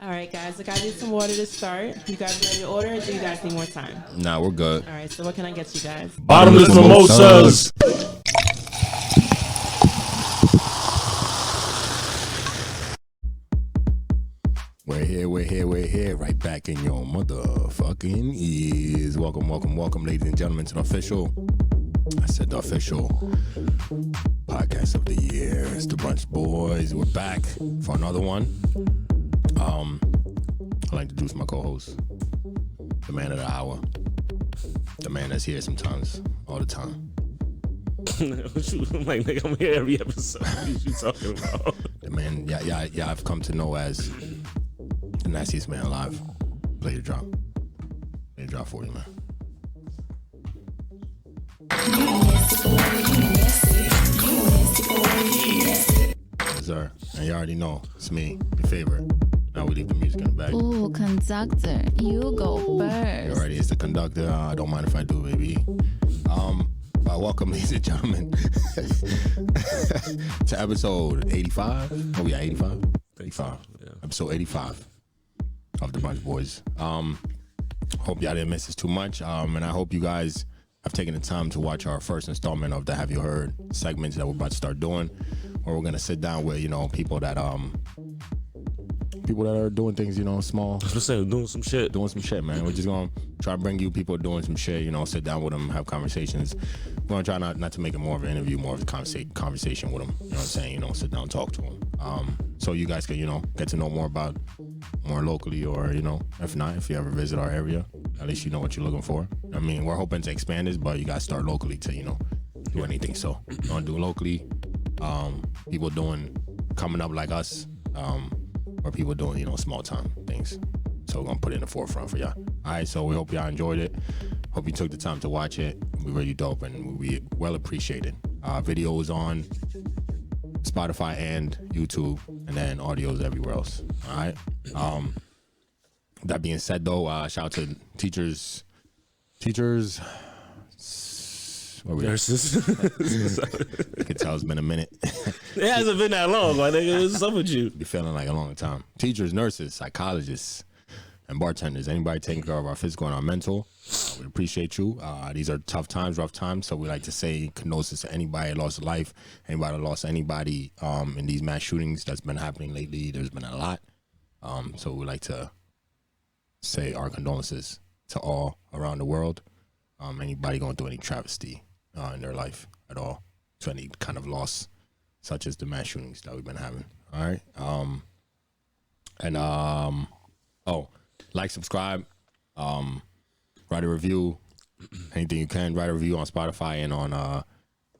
All right, guys. I got you some water to start. You guys ready to order, or do you guys need more time? Nah, we're good. All right. So what can I get you guys? Bottomless mimosas. We're here. Right back in your motherfucking ears. Welcome, ladies and gentlemen, to the official podcast of the year. It's the Brunch Boys. We're back for another one. I'd like to introduce my co-host, the man of the hour, the man that's here sometimes, all the time. I'm like, nigga, I'm here every episode. What are you talking about? The man, yeah, I've come to know as the nastiest man alive. Play the drop. Play the drop for you, man. Yes, sir. And you already know, it's me, your favorite. Now we leave the music in the back. Ooh, conductor, you go first. You already is the conductor. I don't mind if I do, baby. Welcome, ladies and gentlemen, to episode 85. Oh, yeah, 85? 85. Yeah. Episode 85 of the Brunch Boys. Hope y'all didn't miss us too much. And I hope you guys have taken the time to watch our first installment of the Have You Heard segments that we're about to start doing, where we're going to sit down with, people that are doing things, small. I was just saying, doing some shit, man. We're just going to try to bring you people doing some shit, sit down with them, have conversations. We're going to try not to make it more of an interview, more of a conversation with them. You know what I'm saying? Sit down and talk to them. So you guys can, get to know more locally, or, if not, if you ever visit our area, at least you know what you're looking for. I mean, we're hoping to expand this, but you got to start locally to, do anything. So you want to do locally, people coming up like us, or people doing, small time things. So we're going to put it in the forefront for y'all. All right, so we hope y'all enjoyed it. Hope you took the time to watch it. We're really dope and we well appreciated. Videos on Spotify and YouTube, and then audios everywhere else. All right. That being said, though, shout out to teachers. Nurses. You can tell it's been a minute. It hasn't been that long, my nigga. What's up with you? Be feeling like a long time. Teachers, nurses, psychologists, and bartenders. Anybody taking care of our physical and our mental, we appreciate you. These are tough times, rough times. So we like to say condolences to anybody that lost a life, anybody that lost anybody in these mass shootings that's been happening lately. There's been a lot. So we like to say our condolences to all around the world. Anybody going through any travesty in their life at all, to any kind of loss, such as the mass shootings that we've been having. All right. Like, subscribe, write a review, anything you can. Write a review on Spotify and on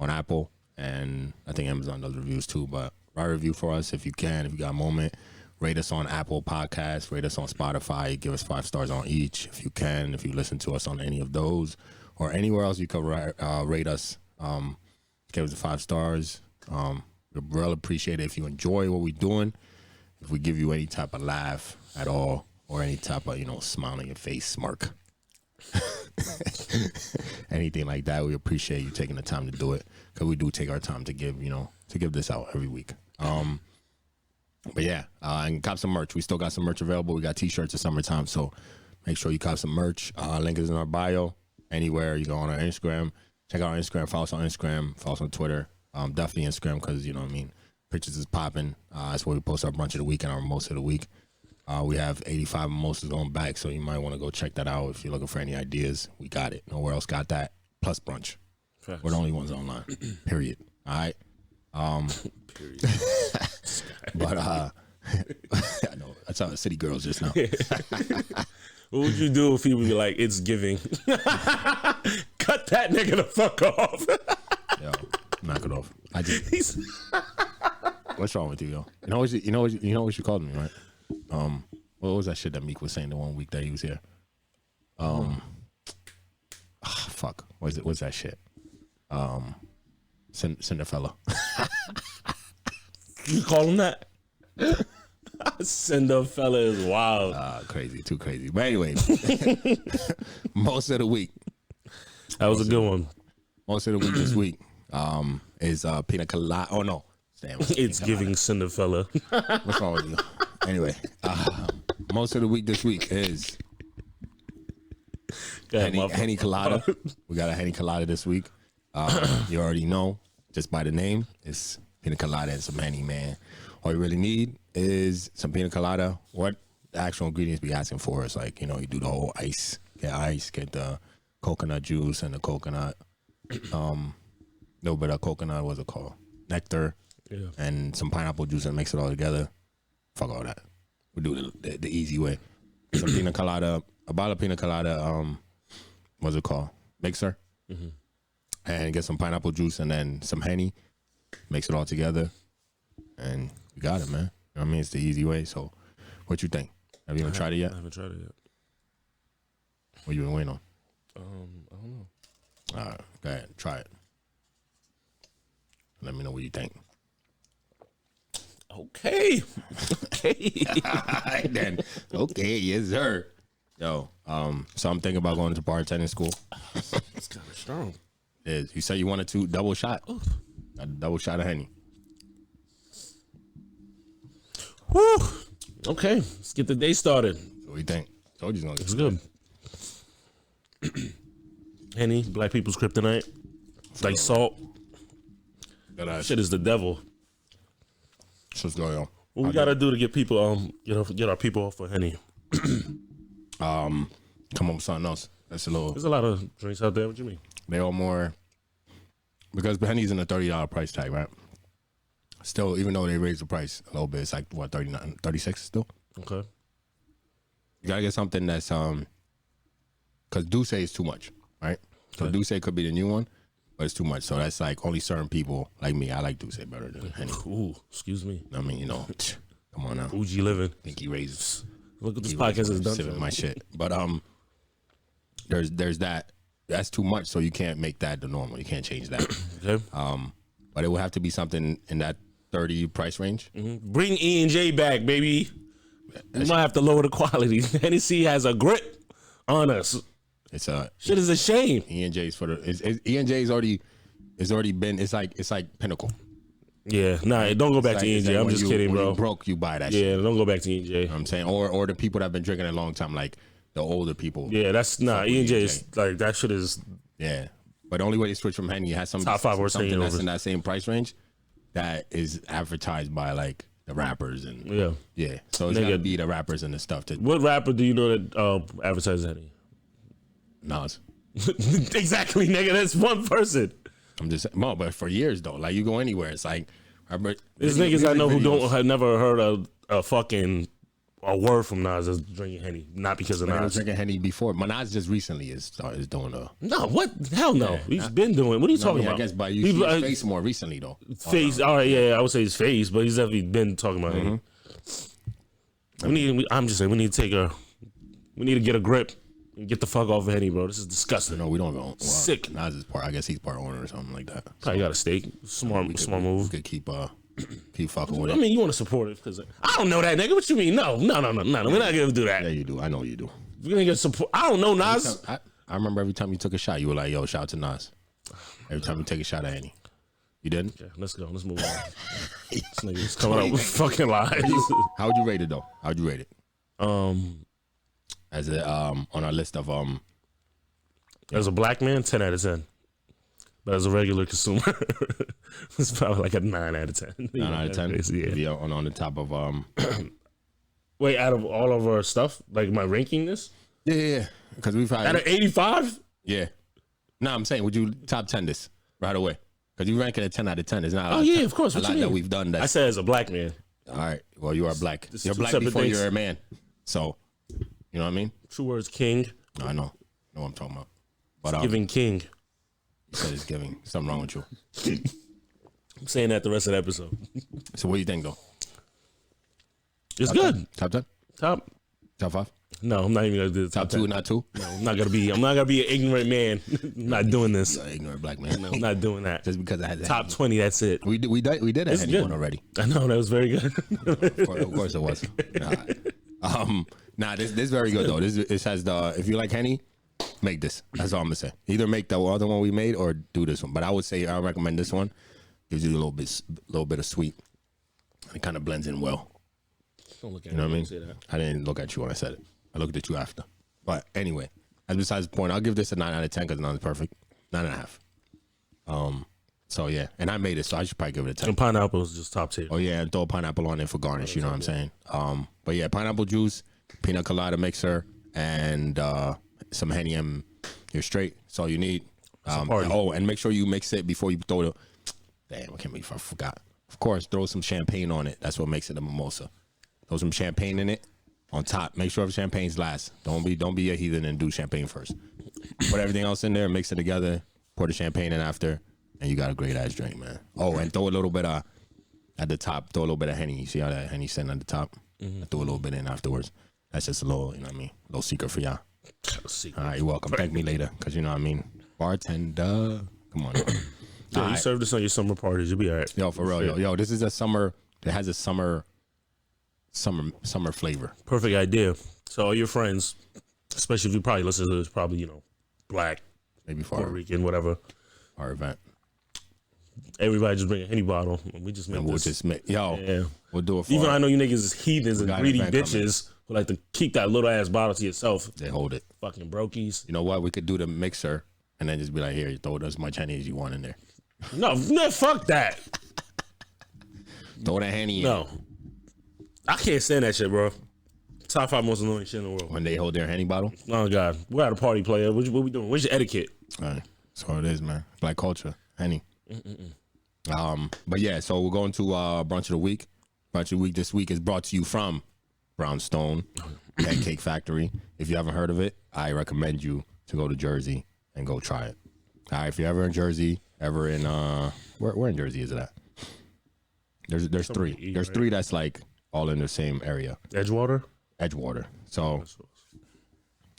Apple, and I think Amazon does reviews too. But write a review for us if you can, if you got a moment. Rate us on Apple Podcasts, rate us on Spotify, give us 5 stars on each if you can. If you listen to us on any of those or anywhere else, you can rate us. Give us 5 stars. We'd really appreciate it if you enjoy what we're doing. If we give you any type of laugh at all, or any type of, smile on your face, smirk. Anything like that, we appreciate you taking the time to do it, because we do take our time to give this out every week. But yeah, and cop some merch. We still got some merch available. We got t-shirts in summertime, so make sure you cop some merch. Link is in our bio. Anywhere you go on our Instagram, check out our Instagram. Follow us on Instagram. Follow us on Twitter. Definitely Instagram, because pictures is popping. That's where we post our brunch of the week and our mimosa of the week. We have 85 mimosas going back, so you might want to go check that out if you're looking for any ideas. We got it. Nowhere else got that. Plus brunch. Facts. We're the only ones online. Period. All right. Period. But I know that's how the city girls just now. What would you do if he would be like, "It's giving"? Cut that nigga the fuck off. Yo, knock it off. What's wrong with you, yo? You know what you called me, right? What was that shit that Meek was saying the one week that he was here? Fuck. What's that shit? Cinderfella. You call him that? Cinderfella is wild. Crazy, too crazy. But anyway, most of the week. That was a good one. Most of the week this week is pina colada. Oh no, it's giving Cinderfella. What's wrong with you? Anyway, most of the week this week is Henny Colada. We got a Henny Colada this week. You already know, just by the name, it's pina colada and some Henny, man. All you really need is some pina colada. What the actual ingredients be asking for is like, you know, you do the whole ice, get the coconut juice and the coconut, little bit of coconut, what's it called? Nectar, and some pineapple juice and mix it all together. Fuck all that. We do the easy way. Some pina colada, a bottle of pina colada, what's it called? Mixer. Mm-hmm. And get some pineapple juice and then some Henny. Mix it all together. And you got it, man. You know what I mean? It's the easy way. So, what you think? Have you even tried it yet? I haven't tried it yet. What you been waiting on? I don't know. All right, go ahead. Try it. Let me know what you think. Okay. Then, okay, yes, sir. Yo, so I'm thinking about going to bartending school. It's kind of strong. You said you wanted to double shot. Oof. A double shot of Henny. Woo. Okay, let's get the day started. What do you think? Told you it's gonna get It's good. Henny, black people's kryptonite. It's like salt. Shit is the devil. What's going on? What we gotta do to get people, get our people off of Henny? Come up with something else. That's a little. There's a lot of drinks out there. What you mean? They all more because Henny's in a $30 price tag, right? Still, even though they raised the price a little bit, it's like what, 39, 36 still. Okay. You gotta get something that's because Douce is too much, right? So Okay. Douce could be the new one, but it's too much. So that's like only certain people like me. I like Douce better than Henny. Ooh, excuse me. I mean, you know, come on now. Bougie living. Pinky raises. Look what this podcast has done. Sipping my shit, but there's that. That's too much, so you can't make that the normal. You can't change that. Okay. But it would have to be something in that 30 price range. Mm-hmm. Bring E&J back, baby. We might have to lower the quality. Hennessy has a grip on us. It's a Shit is a shame. E&J's for the E&J's already been. It's like Pinnacle. Yeah, nah, don't go back to It's E&J. like I'm when just you- kidding, when bro. you broke, you buy that shit. Yeah, don't go back to E&J. You know what I'm saying, or the people that have been drinking a long time, like the older people. Yeah, that's nah. Fuck with E&J is like that. Shit is Yeah. But the only way to switch from Henny has some Top 5 worst something that's hangovers. in that same price range that is advertised by like the rappers and yeah. So it's Nigga. gotta be the rappers and the stuff that What rapper do you know that advertises Henny? Nas. Exactly, nigga. That's one person. I'm just no, but for years though, like you go anywhere, it's like There's niggas I know who have never heard a fucking a word from Nas is drinking Henny, not because of I was Nas. drinking Henny before. But Nas just recently is doing a. No, what? Hell no. He's been doing. What are you talking about? I guess by you see his face more recently though. Face. All right, yeah, I would say his face, but he's definitely been talking about Henny. I'm just saying we need to get a grip and get the fuck off of Henny, bro. This is disgusting. No, we don't go. Well, Sick. Nas is part. I guess he's part owner or something like that. Probably got a stake. Smart We move. could keep fucking with I it. mean, you want to support it because I don't know that nigga. What you mean? No. We're not gonna do that. Yeah, you do. I know you do. We're gonna get support. I don't know Nas. I remember every time you took a shot, you were like, "Yo, shout out to Nas." Every time you take a shot at Henny, you didn't. Okay, let's go. Let's move on. This nigga's coming up with fucking lies. How would you rate it though? How would you rate it? Um, As a on our list of as a black man, 10 out of 10. But as a regular consumer, it's probably like a 9 out of 10. 9 out of 10. Yeah. On the top of Wait, out of all of our stuff, like my ranking this, yeah. Because we've had out of 85. yeah. No, I'm saying, would you top 10 this right away? Because you rank it at 10 out of 10. It's not. Oh yeah, of course. a What lot you that mean? we've done. I That said as a black man. all right. Well, you are black. This is You're two black separate before things. you're a man. So, you know what I mean? True words, king. I know what I'm talking about. But Giving king. you said it's giving. Something wrong with you. I'm saying that the rest of the episode. So what do you think though? It's good. Top 10? Top. Top 5? No, I'm not even gonna do the Top top 2, 10. not 2? No, I'm not gonna be an ignorant man. I'm not doing this. You're an ignorant black man. I'm not doing that. Just because I had that. Top 20. That's it. We did a It's Henny good. one already. I know that was very good. Of course it was. This is very good though. This has the, if you like Henny, make this. That's all I'm gonna say. Either make the other one we made or do this one. But I would say I recommend this one. Gives you a little bit of sweet. It kind of blends in well. Don't look at You know what I mean? Say that. I didn't look at you when I said it. I looked at you after. But anyway, as besides the point, I'll give this a 9 out of 10 because none's perfect. 9.5. So yeah, and I made it, so I should probably give it a 10. And pineapple is just top tier. Oh yeah, and throw a pineapple on it for garnish. You know what I'm saying? But yeah, pineapple juice, pina colada mixer, and some Henny, and you're straight. That's all you need. And make sure you mix it before you throw it. Damn, I can't believe I forgot. Of course, throw some champagne on it. That's what makes it a mimosa. Throw some champagne in it on top. Make sure the champagne's last. Don't be a heathen and do champagne first. Put everything else in there, mix it together. Pour the champagne in after. And you got a great ass drink, man. Oh, and throw a little bit at the top. Throw a little bit of Henny. You see how that Henny's sitting at the top? I throw a little bit in afterwards. That's just a little, you know what I mean? A little secret for y'all. All right, you're welcome. Thank me later, because you know what I mean? Bartender. Come on. Yeah, you serve this on your summer parties. You'll be all right. Yo, for real. Yo, this is a summer. It has a summer flavor. Perfect idea. So all your friends, especially if you probably listen to this, probably, you know, black, Maybe for Puerto Rican, whatever. our event. Everybody just bring a Henny bottle, and we just make And we'll this. just make, we'll do it for Even I know you niggas is heathens and got an greedy event bitches who like to keep that little ass bottle to yourself. They hold it. Fucking brokies. You know what? We could do the mixer and then just be like, here, you throw as much Henny as you want in there. No, fuck that. Throw the Henny in. No. I can't stand that shit, bro. Top 5 most annoying shit in the world. When they hold their Henny bottle. Oh, God. We're at a party, player. What we doing? Where's your etiquette? All right. That's all it is, man. Black culture. Henny. But yeah, so we're going to Brunch of the Week. Brunch of the Week this week is brought to you from Brownstone Pancake Factory. If you haven't heard of it, I recommend you to go to Jersey and go try it. All right, if you're ever in Jersey, ever in where in Jersey is it at? There's three. There's three that's like all in the same area. Edgewater. So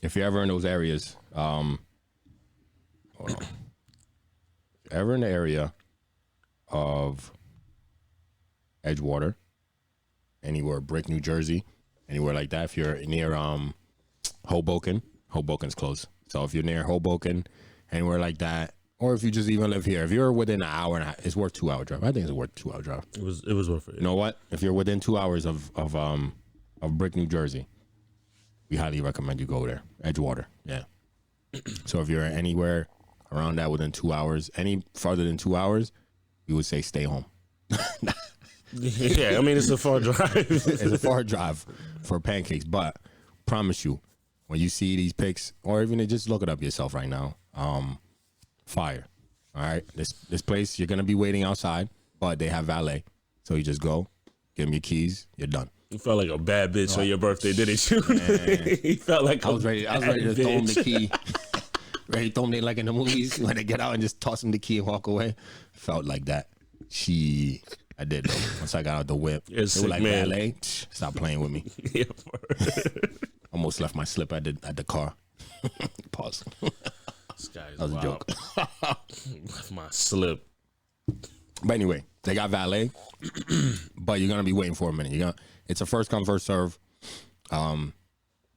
if you're ever in those areas, hold on. If you're ever in the area of Edgewater, anywhere Brick, New Jersey, anywhere like that. If you're near Hoboken's close. So if you're near Hoboken, anywhere like that, or if you just even live here, if you're within an hour and a half, it's worth 2 hour drive. I think it's worth 2 hour drive. It was worth it. You know what? If you're within 2 hours of Brick, New Jersey, we highly recommend you go there. Edgewater, yeah. So if you're anywhere around that within 2 hours, any farther than 2 hours, we would say stay home. Yeah, I mean, it's a far drive. It's a far drive for pancakes, but promise you, when you see these pics, or even just look it up yourself right now, fire. All right, this place, you're gonna be waiting outside, but they have valet, so you just go, give them your keys, you're done. You felt like a bad bitch on your birthday, didn't you? You felt like I was ready to throw him the key. Ready to throw him like in the movies when they get out and just toss him the key and walk away. Felt like that. I did though. Once I got out the whip, You're they were sick, like, man. valet, stop playing with me. Yeah, Almost left my slip at the car. Pause. this guy's That was a joke. Left my slip. But anyway, they got valet, but you're gonna be waiting for a minute. It's a first come first serve.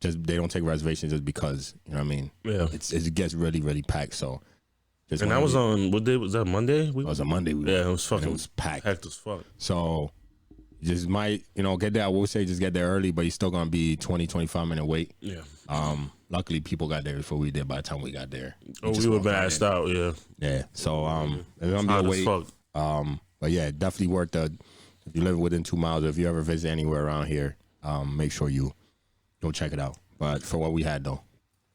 Just they don't take reservations just because, you know what I mean. Yeah, it gets really really packed. So, and that was on what day was that? Monday. It was a Monday. Yeah, it was fucking. It was packed as fuck. So, you just might get there. I will say just get there early, but you're still gonna be 20-25 minute wait. Yeah. Luckily people got there before we did. By the time we got there, We were passed out. Yeah. Yeah. So there's gonna be a wait. But yeah, definitely worth the. If you live within 2 miles, or if you ever visit anywhere around here, make sure you go check it out. But for what we had though,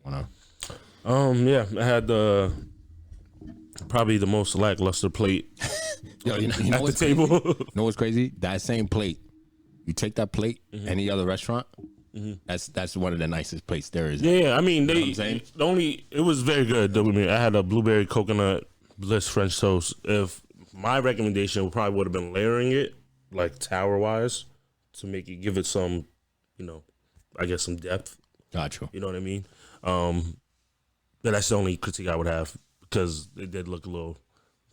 Yeah, I had probably the most lackluster plate. Yo, you know at the what's table. You know what's crazy? That same plate, you take that plate, any other restaurant, that's one of the nicest plates there is. Yeah, I mean You know it was very good. I mean, I had a blueberry coconut bliss French toast. If my recommendation probably would have been layering it like tower wise to give it some, I guess some depth. Gotcha. You know what I mean? But that's the only critique I would have because it did look a little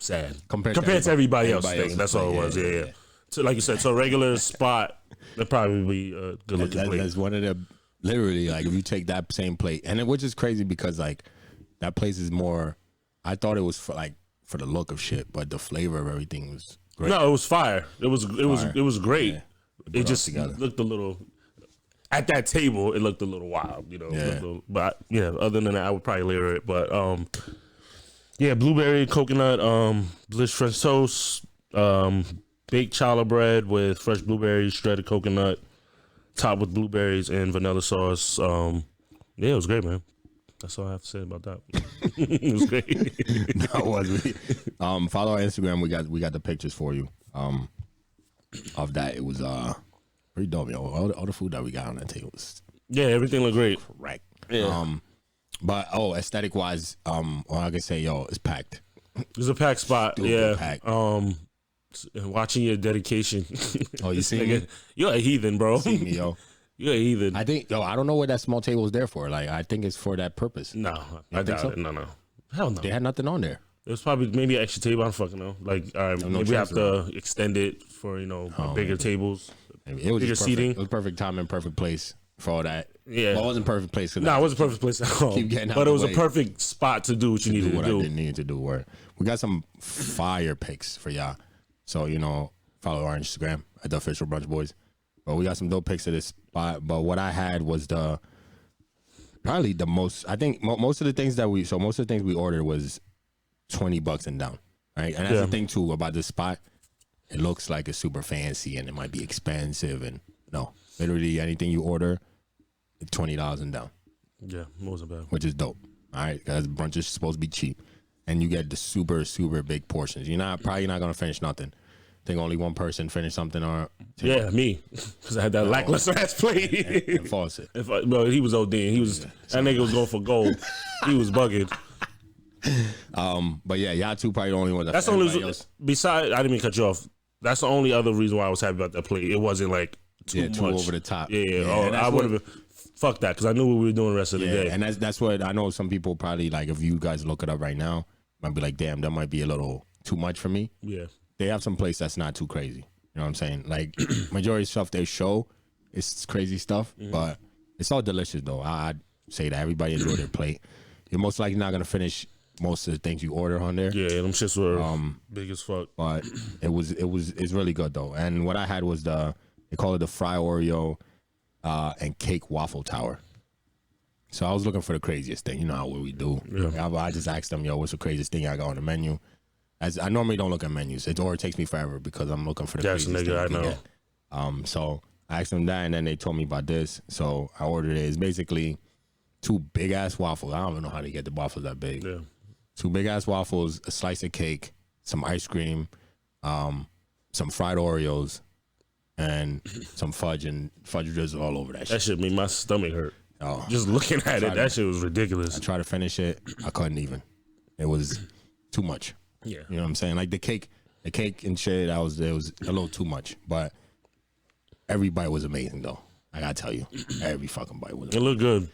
sad compared to everybody else's thing. That's all it was. Yeah. So like you said, so regular spot, that'd probably be a good looking plate. That's one of the literally like if you take that same plate, and which is crazy because like that place is more. I thought it was for the look of shit, but the flavor of everything was great. No, it was fire. It was great. Yeah. it just looked a little. At that table, it looked a little wild, you know. Yeah. But yeah, other than that, I would probably layer it. But yeah, blueberry, coconut, bliss French toast, baked challah bread with fresh blueberries, shredded coconut, topped with blueberries and vanilla sauce. Yeah, it was great, man. That's all I have to say about that. It was great. That was follow our Instagram. We got the pictures for you. Of that, it was pretty dope, yo. All the food that we got on that table was everything looked great. Correct. Yeah. But aesthetic wise, all I can say, yo, it's packed. It's a packed spot. Stupid packed. Watching your dedication. Oh, you see me? You're a heathen, bro. See me, yo. You're a heathen. I think, I don't know what that small table is there for. Like, I think it's for that purpose. No, I doubt it. No. Hell no. They had nothing on there. It was probably maybe an extra table. I don't fucking know. Like, maybe we have to extend it for bigger tables, it was bigger seating. It was perfect time and perfect place for all that. Yeah, well, it wasn't perfect place. No, it wasn't perfect place at all. But it was a perfect spot to do what you needed to do. I didn't need to do. We got some fire picks for y'all. So follow our Instagram at the official Brunch Boys. But we got some dope pics of this spot. But what I had was probably the most. I think most of the things we ordered was $20 and down, right? And that's the thing too about this spot. It looks like it's super fancy and it might be expensive, and no, literally anything you order, $20 and down. Yeah, it wasn't bad. Which is dope. All right, because brunch is supposed to be cheap, and you get the super super big portions. You're probably not gonna finish nothing. I think only one person finished something or two. Yeah, me, because I had that lackluster ass plate. And Fawcett. Bro, he was OD. That nigga was going for gold. He was bugging. But yeah, y'all two probably the only ones. That's the only. Besides, I didn't mean to cut you off. That's the only other reason why I was happy about that plate. It wasn't like too much over the top. Yeah. I would have fuck that because I knew what we were doing the rest of the day. And that's what I know. Some people probably like. If you guys look it up right now, might be like, damn, that might be a little too much for me. Yeah. They have some place that's not too crazy. You know what I'm saying? Like majority of stuff they show is crazy stuff, but it's all delicious though. I'd say that everybody enjoy their plate. You're most likely not gonna finish most of the things you order on there. Yeah, them shits were big as fuck. But it's really good though. And what I had was they call it the fry Oreo and cake waffle tower. So I was looking for the craziest thing. You know how we do. Yeah. I just asked them, yo, what's the craziest thing I got on the menu? As I normally don't look at menus. It takes me forever because I'm looking for the craziest thing I know. Get. So I asked them that, and then they told me about this. So I ordered it. It's basically 2 big ass waffles. I don't even know how they get the waffles that big. Yeah. 2 big ass waffles, a slice of cake, some ice cream, some fried Oreos, and some fudge drizzle all over that shit. That shit made my stomach hurt. Oh, just looking at it, that shit was ridiculous. I tried to finish it. I couldn't even. It was too much. Yeah. You know what I'm saying? Like the cake and shit, it was a little too much. But every bite was amazing though. I gotta tell you. Every fucking bite was amazing. It looked good.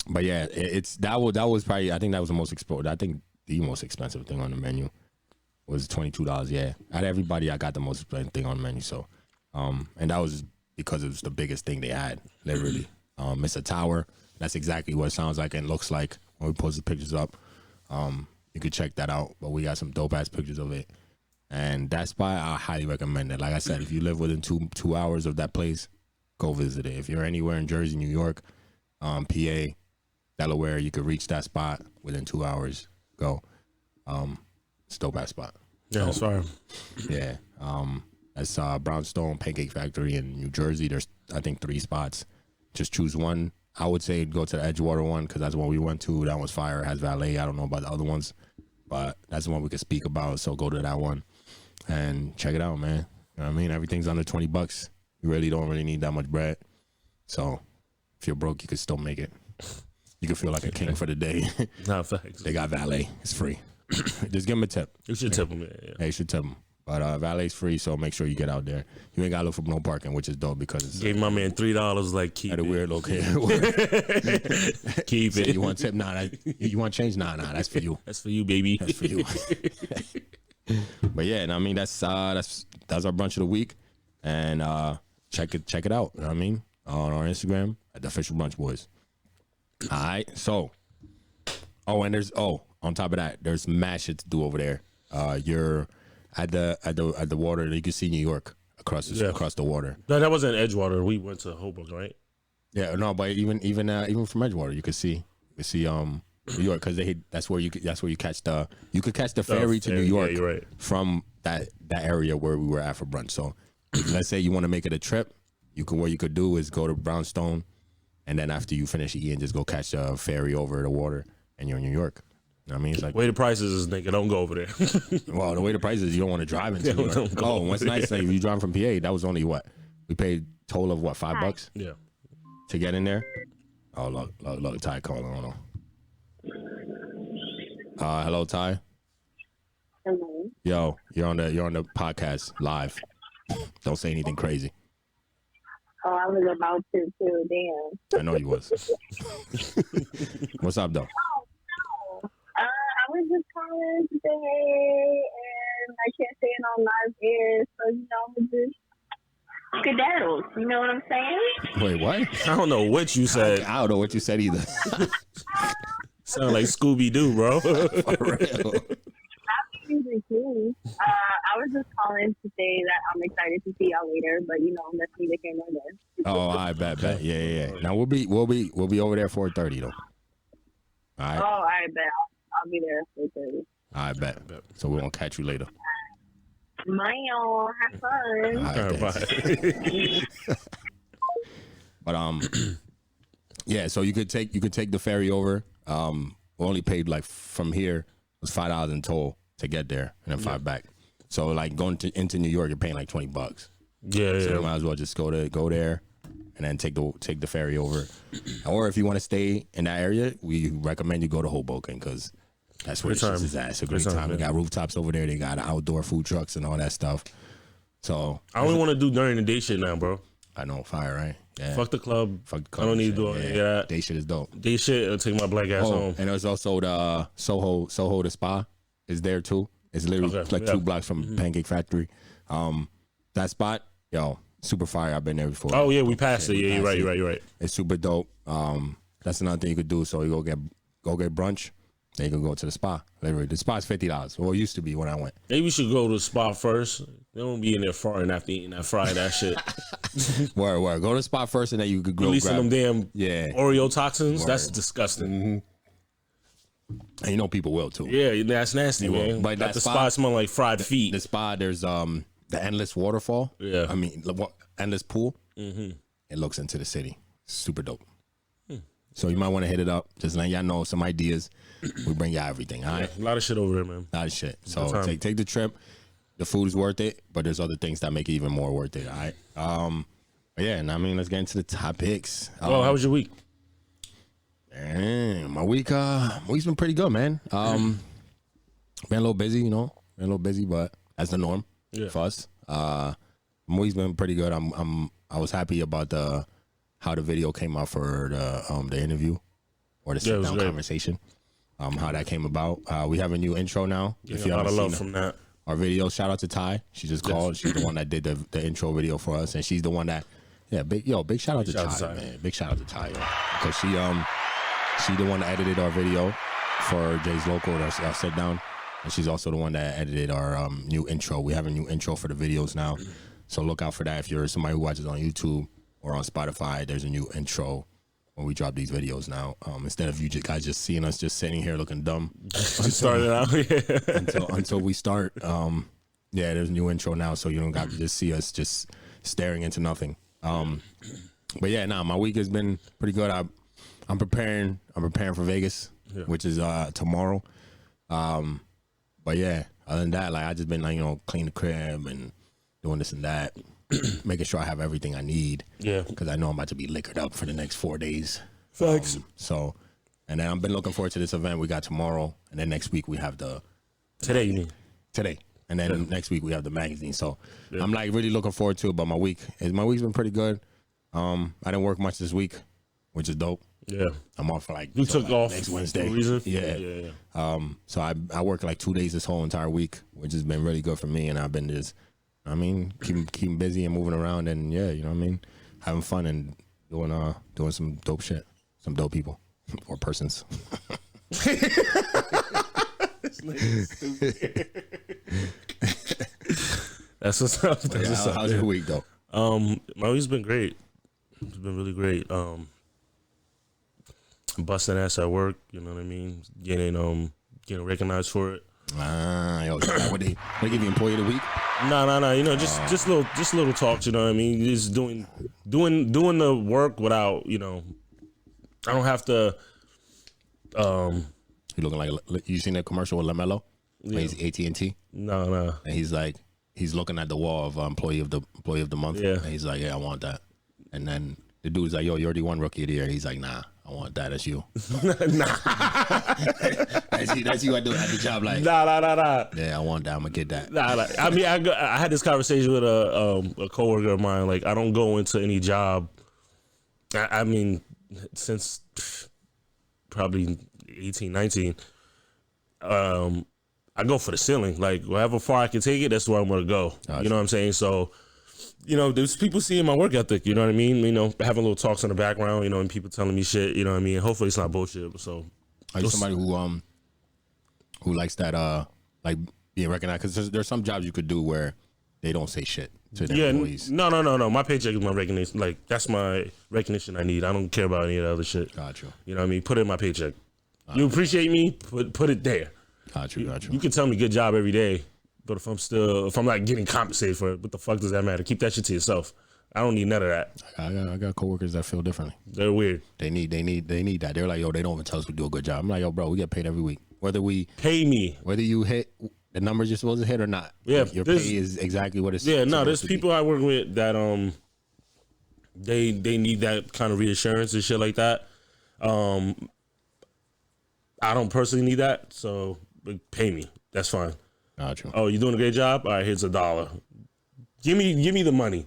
But yeah, that was probably, I think that was the most expensive thing on the menu was $22. Yeah. Out of everybody, I got the most expensive thing on the menu. So and that was because it was the biggest thing they had, literally. It's a tower. That's exactly what it sounds like and looks like when we post the pictures up. You could check that out. But we got some dope ass pictures of it. And that spot, I highly recommend it. Like I said, if you live within two hours of that place, go visit it. If you're anywhere in Jersey, New York, PA, Delaware, you could reach that spot within 2 hours. Go. It's a dope ass spot. Yeah, that's fine. Yeah. That's Brownstone Pancake Factory in New Jersey. There's, I think, 3 spots. Just choose one. I would say go to the Edgewater one because that's the one we went to. That one's fire. It has valet. I don't know about the other ones, but that's the one we could speak about. So go to that one and check it out, man. You know what I mean? Everything's under $20. You really don't need that much bread. So if you're broke, you could still make it. You can feel like a king for the day. Nah, facts. They got valet. It's free. Just give them a tip. You should tip them. Yeah. Yeah, you should tip them. But valet's free, so make sure you get out there. You ain't got to look for no parking, which is dope because it's gave my man $3. Like keep at a weird location. Keep it. You want tip? Nah. You want change? Nah. That's for you. That's for you, baby. That's for you. But yeah, I mean that's our brunch of the week, and check it out. You know what I mean, on our Instagram at the official Brunch Boys. All right. So, and there's on top of that, there's mad shit to do over there. You're at the water. You can see New York across the water. No, that wasn't Edgewater. We went to Hoboken, right? Yeah, no, but even from Edgewater, you could see New York because that's where you could catch the ferry to New York from that area where we were at for brunch. So let's say you want to make it a trip, what you could do is go to Brownstone, and then after you finish eating, just go catch a ferry over the water, and you're in New York. You know what I mean, it's like way the prices is, nigga, don't go over there. Well, the way the prices, you don't want to drive into New York. Oh, what's nice, like if you drive from PA, that was only what we paid total of what $5 yeah to get in there. Oh, look, Ty calling. Hold on. Hello, Ty. Hello. Yo, you're on the podcast live. Don't say anything crazy. Oh, I was about to too. Damn. I know you was. What's up, though? I was just calling today, and I can't say it on live air, so just skedaddles. You know what I'm saying? Wait, what? I don't know what you said. I don't know what you said either. Sound like Scooby Doo, bro. For real. I was just calling to say that I'm excited to see y'all later, but let's see the camera there. Oh, I bet. Yeah. Now we'll be over there 4:30 though. All right. Oh, I bet. I'll be there at 4:30. I bet. So we're gonna catch you later. Y'all have fun. All right, bye. But yeah. So you could take the ferry over. We only paid like from here it was $5 in toll to get there, and then $5 back. So like going into New York, you're paying like $20. Yeah. So you might as well just go there, and then take the ferry over. Or if you want to stay in that area, we recommend you go to Hoboken because that's where the shit is at. It's a great time. They got rooftops over there. They got outdoor food trucks and all that stuff. So I only want to do during the day shit now, bro. I know, fire, right? Yeah. Fuck the club. I don't need to do it. Yeah. Day shit is dope. Day shit, I'll take my black ass home. And there's also the Soho the spa is there too. It's literally 2 blocks from Pancake Factory. That spot, yo, super fire. I've been there before. Oh yeah, we passed it. Yeah, you're right. It's super dope. That's another thing you could do. So you go get brunch. Then you can go to the spa. Literally, the spa's $50. Well, it used to be when I went. Maybe we should go to the spa first. They don't be in there frying after eating that shit. Word. Go to the spa first, and then you could go releasing them damn Oreo toxins. Word. That's disgusting. And people will too. Yeah, that's nasty, man. But that the spot smell like fried feet. The spa, there's the endless waterfall. Yeah, I mean endless pool. It looks into the city. Super dope. So you might want to hit it up. Just let y'all know some ideas. We bring y'all everything. All right. A lot of shit over there, man. A lot of shit. So take the trip. The food is worth it, but there's other things that make it even more worth it. All right. But yeah, and I mean, let's get into the topics. How was your week? Man, my week's been pretty good, man. Been a little busy, but that's the norm for us. My week's been pretty good. I was happy about how the video came out for the interview or the sit down conversation. How that came about. We have a new intro now. If you haven't seen from that. Our video, shout out to Ty. She just called. She's the one that did the intro video for us, and she's the one that, big shout out to Ty, man. Big shout out to Ty, because she the one that edited our video for Jay's Local, our sit down, and she's also the one that edited our new intro. We have a new intro for the videos now, so look out for that. If you're somebody who watches on YouTube or on Spotify, there's a new intro when we drop these videos now. Instead of you guys just seeing us just sitting here looking dumb until we start. There's a new intro now, so you don't got to just see us just staring into nothing. But yeah, my week has been pretty good. I'm preparing for Vegas, which is tomorrow. But yeah, other than that, like I just been clean the crib and doing this and that. Making sure I have everything I need. Yeah. Because I know I'm about to be liquored up for the next 4 days. Facts. And then I've been looking forward to this event we got tomorrow. And then next week we have Today, you mean? Today. And then next week we have the magazine. So I'm like really looking forward to it. But my week's been pretty good. I didn't work much this week, which is dope. Yeah. I'm off for You took off next Wednesday. For a reason? Yeah. So I work like 2 days this whole entire week, which has been really good for me. And I've been just keeping busy and moving around, and having fun and doing some dope shit, some dope people or persons. That's what's up. That's what's up. How's your week though? My week's been great. It's been really great. Busting ass at work. You know what I mean? Getting recognized for it. Yo, what they give you employee of the week? No. You know, just little talks. You know what I mean? Just doing the work without, you know. I don't have to. You looking like you seen that commercial with LaMelo? Yeah. He's AT&T. No. And he's looking at the wall of employee of the month. Yeah. And he's like, yeah, I want that. And then the dude's like, yo, you already won rookie of the year. He's like, nah, I want that. That's you. Nah. That's you at the job. Like, Nah. yeah, I want that. I'm gonna get that. Nah. I mean, I had this conversation with a coworker of mine. Like, I don't go into any job. I mean, since probably 18, 19, I go for the ceiling. Like, however far I can take it, that's where I'm gonna go. Gotcha. You know what I'm saying? So, you know, there's people seeing my work ethic. You know what I mean? You know, having little talks in the background. You know, and people telling me shit. You know what I mean? Hopefully, it's not bullshit. So, are you somebody who likes that like being recognized? Because there's some jobs you could do where they don't say shit to their employees. No. My paycheck is my recognition. Like, that's my recognition I need. I don't care about any of the other shit. Got you. You know what I mean? Put it in my paycheck. You appreciate me? Put it there. Got you. You can tell me good job every day, but if I'm not getting compensated for it, what the fuck does that matter? Keep that shit to yourself. I don't need none of that. I got coworkers that feel differently. They're weird. They need that. They're like, yo, they don't even tell us we do a good job. I'm like, yo, bro, we get paid every week. Whether you hit the numbers you're supposed to hit or not. Yeah, your pay is exactly what it's. Yeah, no, there's people I work with that they need that kind of reassurance and shit like that. I don't personally need that, so pay me. That's fine. Gotcha. Oh, you're doing a great job? All right, here's $1. Give me the money.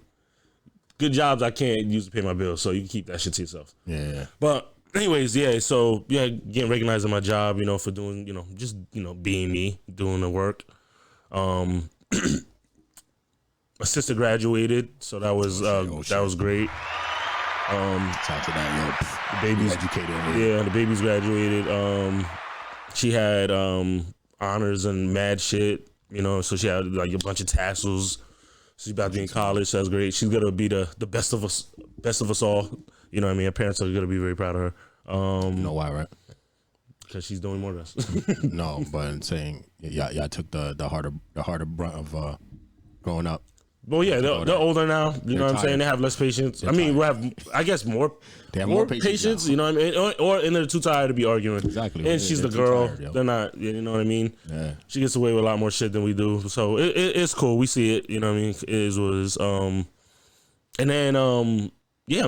Good jobs I can't use to pay my bills, so you can keep that shit to yourself. Yeah. But anyways, so getting recognized in my job, you know, for doing, you know, just, you know, being me, doing the work. My sister graduated, so that was that was great. Shout to that, yo. The baby's educated. Yeah, the baby's graduated. She had honors and mad shit, you know, so she had like a bunch of tassels. She's about to be in college, so that's great. She's gonna be the best of us all. You know what I mean? Her parents are gonna be very proud of her. You know why, right? Because she's doing more than us. No, but I'm saying y'all took the harder brunt of growing up. Well, yeah, they're older now. You know what I'm saying? They have less patience. They're we have, I guess, more patience. You know what I mean? And they're too tired to be arguing. Exactly. And she's the girl. They're not. You know what I mean? Yeah. She gets away with a lot more shit than we do. So it's cool. We see it. You know what I mean? It is what it is. And then I'm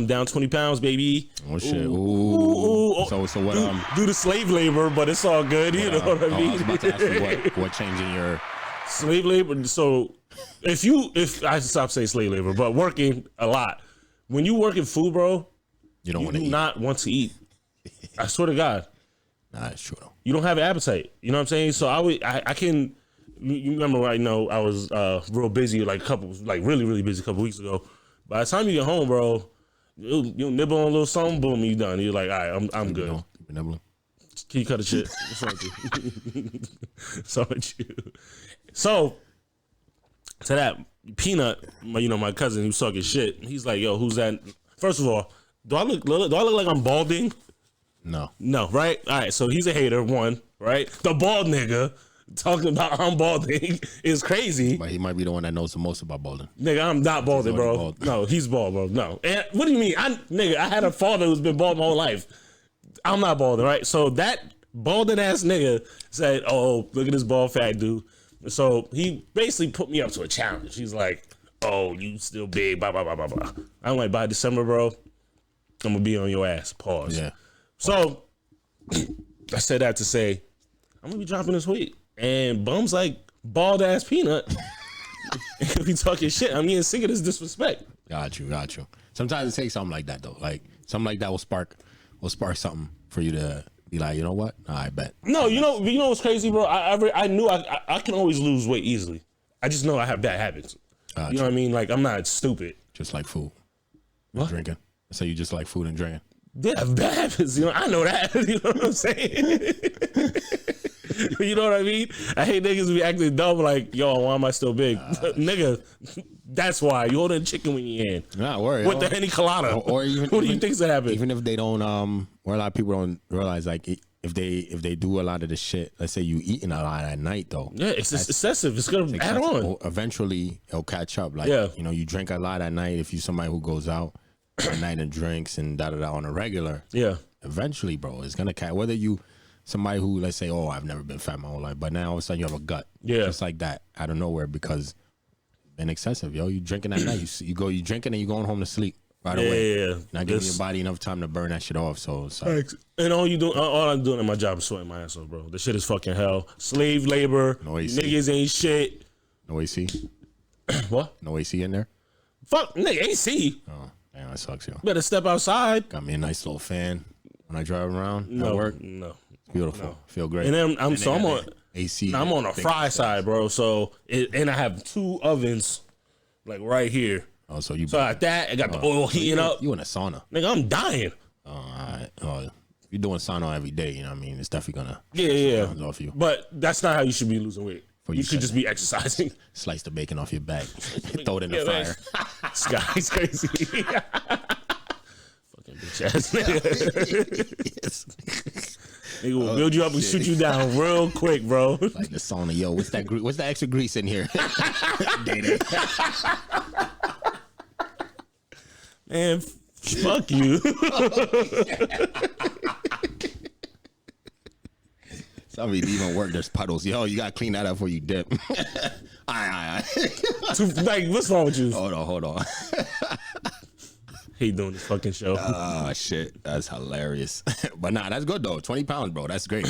down 20 pounds, baby. Oh shit. Ooh. So what? Do the slave labor, but it's all good. You know what I mean? I was about to ask you what changing your slave labor. So if I stop saying slave labor, but working a lot. When you work in food, bro, you do not want to eat. I swear to God. Nah, it's true though. You don't have an appetite. You know what I'm saying? So I can. You remember right now? I was real busy, really busy a couple weeks ago. By the time you get home, bro, you nibble on a little something, boom, you done. You're like, all right, I'm good. Keep nibbling. Can you cut the shit? What's wrong with you? What's wrong with you? So to that Peanut, my cousin, he was talking shit. He's like, yo, who's that? First of all, do I look like I'm balding? No, right? All right, so he's a hater, one, right? The bald nigga talking about I'm balding is crazy. But he might be the one that knows the most about balding. Nigga, I'm not balding, bro. Bald. No, he's bald, bro. No. And what do you mean? I had a father who's been bald my whole life. I'm not balding, right? So that balding ass nigga said, oh, look at this bald fat dude. So he basically put me up to a challenge. He's like, oh, you still big, blah, blah, blah, blah, blah. I'm like, by December, bro, I'm going to be on your ass. Pause. Yeah. So I said that to say, I'm going to be dropping this weight. And Bum's like, bald ass Peanut. And he'll be talking shit. I'm getting sick of this disrespect. Got you. Sometimes it takes something like that, though. Like, something like that will spark something for you to be like, you know what? Nah, I bet. No, you know what's crazy, bro? I knew I can always lose weight easily. I just know I have bad habits. You know what I mean? Like, I'm not stupid. Just like food. What? Drinking. So you just like food and drinking. Yeah, I have bad habits. I know that. You know what I'm saying? You know what I mean? I hate niggas be acting dumb like, yo, why am I still big? Nigga, that's why. You holding chicken when you in. Not worry. With the Henny Colada. Or even, what do you think's gonna happen? Even if they don't, where a lot of people don't realize, like, if they do a lot of the shit, let's say you eating a lot at night though. Yeah, it's excessive. It's gonna add on. Eventually, it'll catch up. Like, you know, you drink a lot at night. If you somebody who goes out at night and drinks and da on a regular, eventually, bro, it's gonna catch. Whether you somebody who, let's say, oh, I've never been fat my whole life, but now all of a sudden you have a gut, just like that, out of nowhere, because been excessive, yo. You drinking at night, you drinking and you going home to sleep right away. Not giving your body enough time to burn that shit off. So and all I'm doing in my job is sweating my ass off, bro. This shit is fucking hell. Slave labor. No AC. Niggas ain't shit. No AC. What? No AC in there. Fuck, nigga, AC. Oh, damn, that sucks, yo. Better step outside. Got me a nice little fan when I drive around at work. No. Beautiful. No. Feel great. And then I'm on AC. I'm on a fry side, bro. So and I have 2 ovens, like right here. Oh, so you. So like that, I got the oil heating up. You in a sauna? Nigga, I'm dying. Oh, all right. Oh, you're doing sauna every day. You know what I mean? It's definitely gonna. Yeah. Off you. But that's not how you should be losing weight. You should just be exercising. Slice the bacon off your back. Throw it in the fire. This guy's crazy. Fucking bitch ass nigga. Yes. Nigga will build you up and shoot you down real quick, bro. Like the sauna, yo. What's that extra grease in here? Man, fuck you. Some of it even work. There's puddles. Yo, you gotta clean that up before you dip. All right. Like, what's wrong with you? Hold on. Hate doing this fucking show. Oh, shit. That's hilarious. But nah, that's good, though. 20 pounds, bro. That's great.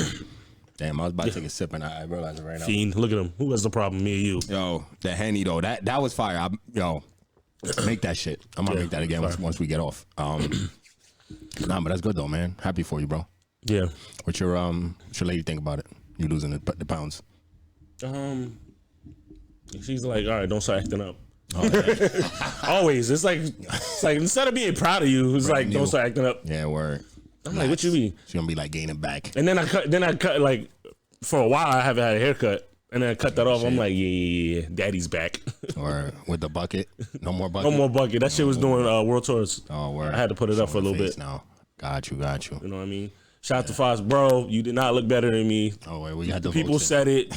Damn, I was about to take a sip, and I realized it right now. Fiend, look at him. Who has the problem? Me or you? Yo, the Henny, though. That was fire. Make that shit. I'm going to make that again once we get off. Nah, but that's good, though, man. Happy for you, bro. Yeah. What's your lady think about it? You losing the pounds? She's like, all right, don't start acting up. Always. It's like instead of being proud of you, it's like, don't start acting up. Yeah, word. I'm like, what you mean? She's gonna be like gaining back. And then I cut like for a while I haven't had a haircut. And then I cut that off. I'm like, yeah, daddy's back. Or with the bucket. No more bucket. No more bucket. That shit was doing world tours. Oh, word. I had to put it up for a little bit. Now. Got you. You know what I mean? Shout out to Fox, bro. You did not look better than me. Oh, wait, we got the people said it.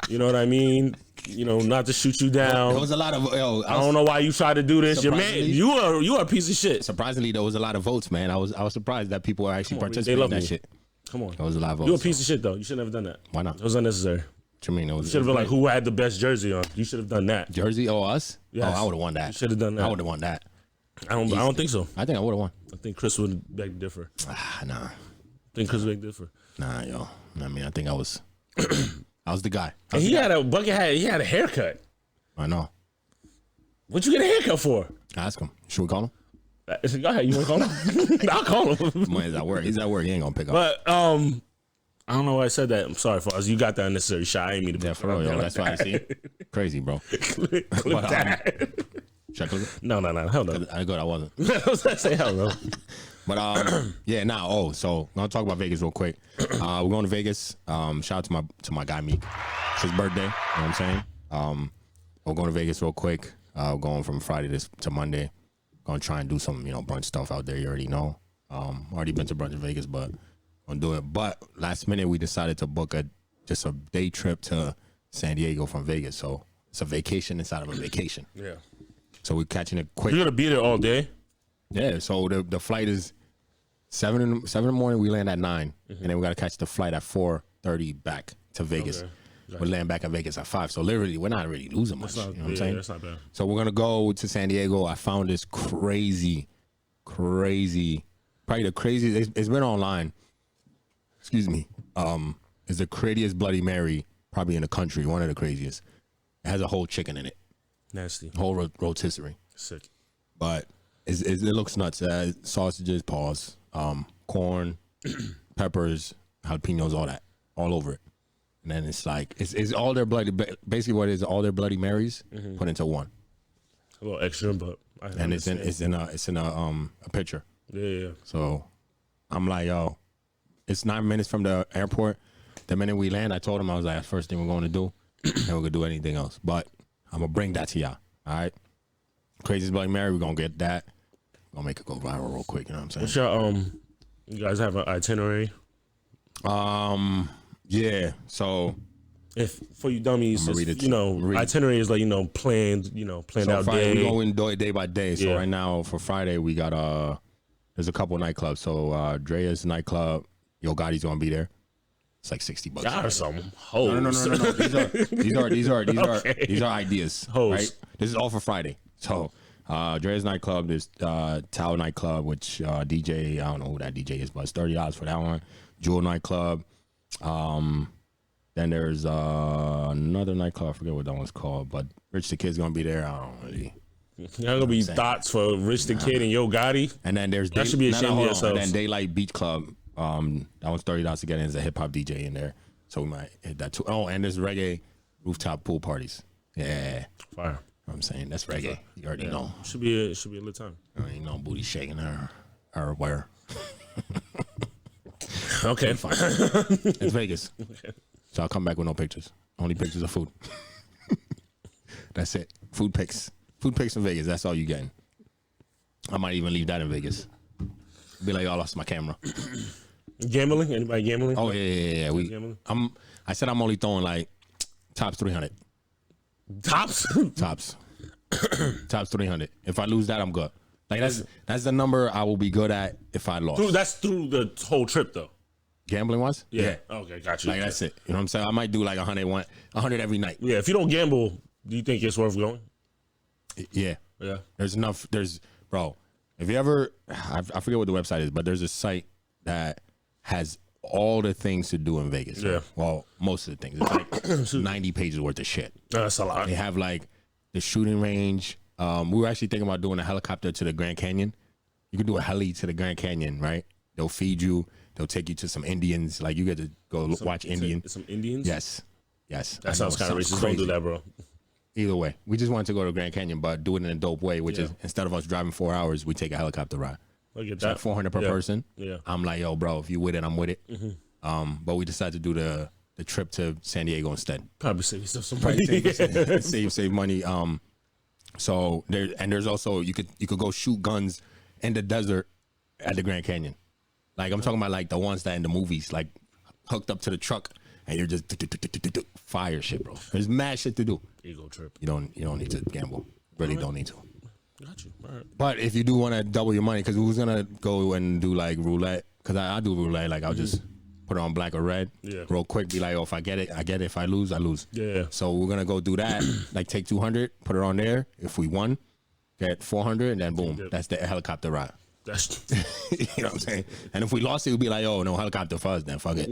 You know what I mean? You know, not to shoot you down. There was a lot of. I don't know why you tried to do this. Your man, you are a piece of shit. Surprisingly, there was a lot of votes, man. I was surprised that people were actually participating in that shit. Come on, there was a lot of votes. You a piece of shit though. You shouldn't have done that. Why not? It was unnecessary. What you mean? You should have been like, who had the best jersey on? You should have done that. Jersey? Oh, us? Yes. Oh, I would have won that. You should have done that. I would have won that. I don't think so. I think I would have won. I think Chris would beg to differ. Nah. I think Chris would beg to differ. Nah, yo. I mean, I think I was. I was the guy. And he had a haircut. I know. What'd you get a haircut for? Ask him. Should we call him? Go ahead. You want to call him? I'll call him. He's at work. He ain't gonna pick up. But I don't know why I said that. I'm sorry, Foz. You got that unnecessary shot. I ain't mean to. Yeah, for real, yo. That's why I see. Crazy, bro. Clip that. Should I clip it? No. Hell no. I good. I wasn't. I was gonna say hell no. But yeah, so I'm gonna talk about Vegas real quick. We're going to Vegas. Shout out to my guy Meek. It's his birthday. You know what I'm saying? We're going to Vegas real quick. Going from Friday to Monday. Gonna try and do some brunch stuff out there. You already know. Already been to brunch in Vegas, but gonna do it. But last minute we decided to book just a day trip to San Diego from Vegas. So it's a vacation inside of a vacation. Yeah. So we're catching it quick. You're gonna be there all day. Yeah. So the flight is 7 in the morning. We land at 9, and then we gotta catch the flight at 4:30 back to Vegas. Okay. We land back at Vegas at 5. So literally, we're not really losing much. You know what I'm saying? That's not bad. So we're gonna go to San Diego. I found this crazy, probably the craziest. It's been online. Excuse me. It's the craziest Bloody Mary probably in the country. One of the craziest. It has a whole chicken in it. Nasty. Whole rotisserie. Sick. But it looks nuts. Sausages, corn, peppers, jalapenos, all that, all over it. And then it's like it's all their bloody. Basically, what it is all their Bloody Marys put into one. A little extra, but it's in a picture. Yeah. So I'm like, yo, it's 9 minutes from the airport. the minute we land, I told him I was like, that's the first thing we're going to do. And we're going to do anything else. But I'm going to bring that to y'all. All right? Craziest Bloody Mary, we're going to get that. We're going to make it go viral real quick. You know what I'm saying? What's your, you guys have an itinerary? Yeah. So... If for you dummies, itinerary is like planned, planned so out Friday, day. we go in day by day. So right now for Friday we got there's a couple nightclubs. So Drea's nightclub, Yo Gotti's gonna be there. It's like $60. God or something. No. These are ideas. Right? This is all for Friday. So Drea's nightclub, there's Tao nightclub, which DJ, I don't know who that DJ is, but it's $30 for that one. Jewel nightclub. Then there's another nightclub. I forget what that one's called, but Rich the Kid's gonna be there. I don't really. Y'all gonna be thoughts for Rich the Kid and Yo Gotti. And then there's that should be ashamed of yourselves. And then Daylight Beach Club. That one's $30 to get in. There's a hip hop DJ in there, so we might hit that too. Oh, and there's reggae rooftop pool parties. Yeah, fire. You know what I'm saying that's reggae. You already know. Should be a lit time. I already know booty shaking or where. Okay, fine. It's Vegas. Okay. So I'll come back with no pictures. Only pictures of food. That's it. Food pics. Food pics in Vegas. That's all you getting. I might even leave that in Vegas. Be like, I lost my camera. Gambling? Anybody gambling? Oh yeah. I said I'm only throwing like tops 300. Tops? Tops 300. If I lose that, I'm good. Like that's the number I will be good at if I lost. That's through the whole trip though. Gambling was? Yeah. Okay, got you. Like that's it. You know what I'm saying? I might do like 100 every night. Yeah. If you don't gamble, do you think it's worth going? Yeah. Yeah. There's enough. Bro. If you ever, I forget what the website is, but there's a site that has all the things to do in Vegas. Yeah. Well, most of the things. It's like 90 pages worth of shit. That's a lot. They have like the shooting range. We were actually thinking about doing a helicopter to the Grand Canyon. You can do a heli to the Grand Canyon, right? They'll feed you. They'll take you to some Indians. Like you get to go watch Indians. Some Indians? Yes. That sounds kind of racist. Don't do that, bro. Either way, we just wanted to go to Grand Canyon, but do it in a dope way, which is instead of us driving 4 hours, we take a helicopter ride. I get that. Like 400 per person. Yeah. I'm like, yo, bro, if you with it, I'm with it. Mm-hmm. But we decided to do the trip to San Diego instead. Probably save yourself some money. Save money. So there's also you could go shoot guns in the desert at the Grand Canyon. Like I'm talking about like the ones that in the movies, like hooked up to the truck and you're just fire shit, bro. There's mad shit to do. Ego trip. You don't need to gamble. Really don't need to. Got you. All right. But if you do want to double your money, because we was gonna go and do like roulette, because I do roulette. Like I'll just put it on black or red, real quick. Be like, oh, if I get it, I get it. If I lose, I lose. Yeah. So we're gonna go do that. Like take 200, put it on there. If we won, get 400, and then boom, that's the helicopter ride. That's you know what I'm saying. And if we lost it, we'd be like, oh no, helicopter for us. Then fuck it.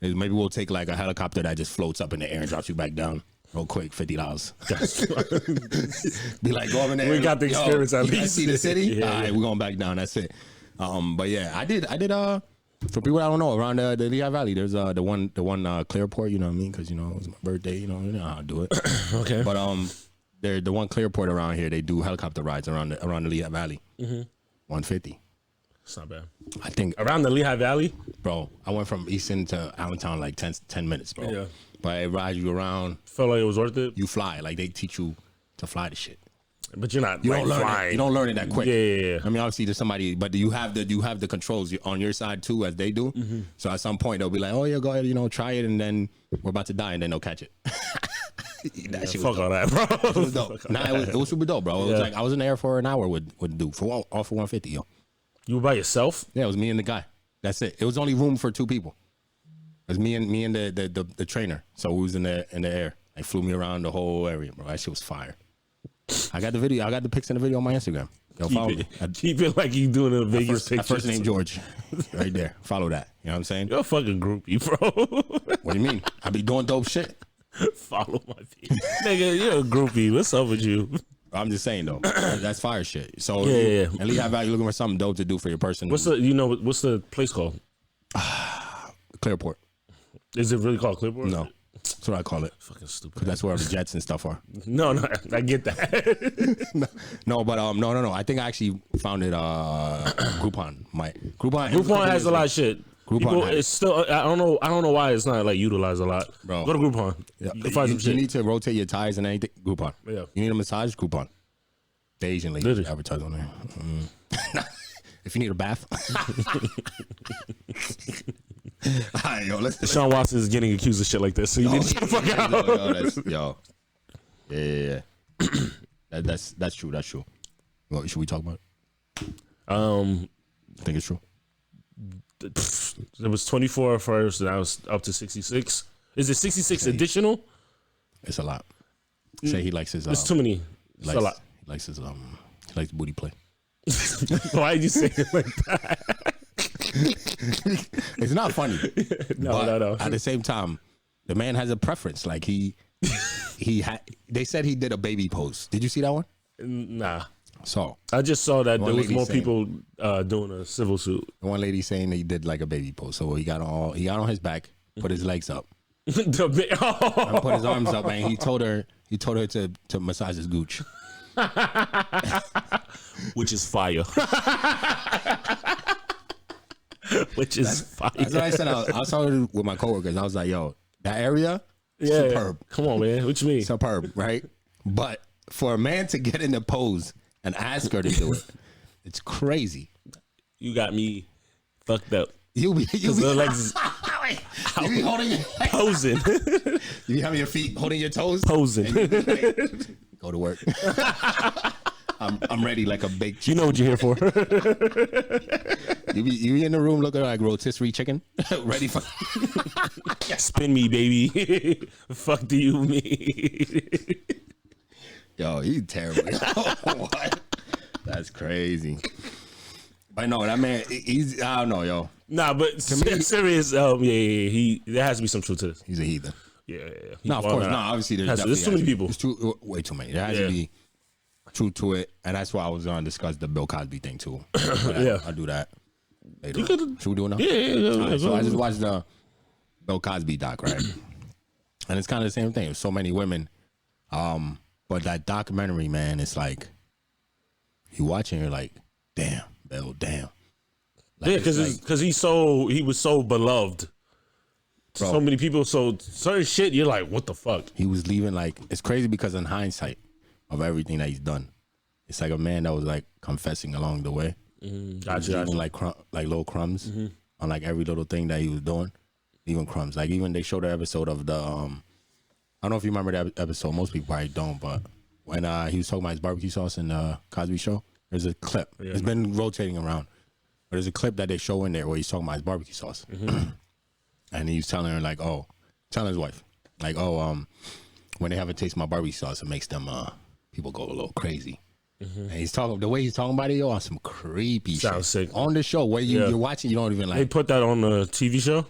Maybe we'll take like a helicopter that just floats up in the air and drops you back down. Real quick, $50. Be like, go over there. We got the experience at least. See the city? All right, we're going back down. That's it. But yeah, I did. For people that don't know, around the Lehigh Valley, there's the one Clearport. You know what I mean? Because it was my birthday. You know how I do it. Okay. But the one Clearport around here, they do helicopter rides around the Lehigh Valley. 150. It's not bad. I think around the Lehigh Valley, bro. I went from Easton to Allentown like 10 minutes, bro. Yeah. But it rides you around. Felt like it was worth it. You fly, like they teach you to fly the shit. But you're not. You don't learn it. You don't learn it that quick. Yeah. I mean, obviously there's somebody, but you have the controls on your side too, as they do. So at some point they'll be like, oh yeah, go ahead, try it, and then we're about to die, and then they'll catch it. That shit fuck all that, bro. It was dope. It was super dope, bro. It was like I was in the air for an hour with dude for all for 150, yo. You were by yourself? Yeah, it was me and the guy. That's it. It was only room for 2 people. It was me and the trainer. So we was in the air. They flew me around the whole area, bro. That shit was fire. I got the video. I got the pics and the video on my Instagram. Yo, follow me. Keep it like you doing a Vegas picture. First name George, right there. Follow that. You know what I'm saying? You're a fucking groupie, bro. What do you mean? I be doing dope shit. Follow my feed. Nigga, you're a groupie. What's up with you? I'm just saying though, that's fire shit. So yeah. At Lehigh Valley, you're looking for something dope to do for your person. What's the place called? Clearport. Is it really called Clearport? No, that's what I call it. Fucking stupid. Because that's where the jets and stuff are. No, I get that. no, but no. I think I actually found it. Groupon. Groupon has a lot of shit. People, it's still. I don't know why it's not like utilized a lot. Bro, go to Groupon. Yeah. You can find some shit. You need to rotate your tires and anything. Groupon. Yeah. You need a massage. Groupon. The Asian lady advertise on there. If you need a bath. All right, yo, let's. Sean Watson is getting accused of shit like this, so you need to get the fuck out. Yo. Yeah. That's true. That's true. Well, should we talk about it? I think it's true. It was 24 at first, and I was up to 66. Is it 66 additional? It's a lot. Say he likes his. It's too many. It's a lot. He likes his. He likes booty play. Why did you say it like that? It's not funny. No. At the same time, the man has a preference. Like he had. They said he did a baby pose. Did you see that one? Nah. So I just saw that there was more people doing a civil suit. One lady saying he did like a baby pose. So he got on his back, put his legs up, and put his arms up, and he told her to massage his gooch. Which is fire. Fire. That's what I said. I saw it with my coworkers. I was like, yo, that area, superb. Come on, man. What you mean? Superb, right? But for a man to get in the pose and ask her to do it, it's crazy. You got me fucked up. You be legs you be holding your posing. You be having your feet holding your toes? Posing. Go to work. I'm ready like a baked chicken. You know what you're here for. You be in the room looking like rotisserie chicken. Ready for spin me, baby. Fuck do you mean? Yo, he's terrible. What? That's crazy. But no, that man, he's, I don't know, yo. Nah, but serious, there has to be some truth to this. He's a heathen. Yeah. No, of course, obviously there's too many people. Way too many. There has to be truth to it, and that's why I was going to discuss the Bill Cosby thing too. I'll do that later. Should we do it now? Yeah. Right, so I just watched the Bill Cosby doc, right? And it's kind of the same thing. There's so many women, but that documentary, man, it's like you watching, you're like, damn, Bill, damn. Like, because he was so beloved. Bro, so many people, so certain shit, you're like, what the fuck? He was leaving, like, it's crazy because in hindsight of everything that he's done, it's like a man that was like confessing along the way. Gotcha. Even like little crumbs on like every little thing that he was doing, even crumbs. Like even they showed the episode of the I don't know if you remember that episode. Most people probably don't, but when he was talking about his barbecue sauce in the Cosby Show, there's a clip. Yeah, it's been rotating around, but there's a clip that they show in there where he's talking about his barbecue sauce, and he's telling her like, telling his wife like, when they have a taste of my barbecue sauce, it makes them people go a little crazy. And he's talking the way he's talking about it, on some creepy shit. Sick. On the show where you're watching, you don't even like. They put that on the TV show.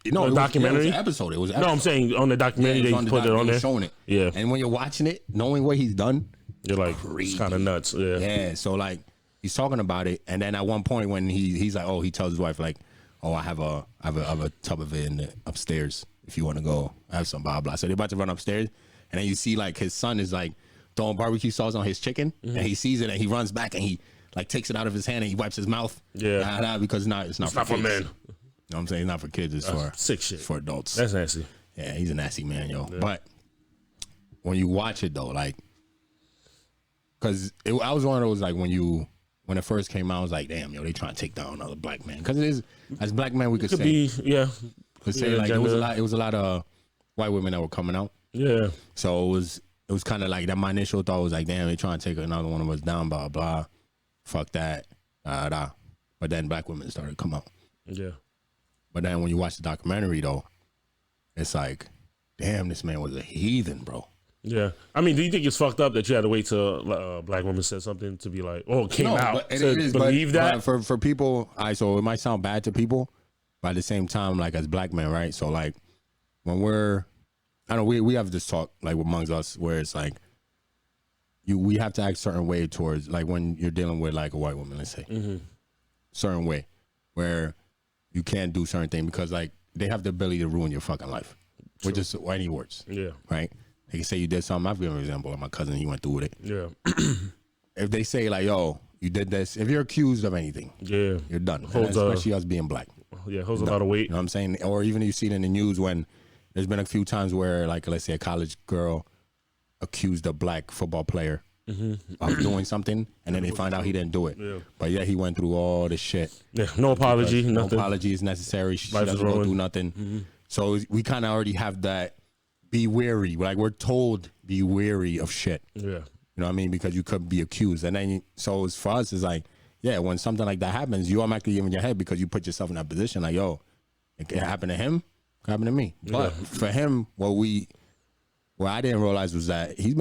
No, the documentary. It was an episode. It was an episode. No, I'm saying on the documentary they put it on there. Showing it. Yeah. And when you're watching it, knowing what he's done, you're like, it's kind of nuts. Yeah. Yeah. So like he's talking about it, and then at one point when he's like, he tells his wife like, I have a tub of it in the upstairs if you want to go have some blah blah. So they're about to run upstairs, and then you see like his son is like throwing barbecue sauce on his chicken, and he sees it and he runs back and he like takes it out of his hand and he wipes his mouth. Yeah, because it's not for men. You know what I'm saying? It's not for kids. It's for sick shit. It's for adults. That's nasty. Yeah, he's a nasty man, yo. Yeah. But when you watch it though, like, because I was one of those like when it first came out, I was like, damn, yo, they trying to take down another black man. Because it is, as black men, we could say, could say like it was a lot of white women that were coming out. Yeah. So it was kind of like that. My initial thought was like, damn, they trying to take another one of us down, blah blah. Fuck that, But then black women started to come out. Yeah. But then when you watch the documentary though, it's like, damn, this man was a heathen, bro. Yeah. I mean, do you think it's fucked up that you had to wait till a black woman said something to be like, it came out to believe that? But for people, so it might sound bad to people, but at the same time, like as black men, right? So like when we have this talk like amongst us where it's like we have to act certain way towards like when you're dealing with like a white woman, let's say, certain way where you can't do certain things because like they have the ability to ruin your fucking life. True. With just any words. Yeah. Right? They can say you did something. I've given an example of my cousin. He went through with it. Yeah. If they say like, yo, you did this, if you're accused of anything, you're done. Especially us being black. Yeah, holds a lot of weight. You know what I'm saying? Or even you see it in the news when there's been a few times where, like, let's say a college girl accused a black football player of doing something, and then they find out he didn't do it. Yeah. But yeah, he went through all this shit. Yeah, no apology, nothing. No apology is necessary. She doesn't go do nothing. So we kind of already have that. Be wary. Like, we're told, be wary of shit. Yeah. You know what I mean? Because you could be accused. And then, so it's, for us, it's like, yeah, when something like that happens, you automatically give in your head because you put yourself in that position. Like, yo, it can happen to him, it can happen to me. But for him, what I didn't realize was that they've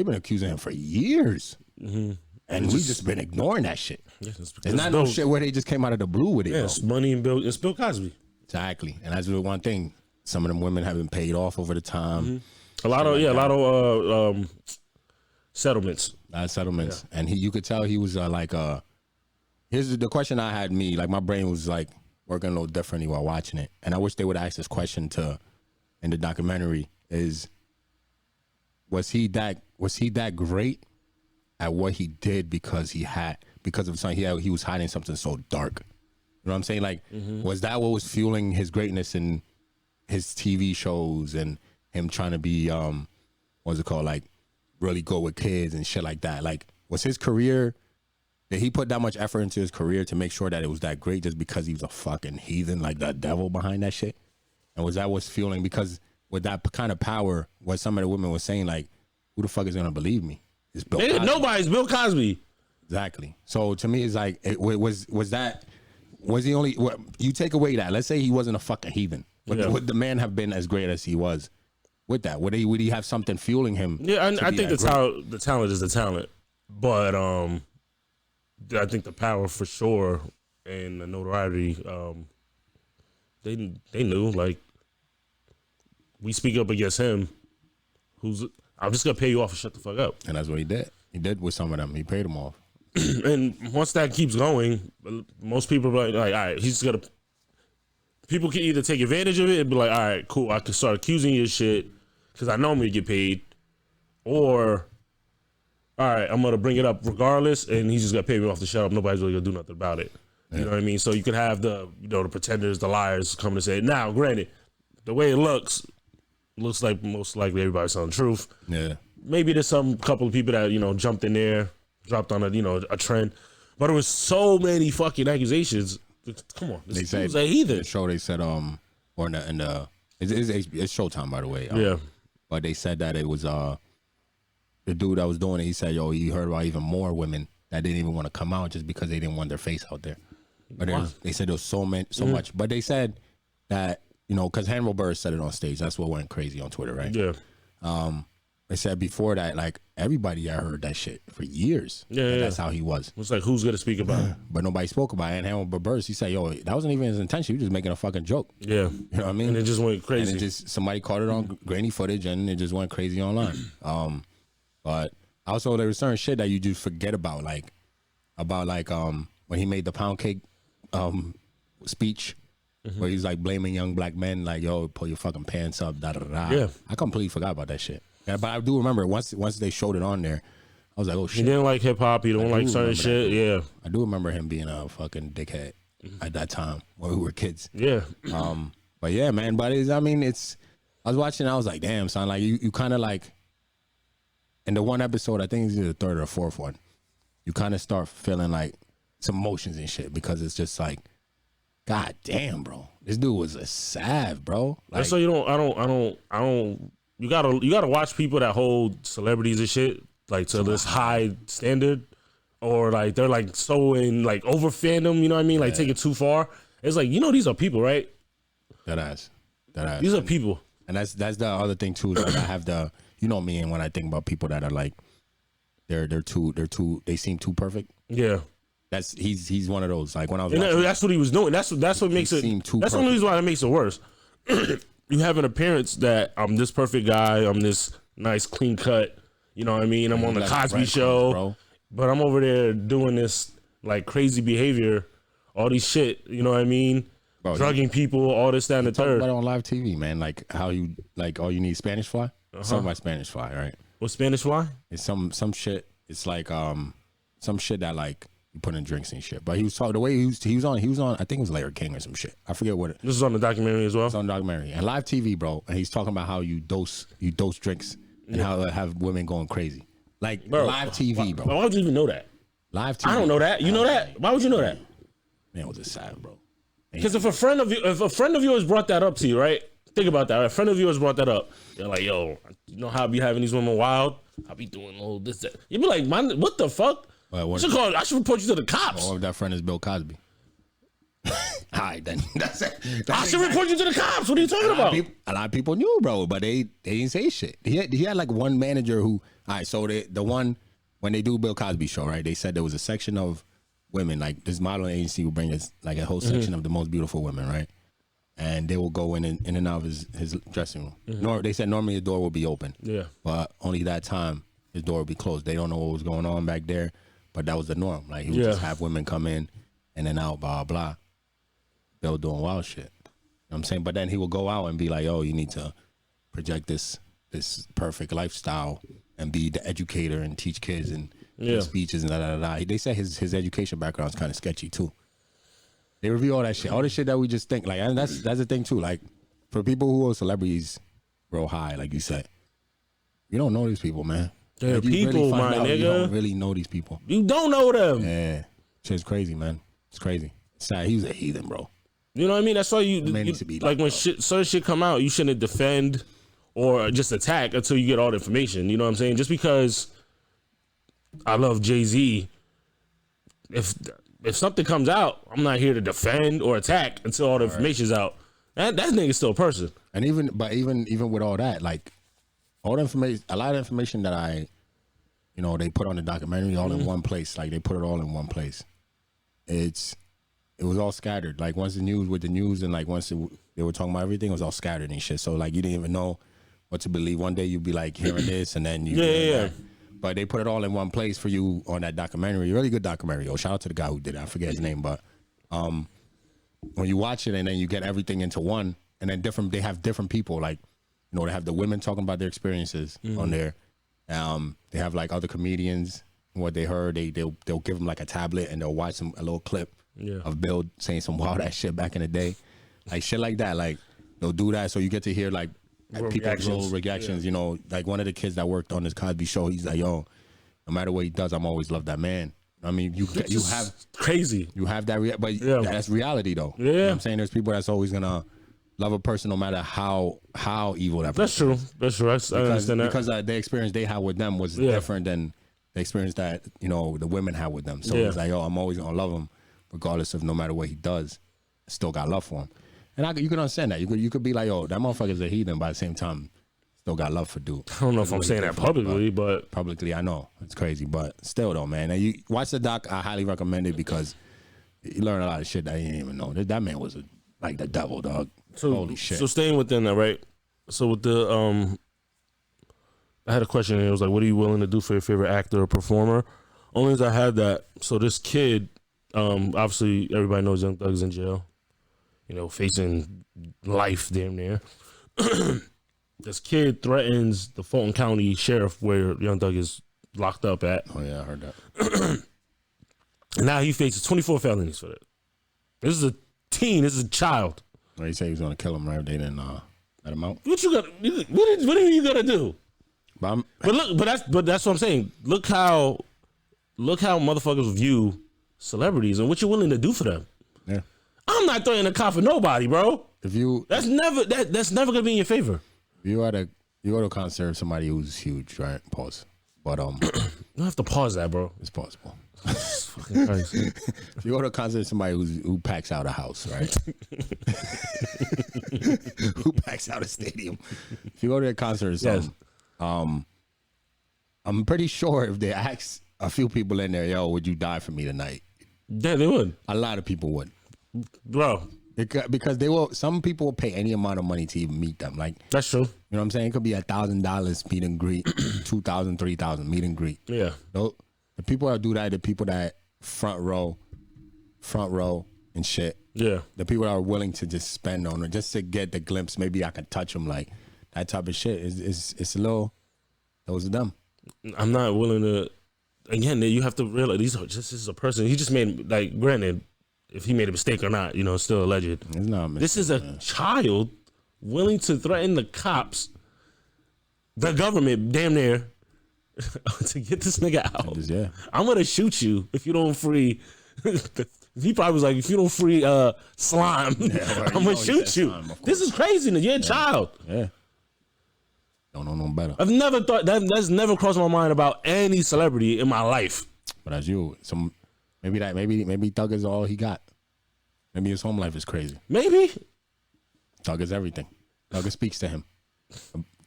been accusing him for years. And we just been ignoring that shit. Yeah, it's not no shit where they just came out of the blue with it. Yeah, it's money and Bill. It's Bill Cosby. Exactly. And that's the one thing. Some of them women have been paid off over the time. A lot of settlements. Settlements. Yeah. And you could tell he was here's the question I had like my brain was like working a little differently while watching it. And I wish they would ask this question in the documentary is, was he that great at what he did because of something he was hiding something so dark? You know what I'm saying? Like, was that what was fueling his greatness in his TV shows and him trying to be what's it called, like, really good with kids and shit like that? Like, was his career, did he put that much effort into his career to make sure that it was that great just because he was a fucking heathen, like the devil behind that shit? And was that what's fueling? Because with that kind of power, what some of the women were saying, like, who the fuck is gonna believe me? It's Bill Cosby. Nobody's Bill Cosby. Exactly. So to me, it's like, was he only, you take away that, let's say he wasn't a fucking heathen. Would the man have been as great as he was with that? Would he have something fueling him? Yeah, I think the talent is the talent, but I think the power for sure and the notoriety. They knew, like, we speak up against him. I'm just gonna pay you off and shut the fuck up. And that's what he did. He did with some of them. He paid them off. And once that keeps going, most people are like, all right, he's gonna. People can either take advantage of it and be like, all right, cool, I can start accusing you of shit because I know I'm going to get paid. Or, all right, I'm going to bring it up regardless, and he's just going to pay me off to shut up. Nobody's really going to do nothing about it. You know what I mean? So you could have the pretenders, the liars coming to say, now, granted, the way it looks like most likely everybody's telling the truth. Yeah. Maybe there's some couple of people that, jumped in there, dropped on a trend. But it was so many fucking accusations. Come on, they said either. The show they said or in the it's Showtime, by the way. Yeah, but they said that it was the dude that was doing it. He said, yo, he heard about even more women that didn't even want to come out just because they didn't want their face out there. But they said there was so much. But they said that because Hannibal Buress said it on stage. That's what went crazy on Twitter, right? Yeah. They said before that, like, everybody had heard that shit for years. Yeah, that's how he was. It's like, who's gonna speak about it? But nobody spoke about it. And Hannibal Buress, he said, yo, that wasn't even his intention. He was just making a fucking joke. Yeah. You know what I mean? And it just went crazy. And somebody caught it on grainy footage, and it just went crazy online. But also there was certain shit that you just forget about, like when he made the pound cake speech, where he's like blaming young black men, like, yo, pull your fucking pants up, da da da. Yeah. I completely forgot about that shit. Yeah, but I do remember once they showed it on there, I was like, oh shit. He didn't like hip hop. He don't like certain shit. Yeah. I do remember him being a fucking dickhead at that time when we were kids. Yeah. But yeah, man. But I was watching. I was like, damn, son. Like you kind of like in the one episode. I think it's the third or fourth one. You kind of start feeling like some emotions and shit because it's just like, god damn, bro. This dude was a sav, bro. Like, so you don't. I don't. You gotta watch people that hold celebrities and shit like to this high standard, or like they're like so in like over fandom. You know what I mean? Like take it too far. It's like these are people, right? That ass. These are people, and that's the other thing too. Like I have me, and when I think about people that are like they seem too perfect. Yeah. He's one of those. Like when I was that's what he was doing. That's what makes it. That's the only reason why it makes it worse. You have an appearance that I'm this perfect guy. I'm this nice, clean cut. You know what I mean? I'm on the Cosby show, but I'm over there doing this like crazy behavior, all these shit. You know what I mean? Bro, drugging people, all this, that, and the third. About it on live TV, man. Like how you like all you need Spanish fly. Something about Spanish fly, right? What Spanish fly? It's some shit. It's like some shit that like putting drinks and shit. But he was talking the way he was on. I think it was Larry King or some shit. I forget what it. This is on the documentary as well. It's on the documentary and live TV, bro. And he's talking about how you dose drinks and how it have women going crazy, like bro, live TV, bro. Why would you even know that? Live TV. I don't know that. You know that? Why would you know that? Man, it was just sad, bro. Because if a friend of yours brought that up to you, right? Think about that. Right? A friend of yours brought that up. They're like, yo, you know how I be having these women wild? I be doing all this, that. You'd be like, man, what the fuck? I should report you to the cops. Or if that friend is Bill Cosby. All right, then. That's it. I should report you to the cops. What are you talking about? A lot of people knew, bro, but they didn't say shit. He had like one manager who, all right, so the one, when they do Bill Cosby show, right, they said there was a section of women, like this modeling agency would bring us like a whole section of the most beautiful women, right? And they will go in and out of his dressing room. They said normally the door will be open. Yeah. But only that time his door would be closed. They don't know what was going on back there, but that was the norm. Like he would just have women come in and then out, blah, blah. They were doing wild shit. You know what I'm saying? But then he would go out and be like, oh, you need to project this perfect lifestyle and be the educator and teach kids and give speeches and da. They said his education background is kind of sketchy too. They review all that shit, all the shit that we just think like, and that's the thing too. Like for people who are celebrities, real high, like you said, you don't know these people, man. They're people, my nigga. You don't really know these people. You don't know them. Yeah, shit's crazy, man. It's crazy. It's sad. He was a heathen, bro. You know what I mean? That's why you like when certain shit come out, you shouldn't defend or just attack until you get all the information. You know what I'm saying? Just because I love Jay-Z, if something comes out, I'm not here to defend or attack until all the information's out. That nigga's still a person. And even with all that, like all the information, a lot of information that they put on the documentary all in one place. Like they put it all in one place. It was all scattered. Like once the news and like once they were talking about everything, it was all scattered and shit. So like you didn't even know what to believe. One day you'd be like hearing this and then you that. But they put it all in one place for you on that documentary. Really good documentary. Shout out to the guy who did it. I forget his name, but when you watch it and then you get everything into one, and then they have different people. Like, they have the women talking about their experiences on there. They have like other comedians, what they heard. They'll give them like a tablet and they'll watch a little clip of Bill saying some wild ass shit back in the day, like shit like that. Like they'll do that, so you get to hear like people's little reactions. Like one of the kids that worked on this Cosby show, he's like, yo, no matter what he does, I'm always love that man. I mean, you have crazy. You have that, but that's reality though. Yeah, you know what I'm saying, there's people that's always gonna love a person no matter how evil that person is. That's true. I understand that. Because the experience they had with them was different than the experience that the women had with them. So it's like, I'm always gonna love him regardless of no matter what he does. I still got love for him. And you can understand that. You could be like, that motherfucker's a heathen, but at the same time, still got love for dude. I don't know if I'm saying that publicly, but publicly, I know it's crazy, but still though, man. And you watch the doc. I highly recommend it because you learn a lot of shit that you didn't even know. That man was like the devil, dog. Holy shit. So staying within that, right? So with the I had a question and it was like, what are you willing to do for your favorite actor or performer? Only as I had that. So this kid, obviously everybody knows Young Thug's in jail. Facing life damn near. This kid threatens the Fulton County sheriff where Young Thug is locked up at. Oh yeah, I heard that. And now he faces 24 felonies for that. This is a teen. This is a child. Well, he said he was gonna kill him, right? They didn't let him out. What are you gonna do? But that's what I'm saying. Look how motherfuckers view celebrities and what you're willing to do for them. Yeah. I'm not threatening a cop for nobody, bro. That's never gonna be in your favor. If you go to a concert of somebody who's huge, right? Pause. But you don't have to pause that, bro. It's possible. Fucking Christ. If you go to a concert of somebody who packs out a house, right? Who packs out a stadium? If you go to a concert or something, I'm pretty sure if they ask a few people in there, yo, would you die for me tonight? Yeah, they would. A lot of people would. Bro. Because some people will pay any amount of money to even meet them. Like, that's true. You know what I'm saying? It could be $1,000 meet and greet, $2,000, $3,000 meet and greet. Yeah. The people that do that, the people that front row and shit. Yeah. The people that are willing to just spend on it just to get the glimpse. Maybe I can touch them, like that type of shit. It's a little. Those are them. I'm not willing to. again, you have to realize this is a person. He just made, like, granted, if he made a mistake or not, it's still alleged. It's not a mistake, this is a child willing to threaten the cops, the government, damn near, to get this nigga out. Yeah. I'm gonna shoot you if you don't free. He probably was like, if you don't free slime, I'm gonna shoot you. This is craziness. You're a child. Yeah. Don't know no better. I've never thought that's never crossed my mind about any celebrity in my life. But as you, maybe Thug is all he got. Maybe his home life is crazy. Maybe Thug is everything. Thug speaks to him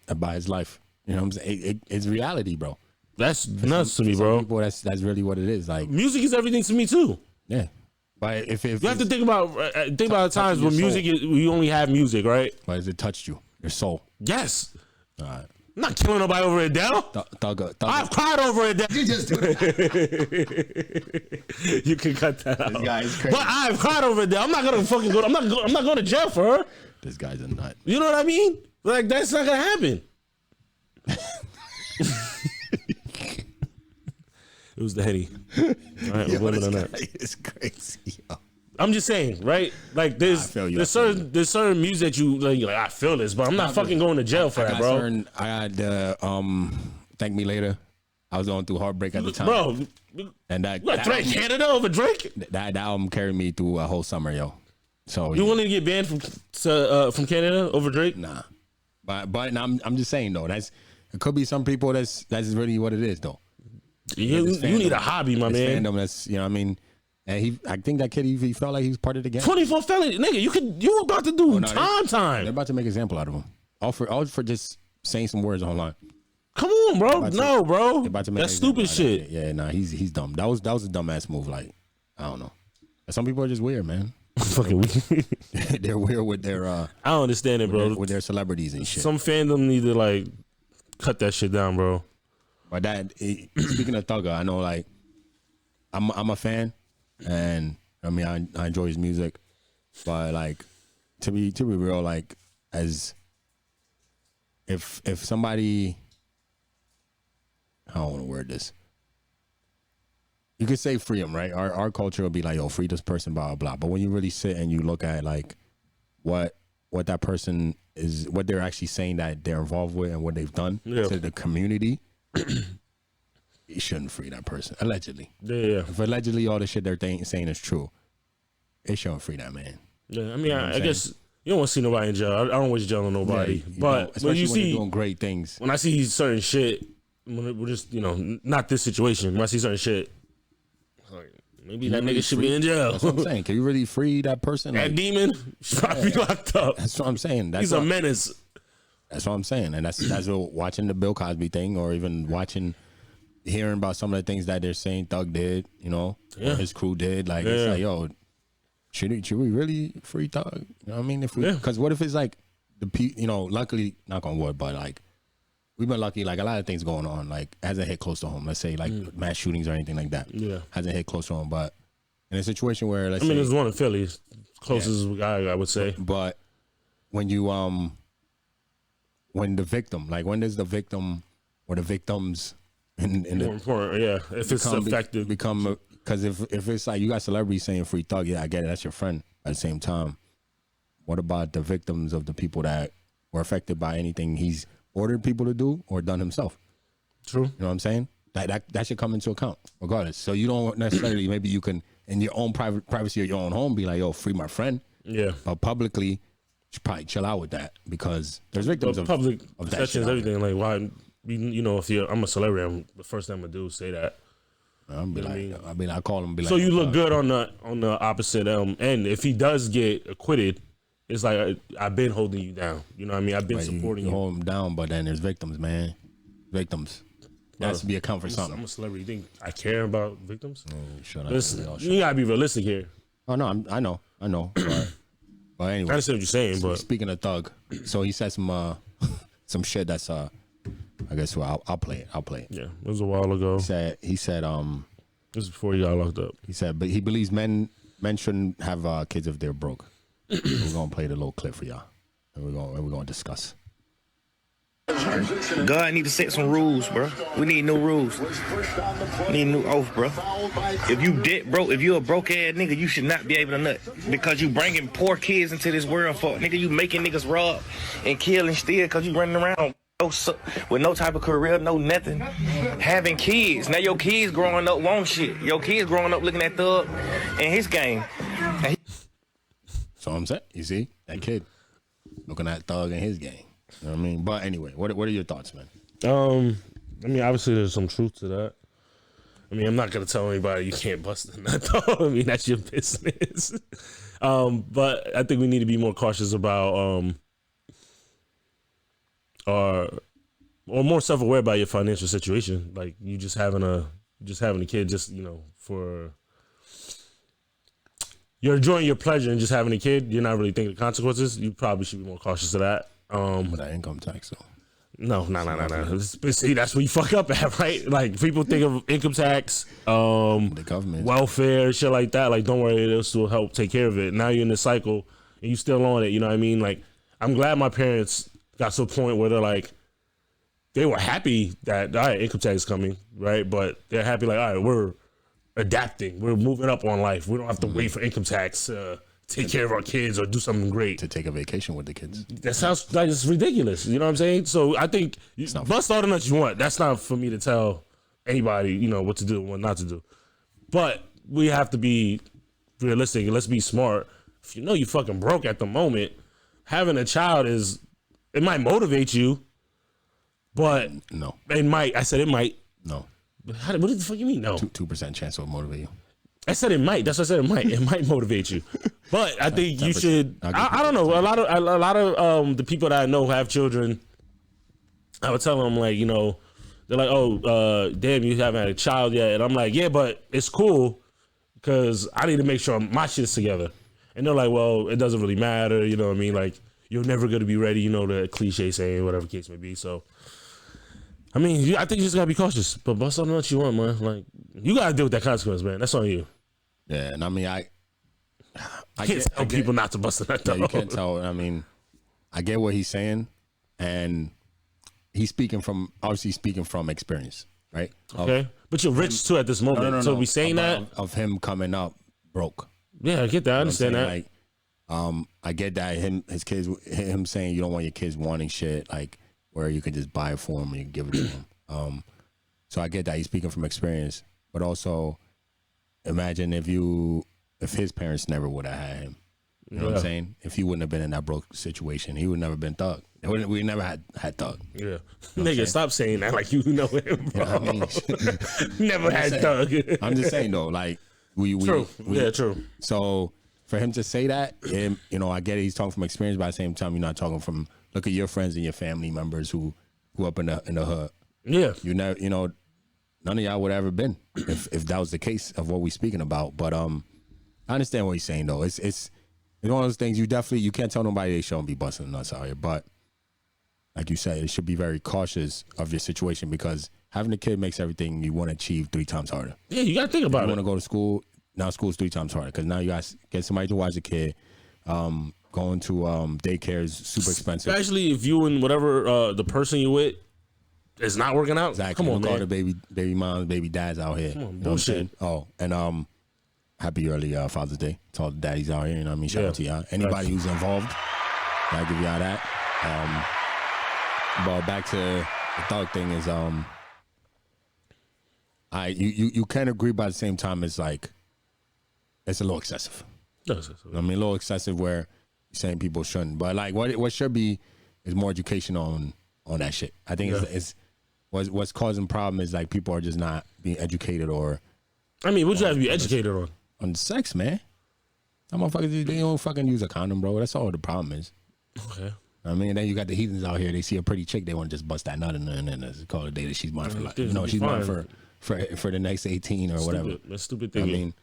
about his life. You know what I'm saying? It's reality, bro. That's nuts to me, bro. People, that's really what it is. Like, music is everything to me too. Yeah. But if you have to think about the times when music we only have music, right? But has it touched you, your soul? Yes. All right. I'm not killing nobody over Adele. Thug. I've cried over Adele. You just do it. You can cut that out. This guy is crazy. But I've cried over Adele. I'm not gonna fucking go. I'm not going to jail for her. This guy's a nut. You know what I mean? Like, that's not gonna happen. It was the Henny. All right, we're blaming on that. It's crazy. Yo. I'm just saying, right? Like, there's certain music that you like. I feel this, but I'm not fucking going to jail for that, bro. I had Thank Me Later. I was going through heartbreak at the time, bro. And that Drake Canada over Drake. That album carried me through a whole summer, yo. So you wanted to get banned from Canada over Drake? Nah, but I'm just saying though. It could be some people that's really what it is though. You need a hobby, my man. Fandom, that's, you know what I mean. And I think that kid, he felt like he was part of the game. 24 felony, nigga. You about to do time. They're about to make an example out of him. All for just saying some words online. Come on, bro. No, bro. That's stupid shit. Yeah, nah, he's dumb. That was a dumbass move. Like, I don't know. Some people are just weird, man. Fucking weird. They're weird with their. I don't understand it, bro. With their celebrities and shit. Some fandom need to like cut that shit down, bro. But speaking of Thugger, I know like I'm a fan, and I mean I enjoy his music, but like to be real, like as if somebody, I don't want to word this. You could say free him, right? Our culture will be like, yo, free this person, blah, blah, blah. But when you really sit and you look at like what that person is, what they're actually saying that they're involved with and what they've done to the community, you shouldn't free that person. Allegedly. Yeah. If allegedly all the shit they're saying is true, it shouldn't free that man. Yeah, I mean, I guess you don't want to see nobody in jail. I don't wish jail on nobody. Yeah, but when you see doing great things. When I see certain shit, when we're just, not this situation, when I see certain shit, like, maybe that nigga should be in jail. That's what I'm saying. Can you really free that person? That demon should probably be locked up. That's what I'm saying. He's a menace. That's what I'm saying. And that's what watching the Bill Cosby thing, or even hearing about some of the things that they're saying Thug did, or his crew did. Like, it's like, yo, should we really free Thug? You know what I mean? Because what if it's like luckily, knock on wood, but like we've been lucky. Like a lot of things going on, like hasn't hit close to home. Let's say like mass shootings or anything like that. Yeah, hasn't hit close to home. But in a situation where there's one in Philly, closest guy I would say. But when you when the victim, like when does the victim or the victims in more important, if it's effective become. Because if it's like you got celebrities saying free Thug, I get it, that's your friend. At the same time, what about the victims of the people that were affected by anything he's ordered people to do or done himself? True. You know what I'm saying? That should come into account regardless. So you don't necessarily, maybe you can, in your own privacy of your own home, be like, yo, free my friend. Yeah. But publicly, you should probably chill out with that because there's victims of public of that shit. Everything. Like, why, if I'm a celebrity, the first thing I'm going to do is say that. I call him. So you look good on the opposite end. If he does get acquitted, it's like I've been holding you down. You know what I mean? I've been supporting you. Hold him down, but then there's victims, man. Victims. That has to be account for something. I'm a celebrity. You think I care about victims? Shut up. You gotta be realistic here. Oh no, I know. But anyway, I understand what you're saying. But speaking of Thug, so he said some shit that's I guess I'll play it. Yeah, it was a while ago. He said this is before he got locked up. He said, but he believes men shouldn't have kids if they're broke. We're gonna play the little clip for y'all, and we're gonna discuss. God need to set some rules, bro. We need new rules. We need a new oath, bro. If you if you a broke ass nigga, you should not be able to nut because you bringing poor kids into this world for nigga. You making niggas rob and kill and steal because you running around with no type of career, no nothing. Having kids. Now your kids growing up want shit. Your kids growing up looking at Thug and his game. So I'm saying, you see that kid looking at Thug and his game. You know what I mean? But anyway, what are your thoughts, man? I mean, obviously there's some truth to that. I mean, I'm not gonna tell anybody you can't bust a nut though. I mean, that's your business. But I think we need to be more cautious about or more self-aware about your financial situation. Like you just having a kid, just for you're enjoying your pleasure and just having a kid. You're not really thinking of the consequences. You probably should be more cautious of that. But that income tax, though. No. See, that's where you fuck up at, right? Like people think of income tax, the government, welfare, shit like that. Like, don't worry, this will help take care of it. Now you're in this cycle and you still on it. You know what I mean? Like, I'm glad my parents got to a point where they're like, they were happy that all right, income tax is coming, right? But they're happy like, all right, we're adapting, we're moving up on life. We don't have to wait for income tax. Take care of our kids or do something great. To take a vacation with the kids. That sounds like it's ridiculous. You know what I'm saying? So I think bust all the nuts you want. That's not for me to tell anybody, what to do and what not to do. But we have to be realistic and let's be smart. If you know you fucking broke at the moment, having a child it might motivate you, but no. It might. I said it might. No. What the fuck you mean no? 2% chance will motivate you. I said it might. That's what I said. It might. It might motivate you, but I think you should. I don't know. A lot of the people that I know who have children, I would tell them like, they're like, oh, damn, you haven't had a child yet, and I'm like, yeah, but it's cool because I need to make sure my shit's together. And they're like, well, it doesn't really matter. You know what I mean? Like, you're never gonna be ready. The cliche saying, whatever case may be. So. I mean, I think you just gotta be cautious, but bust on what you want, man. Like, you gotta deal with that consequence, man. That's on you. Yeah, and I mean, I can't tell people not to bust a nut. Yeah, you can't tell. I mean, I get what he's saying, and he's obviously speaking from experience, right? Okay, but you're rich too at this moment. No, so we saying that of him coming up broke. Yeah, I get that. I understand that. Like, I get that him saying you don't want your kids wanting shit like. Where you can just buy it for him and you can give it to him. So I get that he's speaking from experience, but also imagine if his parents never would have had him. You know what I'm saying? If he wouldn't have been in that broke situation, he would never been Thug. We never had Thug. Yeah, you know nigga, stop saying that like you know him, bro. I mean, never had Thug. I'm just saying though, like true. True. So for him to say that, I get it. He's talking from experience, but at the same time, you're not talking from. Look at your friends and your family members who grew up in the hood. Yeah, you never, none of y'all would have ever been if that was the case of what we're speaking about. But I understand what he's saying though. It's one of those things you can't tell nobody they shouldn't be busting nuts out here. But like you said, it should be very cautious of your situation because having a kid makes everything you want to achieve 3 times harder. Yeah, you got to think about it. You want to go to school now. School's 3 times harder because now you got to get somebody to watch the kid. Going to daycare is super expensive. Especially if you and whatever the person you with is not working out. Exactly. Come on, man. All the baby moms, baby dads out here. Come on, bullshit. Oh, and happy early Father's Day to all the daddies out here. You know what I mean? Shout out to y'all. Anybody who's involved, I'll give y'all that. But back to the Thug thing is you can agree, but at the same time it's like it's a little excessive. I mean, a little excessive where you're saying people shouldn't, but like what should be is more education on that shit. I think it's what's causing problem is like people are just not being educated or. I mean, what you have to be educated on? On sex, man. Some motherfuckers they don't fucking use a condom, bro. That's all the problem is. Okay. I mean, then you got the heathens out here. They see a pretty chick, they want to just bust that nut and then it's called a day that she's mine for life. She's mine for the next 18 or whatever. That's stupid thinking.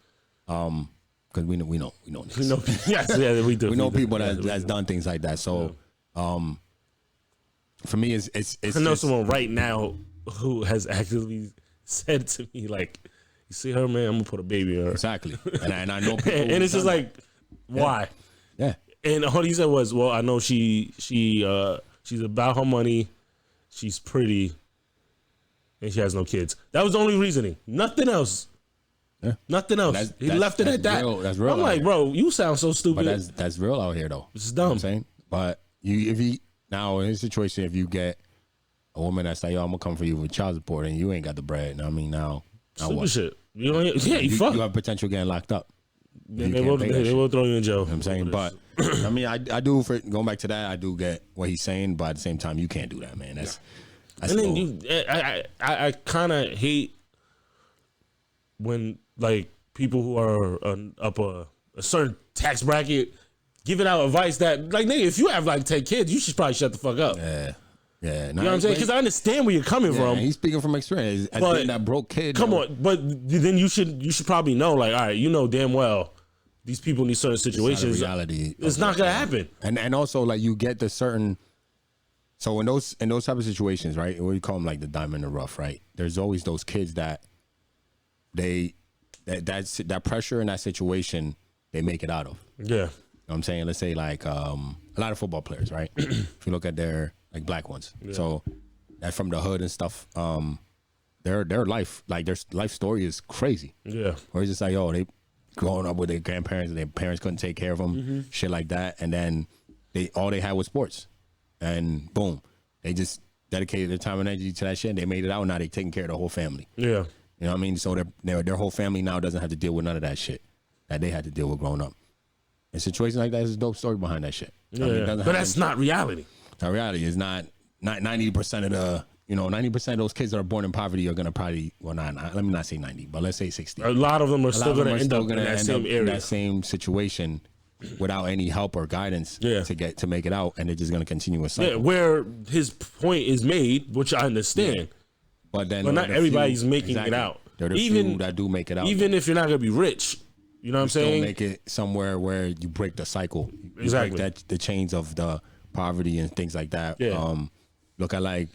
I mean, because we know this. We know, yes, we do. We know people that's done things like that. So, for me, it's. I know someone right now who has actively said to me like, "You see her, man? I'm gonna put a baby on her." Exactly, and I know people. And it's just like, why? Yeah. And all he said was, "Well, I know she's about her money, she's pretty, and she has no kids. That was the only reasoning. Nothing else. Yeah. Nothing else. He left it at that. That's real. I'm like, bro, you sound so stupid. But that's real out here, though. It's dumb. You know what I'm saying? But now in this situation, if you get a woman that's like, yo, I'm gonna come for you with child support, and you ain't got the bread, I mean, now Stupid what? shit. You know, you fuck. You have potential getting locked up. They will throw you in jail. You know what I'm saying? But I mean, I do, for going back to that, I do get what he's saying, but at the same time, you can't do that, man. That's and then I kind of hate when like people who are up a certain tax bracket giving out advice that, like, nigga, if you have like 10 kids, you should probably shut the fuck up. Yeah. You know what I'm saying? Because I understand where you're coming from. He's speaking from experience. As being that broke kid. Come on, but then you should probably know, like, all right, you know damn well these people in these certain situations. It's not a reality. It's not gonna happen. And also, like, you get the certain. So in those type of situations, right? What do you call them, like the diamond in the rough, right? There's always those kids that that pressure in that situation they make it out of. Yeah. You know what I'm saying? Let's say like a lot of football players, right? If you look at their like black ones, so that from the hood and stuff, their life, like their life story is crazy. Yeah. Or it's just like, oh, they growing up with their grandparents and their parents couldn't take care of them, shit like that, and then all they had was sports, and boom, they just dedicated their time and energy to that shit. And they made it out. Now they taking care of the whole family. Yeah. You know what I mean? So their whole family now doesn't have to deal with none of that shit that they had to deal with growing up. In situations like that, there's a dope story behind that shit. Yeah. I mean, but that's not reality. Now, reality is not 90% of the, 90% of those kids that are born in poverty are going to probably, well, let me not say 90, but let's say 60. A lot of them are still going to end up in that same area. In that same situation without any help or guidance to make it out, and they're just going to continue a cycle. Yeah, where his point is made, which I understand. Yeah. But not everybody's making it out. They're the few that do make it out. Even if you're not going to be rich. You know what I'm saying? Still make it somewhere where you break the cycle. You break the chains of the poverty and things like that. Yeah. Look at like,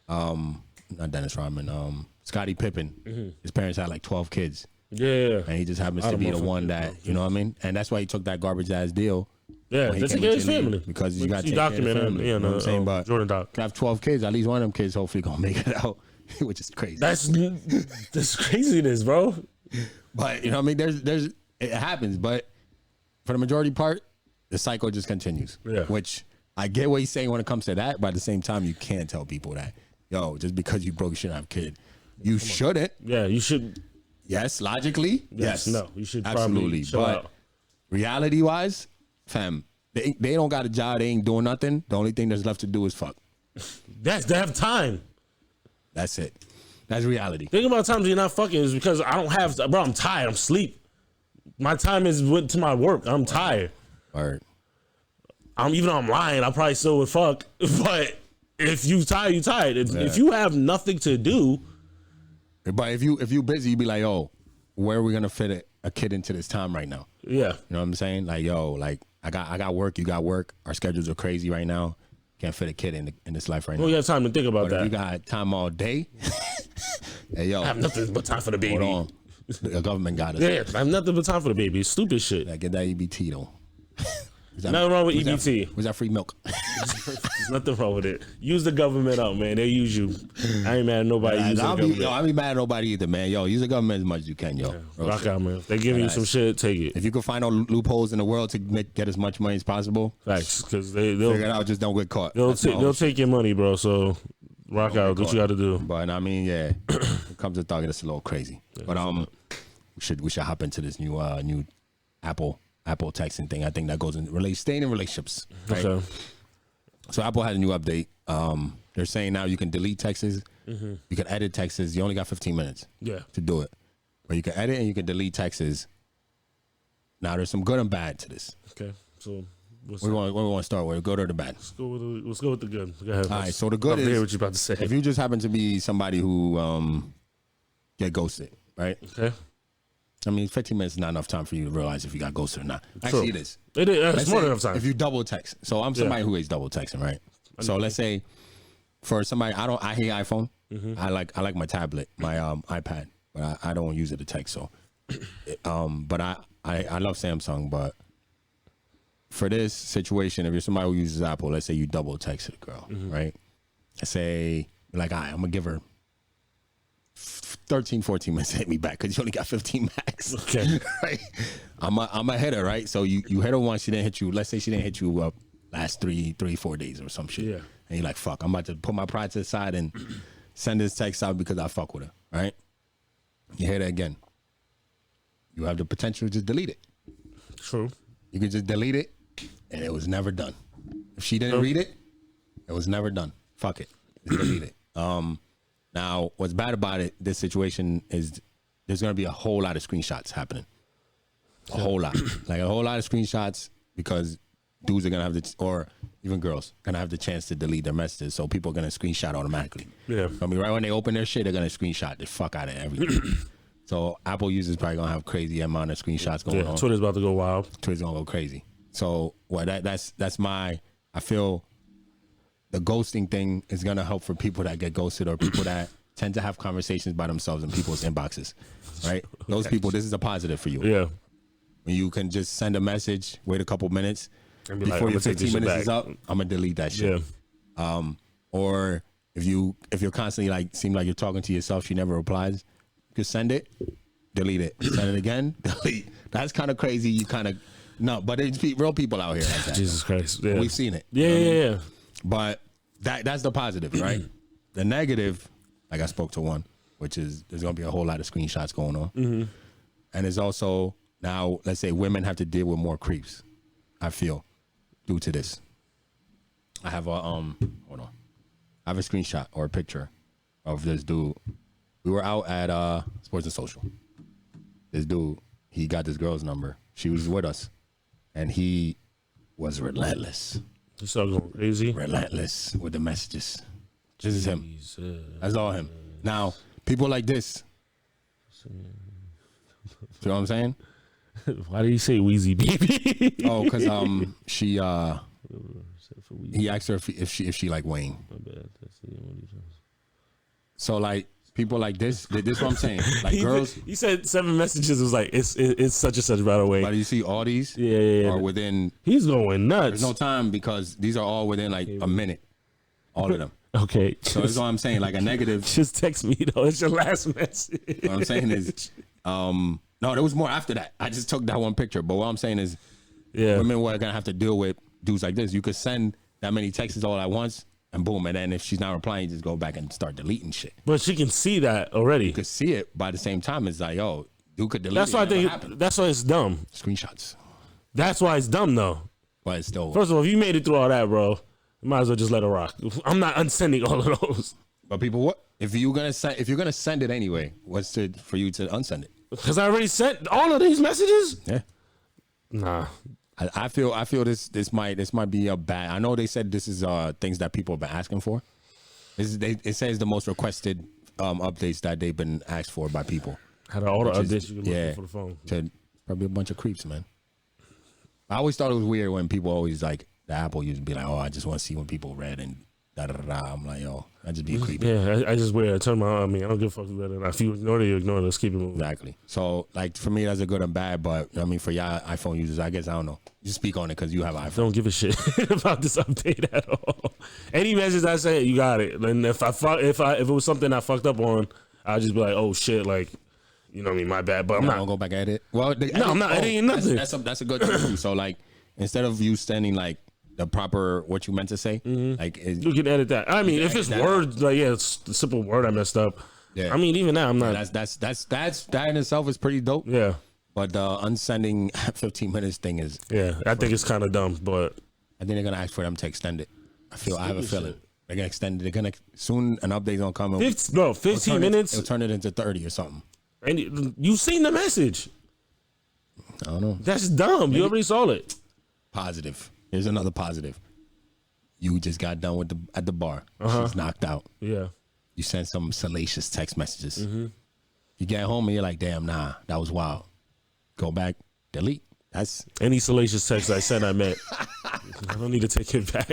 not Dennis Rodman, Scottie Pippen. His parents had like 12 kids. Yeah. And he just happens to be the one that, you know what I mean? And that's why he took that garbage ass deal. Yeah, to take care of his family. Because you got to take care of the family. You know what I'm saying? But Jordan Doc. Have 12 kids, at least one of them kids hopefully gonna make it out, which is crazy. That's craziness, bro. But, you know what I mean? It happens, but for the majority part, the cycle just continues. Yeah. Which I get what he's saying when it comes to that, but at the same time, you can't tell people that, yo, just because you broke, you shouldn't have a kid. You shouldn't. Yeah, you should. Yes, logically. Yes. No, you should absolutely. But reality-wise, fam, they don't got a job. They ain't doing nothing. The only thing that's left to do is fuck. They have time. That's it. That's reality. Think about times you're not fucking is because I don't have, bro, I'm tired. I'm asleep. My time is went to my work. I'm tired. Alright. Even though I'm lying, I probably still would fuck. But if you tired, you tired. If you have nothing to do. But if you busy, you be like, yo, where are we gonna fit a kid into this time right now? Yeah. You know what I'm saying? Like, yo, like I got work, you got work. Our schedules are crazy right now. Can't fit a kid in this life right now. We got time to think about that. If you got time all day, hey, yo, I have nothing but time for the baby. Hold on. The government got us. Yeah, I have nothing but time for the baby. It's stupid shit. Like, get that EBT though. Nothing wrong with EBT. Was that free milk? There's nothing wrong with it. Use the government out, man. They use you. I ain't mad at nobody. I ain't mad at nobody either, man. Yo, use the government as much as you can, yo. Yeah, rock out, man. If they give you some shit, take it. If you can find all loopholes in the world to get as much money as possible, facts, because they'll figure it out. Just don't get caught. They'll take your money, bro. So rock out. Do what you got to do. But I mean, yeah, it comes to talking, it's a little crazy. Yeah, but we should hop into this new Apple texting thing. I think that goes in staying in relationships. Right? Okay. So Apple had a new update. They're saying now you can delete texts. You can edit texts. You only got 15 minutes to do it. But you can edit and you can delete texts. Now there's some good and bad to this. Okay. So we want to start with? Good or the bad? Let's go with the good. Go ahead. All right. So the good is, hear what you're about to say. If you just happen to be somebody who get ghosted, right? Okay. I mean, 15 minutes is not enough time for you to realize if you got ghosted or not. Actually, it is. It's more than enough time. If you double text. So I'm somebody who hates double texting, right? So let's say for somebody, I hate iPhone. I like my tablet, my iPad, but I don't use it to text. So, but I love Samsung. But for this situation, if you're somebody who uses Apple, let's say you double texted a girl, right? I say, like, all right, I'm going to give her 13, 14 minutes to hit me back because you only got 15 max. Okay. Right? I'm a hitter, right? So you hit her once, she didn't hit you. Let's say she didn't hit you up last 4 days or some shit. Yeah. And you're like, fuck, I'm about to put my pride to the side and send this text out because I fuck with her, right? You hit her again. You have the potential to just delete it. True. You can just delete it, and it was never done. If she didn't read it, it was never done. Fuck it. Just delete it. Now, what's bad about it, this situation is there's going to be a whole lot of screenshots happening. A whole lot. Like a whole lot of screenshots because dudes are going to have or even girls, going to have the chance to delete their messages. So people are going to screenshot automatically. Yeah. I mean, right when they open their shit, they're going to screenshot the fuck out of everything. So Apple users probably going to have crazy amount of screenshots going on. Twitter's about to go wild. Twitter's going to go crazy. So that's my, I feel the ghosting thing is going to help for people that get ghosted or people that tend to have conversations by themselves in people's inboxes, right? Those people, this is a positive for you. Yeah. When you can just send a message, wait a couple minutes, And be before like, your "I'ma take this 15 minutes shit is back." up, I'm going to delete that shit. Yeah. Or if you're constantly like, seem like you're talking to yourself, she never replies, you can send it, delete it. Send it again, delete. That's kind of crazy. You kind of, no, but it's real people out here like that. Jesus Christ. Yeah. We've seen it. Yeah, You know what I mean? yeah. But that's the positive, right? The negative, like I spoke to one, which is there's going to be a whole lot of screenshots going on. Mm-hmm. And it's also now, let's say women have to deal with more creeps, I feel, due to this. I have a, hold on. I have a screenshot or a picture of this dude. We were out at Sports and Social. This dude, he got this girl's number. She was with us. And he was relentless. You started going crazy. Relentless with the messages. This is him. Jesus. That's all him. Now, people like this. You know what I'm saying? Why did he say Wheezy baby? Oh, because she he asked her if she like Wayne. My bad. So like people like this is what I'm saying. Like girls. He said 7 messages. It was like it's such and such right away. But you see all these Yeah. are within. He's going nuts. There's no time because these are all within like a minute. All of them. Okay. So that's what I'm saying. Like a negative. Just text me though. It's your last message. What I'm saying is, no, there was more after that. I just took that one picture. But what I'm saying is, Yeah. women were gonna have to deal with dudes like this. You could send that many texts all at once, and boom, and then if she's not replying, you just go back and start deleting shit. But she can see that already. You could see it by the same time. It's like, yo, dude could delete. That's why I think happened. that's why it's dumb. Screenshots, That's why it's dumb though. but it's still. First of all, if you made it through all that, bro, you might as well just let it rock. I'm not unsending all of those. But people, what if you're gonna send it anyway? What's for you to unsend it? Because I already sent all of these messages. Yeah. Nah. I feel this might be a bad. I know they said this is things that people have been asking for. It says the most requested updates that they've been asked for by people. Had all the Which is- updates you can look for the phone. To probably a bunch of creeps, man. I always thought it was weird when people always like the Apple used to be like, oh, I just want to see when people read and da da da. I'm like, yo, I just be creepy. Yeah, I just wear it. I turn my. I mean, I don't give a fuck about it. If you ignore it, you ignore it. Let's keep it moving. Exactly. So like for me, that's a good and bad. But I mean, for y'all iPhone users, I guess I don't know. You speak on it because you have an iPhone. Don't give a shit about this update at all. Any message I say, you got it. And if it was something I fucked up on, I'll just be like, oh shit, like, you know what I mean, my bad. But I'm not gonna go back at it. Well, I'm not editing nothing. That's a good thing too. So like, instead of you sending like the proper what you meant to say, like you can edit that. I mean, if it's words, like it's the simple word I messed up. Yeah. I mean, even now I'm not. That in itself is pretty dope. Yeah. But the unsending 15 minutes thing is. Yeah, I think it's kind of dumb, but I think they're gonna ask for them to extend it. I have a feeling they're gonna extend it. They're gonna soon an update's gonna come. 15 minutes. It'll turn it into 30 or something. And you seen the message. I don't know. That's dumb. You already saw it. Positive. Here's another positive. You just got done with at the bar. She's knocked out. Yeah. You send some salacious text messages. You get home and you're like, damn, nah, that was wild. Go back, delete. That's any salacious text I sent, I meant. I don't need to take it back.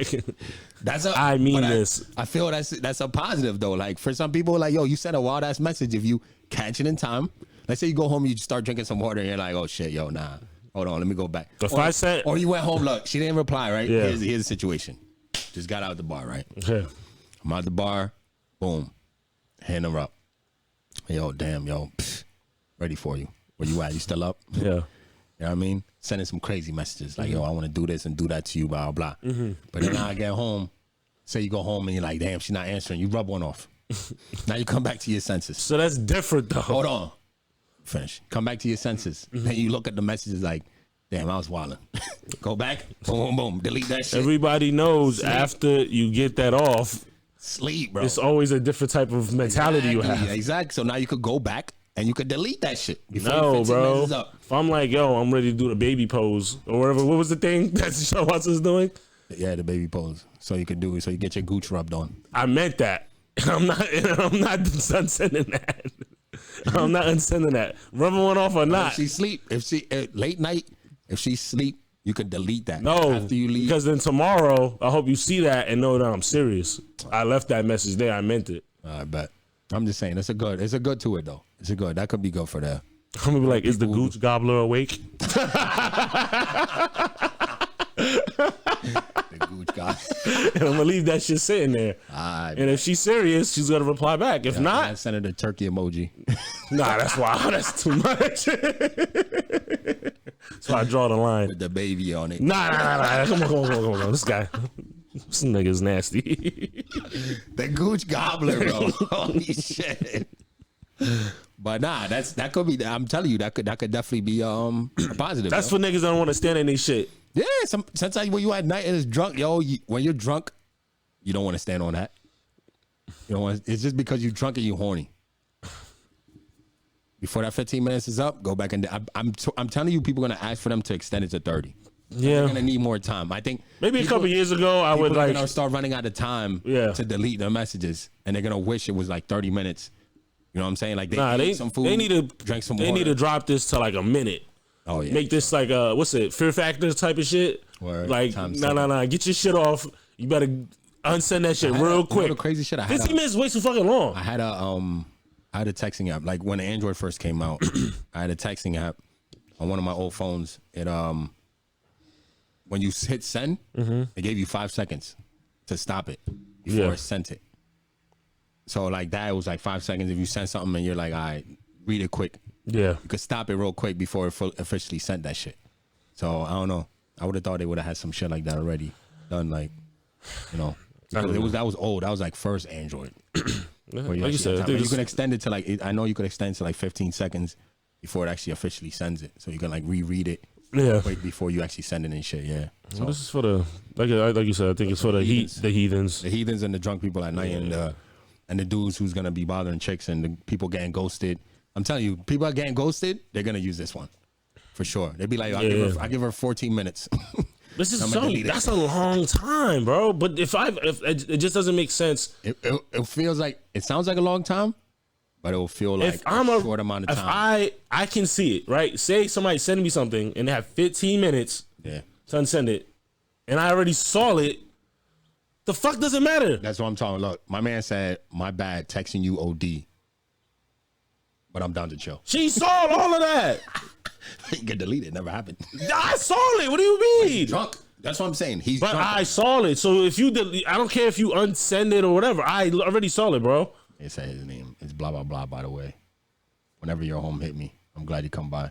I mean this. I feel that's a positive though. Like for some people, like, yo, you sent a wild ass message. If you catch it in time, let's say you go home, you start drinking some water, and you're like, oh shit, yo, nah. Hold on, let me go back. Or you went home, look, she didn't reply, right? Yeah. Here's the situation. Just got out of the bar, right? Okay. I'm at the bar. Boom. Hand her up. Yo, damn, yo. Pfft, ready for you. Where you at? You still up? Yeah. You know what I mean? Sending some crazy messages like, yo, I want to do this and do that to you, blah, blah. But then I get home. Say you go home and you're like, damn, she's not answering. You rub one off. Now you come back to your senses. So that's different, though. Hold on. Finish. Come back to your senses. And you look at the messages like, damn, I was wilding. Go back. Boom, boom, boom. Delete that shit. Everybody knows after you get that off, sleep, bro. It's always a different type of mentality you have. Exactly. So now you could go back and you could delete that shit. No, bro. If I'm like, yo, I'm ready to do the baby pose or whatever. What was the thing that Sean Watson was doing? Yeah, the baby pose. So you could do it. So you get your gooch rubbed on. I meant that. I'm not unsending that. I'm not unsending that. Rubbing one off or not. If she sleep, late night, if she sleep, you could delete that. No, after you leave. Because then tomorrow, I hope you see that and know that I'm serious. I left that message there. I meant it. I bet. I'm just saying, it's a good to it though. It's a good. That could be good for that. I'm gonna be like, is the Gooch Gobbler awake? The Gooch Gobbler. And I'm gonna leave that shit sitting there. And if she's serious, she's gonna reply back. If not, I send her the turkey emoji. Nah, that's why. That's too much. So I draw the line with the baby on it. Nah. Come on. This guy, this nigga's nasty. The Gooch Gobbler, bro. Holy shit. But nah, that could be. I'm telling you, that could definitely be a positive. That's for niggas that don't want to stand in their shit. Yeah, sometimes when you at night and it's drunk, when you're drunk, you don't want to stand on that. You know, it's just because you're drunk and you're horny. Before that 15 minutes is up, go back and I'm telling you, people are gonna ask for them to extend it to 30. Yeah, they're gonna need more time. I think maybe a couple years ago, I would like start running out of time to delete their messages, and they're gonna wish it was like 30 minutes. You know what I'm saying? Like they eat some food, they need to drink some water. They need to drop this to like a minute. Oh yeah, make this like a what's it, Fear Factor type of shit. Word. Like nah, get your shit off. You better unsend that shit real quick. The crazy shit. 15 minutes way too fucking long. I had a texting app. Like when the Android first came out, I had a texting app on one of my old phones. It when you hit send, it gave you 5 seconds to stop it before it sent it. So like that, it was like 5 seconds. If you send something and you're like, all right, read it quick. Yeah, you could stop it real quick before it officially sent that shit. So I don't know. I would have thought they would have had some shit like that already done. Like, you know, that was old. That was like first Android. Like you said, you can extend it to like I know you could extend it to like 15 seconds before it actually officially sends it. So you can like reread it. Yeah, wait before you actually send it and shit. Yeah. So well, this is for the like you said. I think it's for the heathens and the drunk people at night and the dudes who's gonna be bothering chicks and the people getting ghosted. I'm telling you, people are getting ghosted. They're gonna use this one for sure. They'd be like, I give her 14 minutes. This is that's a long time, bro. But if it just doesn't make sense. It feels like it sounds like a long time, but it will feel like a short amount of time. If I can see it, right? Say somebody send me something and they have 15 minutes to unsend it, and I already saw it. The fuck does it matter? That's what I'm talking. Look, my man said, "My bad, texting you OD, but I'm down to chill." She saw all of that. You can delete it. Never happened. I saw it. What do you mean? He's drunk. That's what I'm saying. He's drunk. I saw it. So if you delete, I don't care if you unsend it or whatever. I already saw it, bro. It said his name. It's blah blah blah. By the way, whenever you're home, hit me. I'm glad you come by.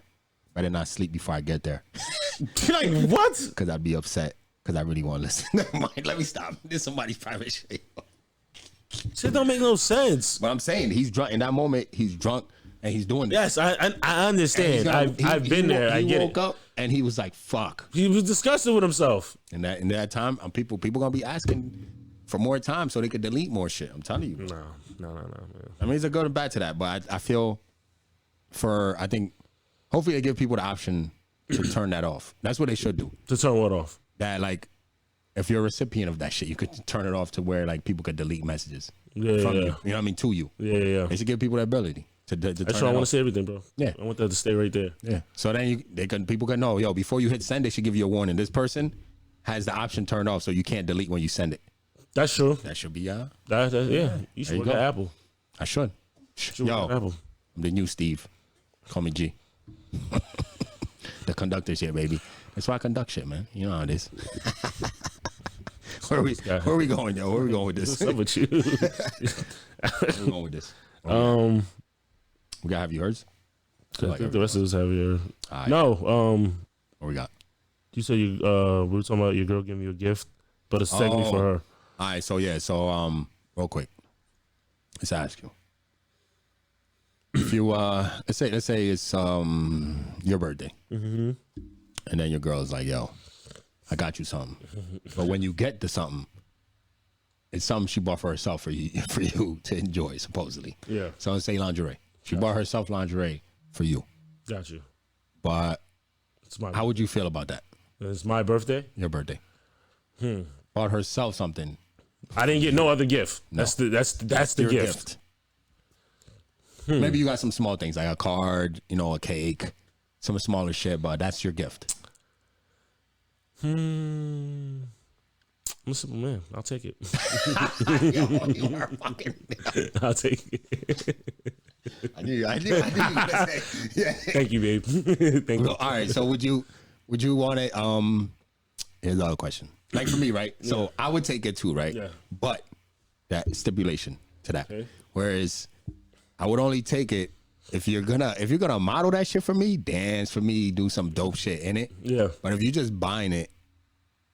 Better not sleep before I get there. Like what? Because I'd be upset. Because I really want to listen. Never mind. Let me stop. This is somebody's private shit. Shit don't make no sense. But I'm saying he's drunk. In that moment, he's drunk and he's doing this. Yes, I understand. I've been there. I get it. He woke up and he was like, "Fuck." He was disgusted with himself. And that time, people gonna be asking for more time so they could delete more shit. I'm telling you. No. Man. I mean, it's a good and bad to that, but I feel I think hopefully they give people the option to turn that off. That's what they should do. To turn what off? That like, if you're a recipient of that shit, you could turn it off to where like people could delete messages from you. You know what I mean? To you. Yeah. They should give people that ability to turn That's why I want to say everything, bro. Yeah. I want that to stay right there. Yeah. So then people can know, yo, before you hit send, they should give you a warning. This person has the option turned off, so you can't delete when you send it. That's true. That should be yeah. You should work at Apple. I should. Yo, Apple. I'm the new Steve. Call me G. The conductor's here, baby. That's why I conduct shit, man. You know how it is. Where are we going, yo? Where are we going with this? What's up with you? Where are we going with this? We got have you heard? I think the rest of us have your. Right. No. What we got? You said we were talking about your girl giving you a gift, but a segment for her. All right. So yeah. So real quick, let's ask you. If you let's say it's your birthday, and then your girl's like, "Yo, I got you something," but when you get the something, it's something she bought for herself for you to enjoy, supposedly. Yeah. So let's say lingerie. She bought herself lingerie for you. Got you. But how would you feel about that? It's my birthday. Your birthday. Bought herself something. I didn't get no other gift. No. That's the gift. Maybe you got some small things like a card, a cake, some smaller shit, but that's your gift. I'm a simple man. I'll take it. You are fucking. I'll take it. I knew you were gonna say. Yeah. Thank you, babe. Thank you. All right. So would you want it? Here's another question. Like for me, right? So I would take it too, right? Yeah. But that stipulation to that. Okay. Whereas I would only take it if you're gonna model that shit for me, dance for me, do some dope shit in it. Yeah. But if you're just buying it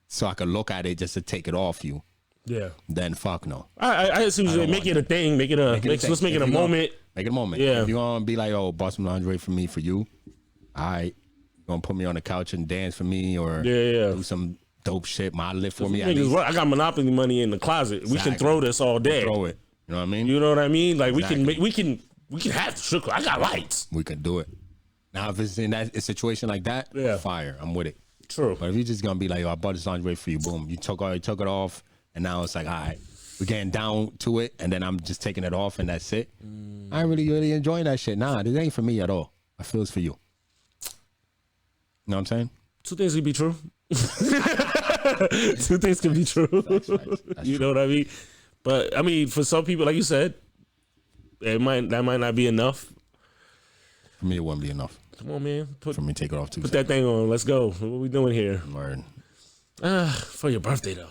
so I could look at it just to take it off you, Yeah. then fuck no. I assume you make it a thing. Let's make it a moment. Make it a moment. Yeah. If you want to be like, oh, bought some lingerie for me for you, all right, you gonna put me on the couch and dance for me or do some dope shit, model it for me. At least. I got Monopoly money in the closet. Exactly. We can throw this all day. Throw it. You know what I mean? You know what I mean? Like exactly. we can have sugar. I got lights. We can do it. Now if it's in that situation like that, fire. I'm with it. True. But if you're just gonna be like, oh, I bought this lingerie for you, boom, you took it off, and now it's like, all right, we're getting down to it, and then I'm just taking it off, and that's it. I ain't really enjoying that shit. Nah, this ain't for me at all. I feel it's for you. You know what I'm saying? Two things can be true. Two things can be true. That's you know what I mean? But I mean, for some people, like you said, that might not be enough. For me, it wouldn't be enough. Come on, man. For me, take it off too. Put that thing on. Let's go. What are we doing here? Word. For your birthday, though.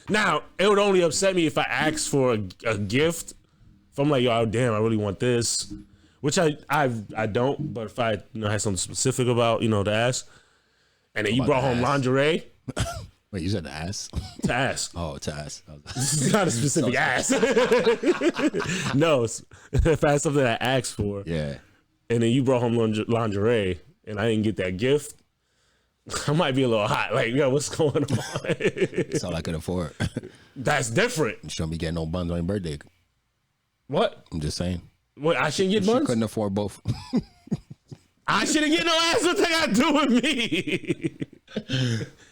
Now, it would only upset me if I asked for a gift. If I'm like, oh, damn, I really want this. Which I don't. But if I had something specific about, to ask. And then you brought home lingerie. Wait, you said the ass? To ask. Oh, to ask. It's not a specific ass. No, if I had something I asked for. Yeah. And then you brought home lingerie, and I didn't get that gift, I might be a little hot. Like, yo, what's going on? That's all I could afford. That's different. You shouldn't be getting no buns on your birthday. What? I'm just saying. What? I shouldn't get buns? She couldn't afford both. I shouldn't get no ass. What they got to do with me?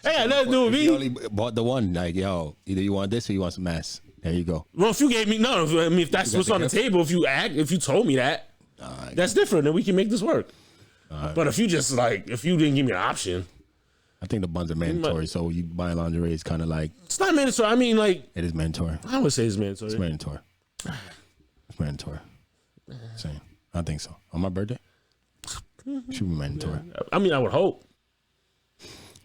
Hey, got nothing to do with me. You only bought the one. Like, yo, either you want this or you want some ass. There you go. Well, if you gave me if that's what's on the table, if you told me that, that's different. Then we can make this work. But if you just if you didn't give me an option, I think the buns are mandatory. So you buying lingerie is kind of like it's not mandatory. I mean, it is mandatory. I would say it's mandatory. It's mandatory. It's mandatory. Same. I think so. On my birthday, it should be mandatory. I mean, I would hope.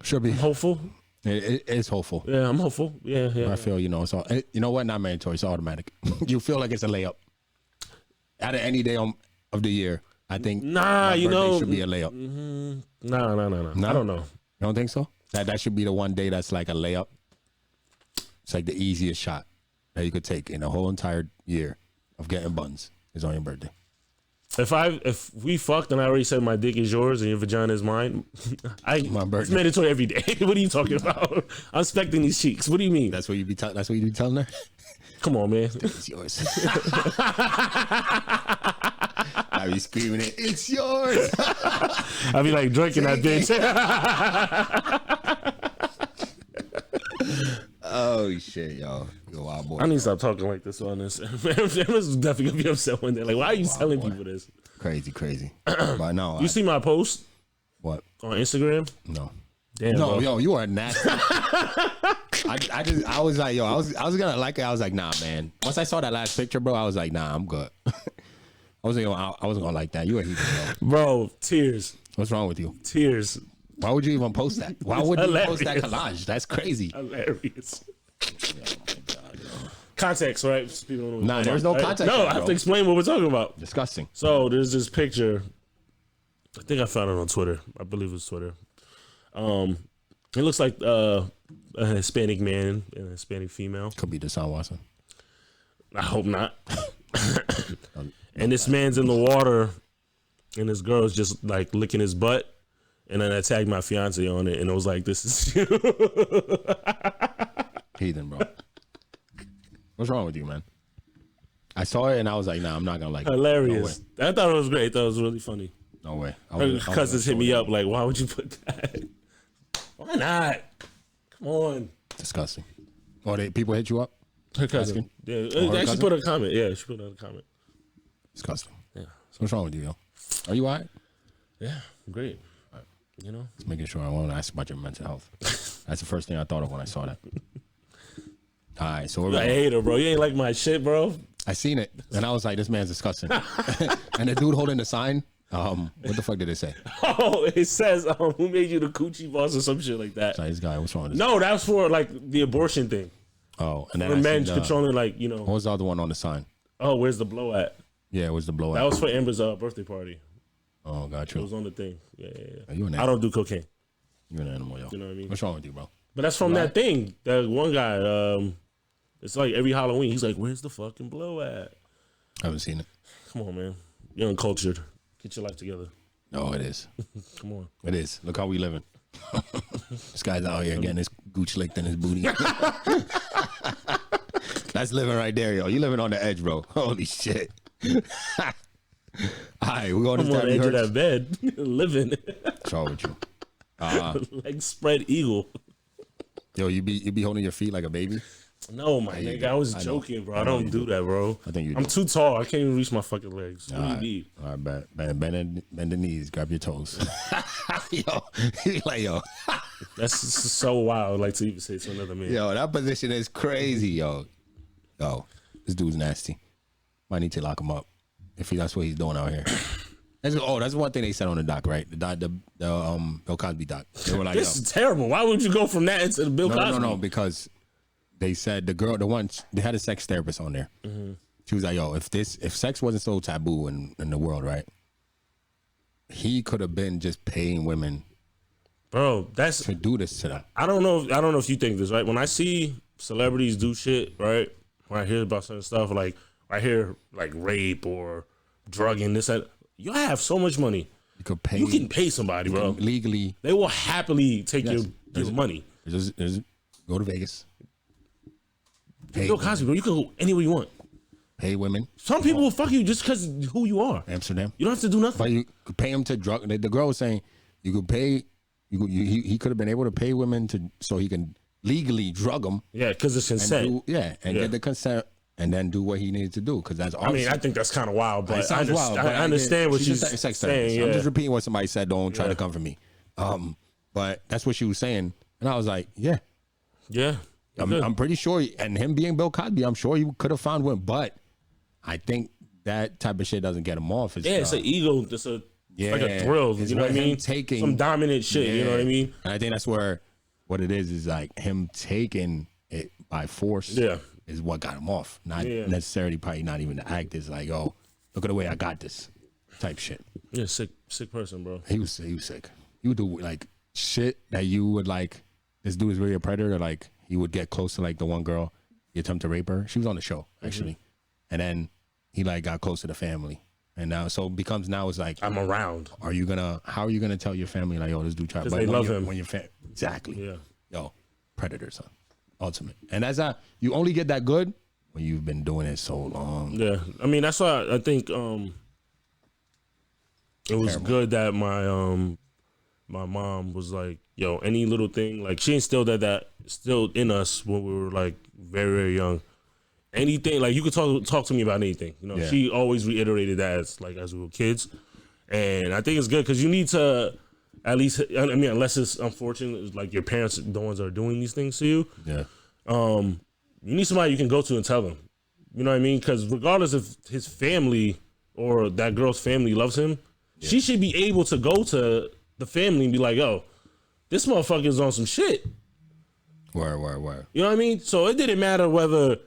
Should be. I'm hopeful. It's hopeful. Yeah, I'm hopeful. Yeah. I feel it's all. You know what? Not mandatory. It's automatic. You feel like it's a layup. Out of any day of the year, I think. My birthday should be a layup. No. I don't know. You don't think so? That should be the one day that's like a layup. It's like the easiest shot that you could take in the whole entire year of getting buns is on your birthday. If we fucked and I already said my dick is yours and your vagina is mine, it's mandatory every day. What are you talking about? I'm expecting these cheeks. What do you mean? That's what you be telling her. Come on, man. It's yours. I be screaming it. It's yours. I be like drinking that bitch. Oh shit, yo, you a wild boy. I need to stop talking like this on this. Emma's definitely gonna be upset one day. Like, why are you telling people this? Crazy. But no, you see my post? What on Instagram? No. Damn. No, bro. yo, you are nasty. I was like, yo, I was gonna like it. I was like, nah, man. Once I saw that last picture, bro, I was like, nah, I'm good. I wasn't gonna like that. You a heathen, bro. Tears. What's wrong with you? Tears. Why would you even post that? Why would you post that collage? That's crazy. Hilarious. Context, right? People don't know Nah, there's no context. No, there, I have bro. to explain what we're talking about. Disgusting. So there's this picture. I think I found it on Twitter. I believe it's Twitter. It looks like a Hispanic man and a Hispanic female. Could be Deshaun Watson. I hope not. And this man's in the water, and this girl's just like licking his butt. And then I tagged my fiance on it, and it was like, "This is you." Heathen, bro. What's wrong with you, man? I saw it and I was like, nah, I'm not gonna like it. Hilarious. I thought it was great. I thought it was really funny. No way. Cousins hit me up like, "Why would you put that? Why not? Come on." Disgusting. Oh, people hit you up? Her cousin. Asking? Yeah, her she cousin? put a comment. Yeah, she put a comment. Disgusting. Yeah. What's wrong with you, yo? Are you all right? Yeah, great. You know? Just making sure. I want to ask about your mental health. That's the first thing I thought of when I saw that. All right, so I hate her, bro. You ain't like my shit, bro. I seen it, and I was like, this man's disgusting. And the dude holding the sign, what the fuck did it say? Oh, it says, "Who made you the coochie boss?" or some shit like that. Like, this guy, what's wrong with this? No, that was for like the abortion thing. Oh, and then For I men seen, controlling, like, you know. what was the other one on the sign? Oh, where's the blow at? Yeah, it was the blowout. That was for Amber's birthday party. Oh, got It you. was on the thing. Yeah. You an I animal. don't do cocaine. You're an animal, yo. You know what I mean? What's wrong with you, bro? But that's from that thing. That one guy. It's like every Halloween, he's like, "Where's the fucking blow at?" I haven't seen it. Come on, man. You're uncultured. Get your life together. No, it is. Come on. It is. Look how we living. This guy's out here getting his gooch licked in his booty. That's living right there, yo. You living on the edge, bro. Holy shit. All right, we're going to I'm on the edge of that bed, living What's wrong with you? like spread eagle. Yo, you be holding your feet like a baby? No, my nigga, I was joking, bro. I don't do that, bro. I think you do. I'm too tall. I can't even reach my fucking legs. What do you All need? right, bend the knees, grab your toes. Yo, he like, yo. That's so wild, like to even say to another man. Yo, that position is crazy, yo. Yo, this dude's nasty. Might need to lock him up if that's what he's doing out here. That's one thing they said on the doc, right? The Bill Cosby doc. They were like, This is terrible. Why would you go from that into the Bill Cosby? No, because they said they had a sex therapist on there. Mm-hmm. She was like, yo, if sex wasn't so taboo in the world, right? He could have been just paying women, bro. That's to do this to them. I don't know if you think this, right? When I see celebrities do shit, right? When I hear about certain stuff, like I hear like rape or drugging, this, that. You have so much money. You can pay somebody, bro. Legally. They will happily take your money. Go to Vegas. Pay Bill Cosby, bro. You can go anywhere you want. Pay women. Some people will fuck you just because who you are. Amsterdam. You don't have to do nothing. But you could pay him to drug. The girl was saying you could pay. He could have been able to pay women so he can legally drug them. Yeah, because it's consent. Get the consent and then do what he needed to do. Because that's awesome. I mean, I think that's kind of wild, but I I understand what she's saying. Yeah. I'm just repeating what somebody said. Don't try to come for me. But that's what she was saying, and I was like, yeah. I'm pretty sure, and him being Bill Cosby, I'm sure he could have found one, but I think that type of shit doesn't get him off. It's an ego. It's like a thrill. You know what I mean? Taking some dominant shit. You know what I mean? And I think that's where what it is like him taking it by force. Yeah. Is what got him off. Not necessarily probably not even the act. Is like, oh, look at the way I got this type shit. Yeah, sick person, bro. He was sick. He would do like shit that you would like. This dude is really a predator. Like he would get close to like the one girl, he attempt to rape her. She was on the show actually, and then he like got close to the family, and now it's like I'm around. How are you gonna tell your family like, yo, this dude tried? Because they love him. When your exactly. Yeah. Yo, predator, son. Ultimate. And that's how you only get that good when you've been doing it so long. Yeah. I mean, that's why I think it was good that my mom was like, yo, any little thing, like she instilled that still in us when we were like very, very young. Anything, like you could talk to me about anything. You know, she always reiterated that as we were kids. And I think it's good because you need to at least, I mean, unless it's unfortunate, like your parents are the ones that are doing these things to you. Yeah. You need somebody you can go to and tell them. You know what I mean? Because regardless if his family or that girl's family loves him, she should be able to go to the family and be like, yo, this motherfucker's on some shit. Word. You know what I mean? So it didn't matter whether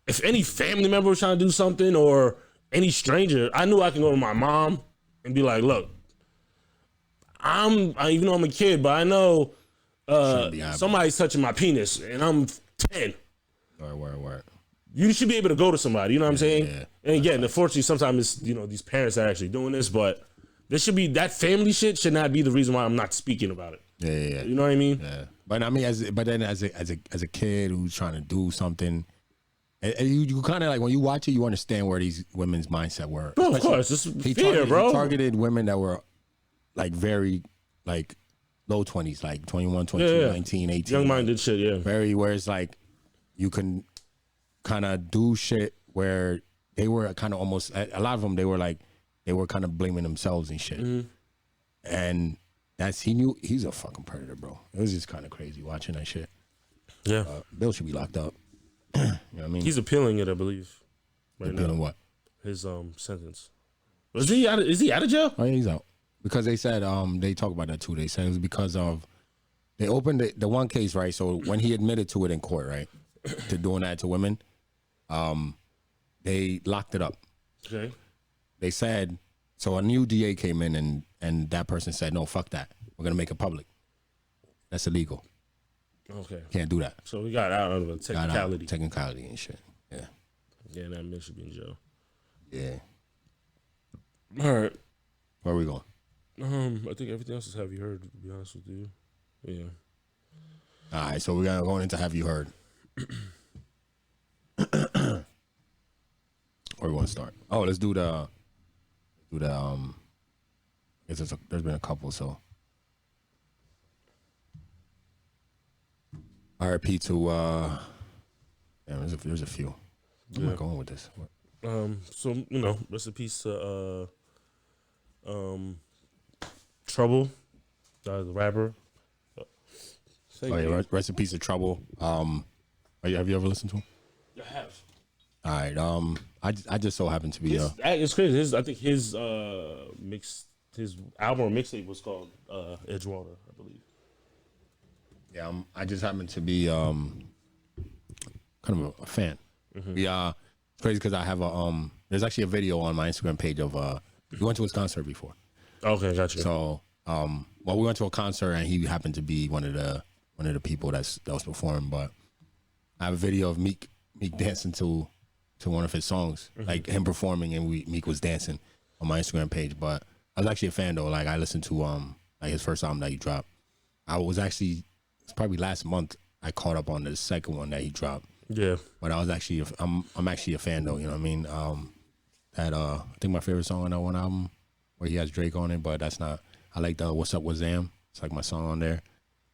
if any family member was trying to do something or any stranger. I knew I can go to my mom and be like, look, even though I'm a kid, but I know somebody's touching my penis and I'm 10. Word. You should be able to go to somebody, you know what I'm saying? Yeah. And again, unfortunately, sometimes it's, these parents are actually doing this, but there should be, that family shit should not be the reason why I'm not speaking about it. Yeah. You know what I mean? Yeah. But I mean, as a kid who's trying to do something, and you kind of like, when you watch it, you understand where these women's mindset were. Bro, of course, it's fear, bro. He targeted women that were like very like low 20s, like 21, 22, 19, 18. Young-minded shit, yeah. Very, where it's like you can kind of do shit where they were kind of almost, a lot of them, they were kind of blaming themselves and shit. Mm-hmm. And he knew he's a fucking predator, bro. It was just kind of crazy watching that shit. Yeah. Bill should be locked up. You know what I mean? He's appealing it, I believe. Right appealing now. what? His sentence. Is he out of jail? Oh, yeah, he's out. Because they said, they talk about that too. They said it was because of, they opened the one case, right? So when he admitted to it in court, right? To doing that to women, they locked it up. Okay. They said, so a new DA came in and that person said, no, fuck that. We're going to make it public. That's illegal. Okay. Can't do that. So we got out of a technicality. Technicality and shit. Yeah. Yeah, that man should be in jail. Yeah. All right. Where are we going? I think everything else is Have You Heard, to be honest with you. Yeah. All right, so we're going into Have You Heard. Where we want to start? Oh, let's do the I guess there's been a couple, so. RIP to there's a few. Where am I going with this? So rest in peace to Trouble, the rapper. Rest in peace to Trouble. Have you ever listened to him? I have. All right. I just so happened to be it's crazy. I think his album or mixtape was called Edgewater, I believe. Yeah, I just happened to be kind of a fan. Mm-hmm. It's crazy because I have there's actually a video on my Instagram page of we went to his concert before. Okay, gotcha. So we went to a concert and he happened to be one of the people that was performing. But I have a video of Meek dancing to one of his songs, like him performing, and Meek was dancing on my Instagram page. But I was actually a fan though. Like I listened to like his first album that he dropped. It's probably last month I caught up on the second one that he dropped. Yeah. But I was actually I'm actually a fan though, you know what I mean? I think my favorite song on that one album where he has Drake on it, but that's not. I like the What's Up with Zam. It's like my song on there.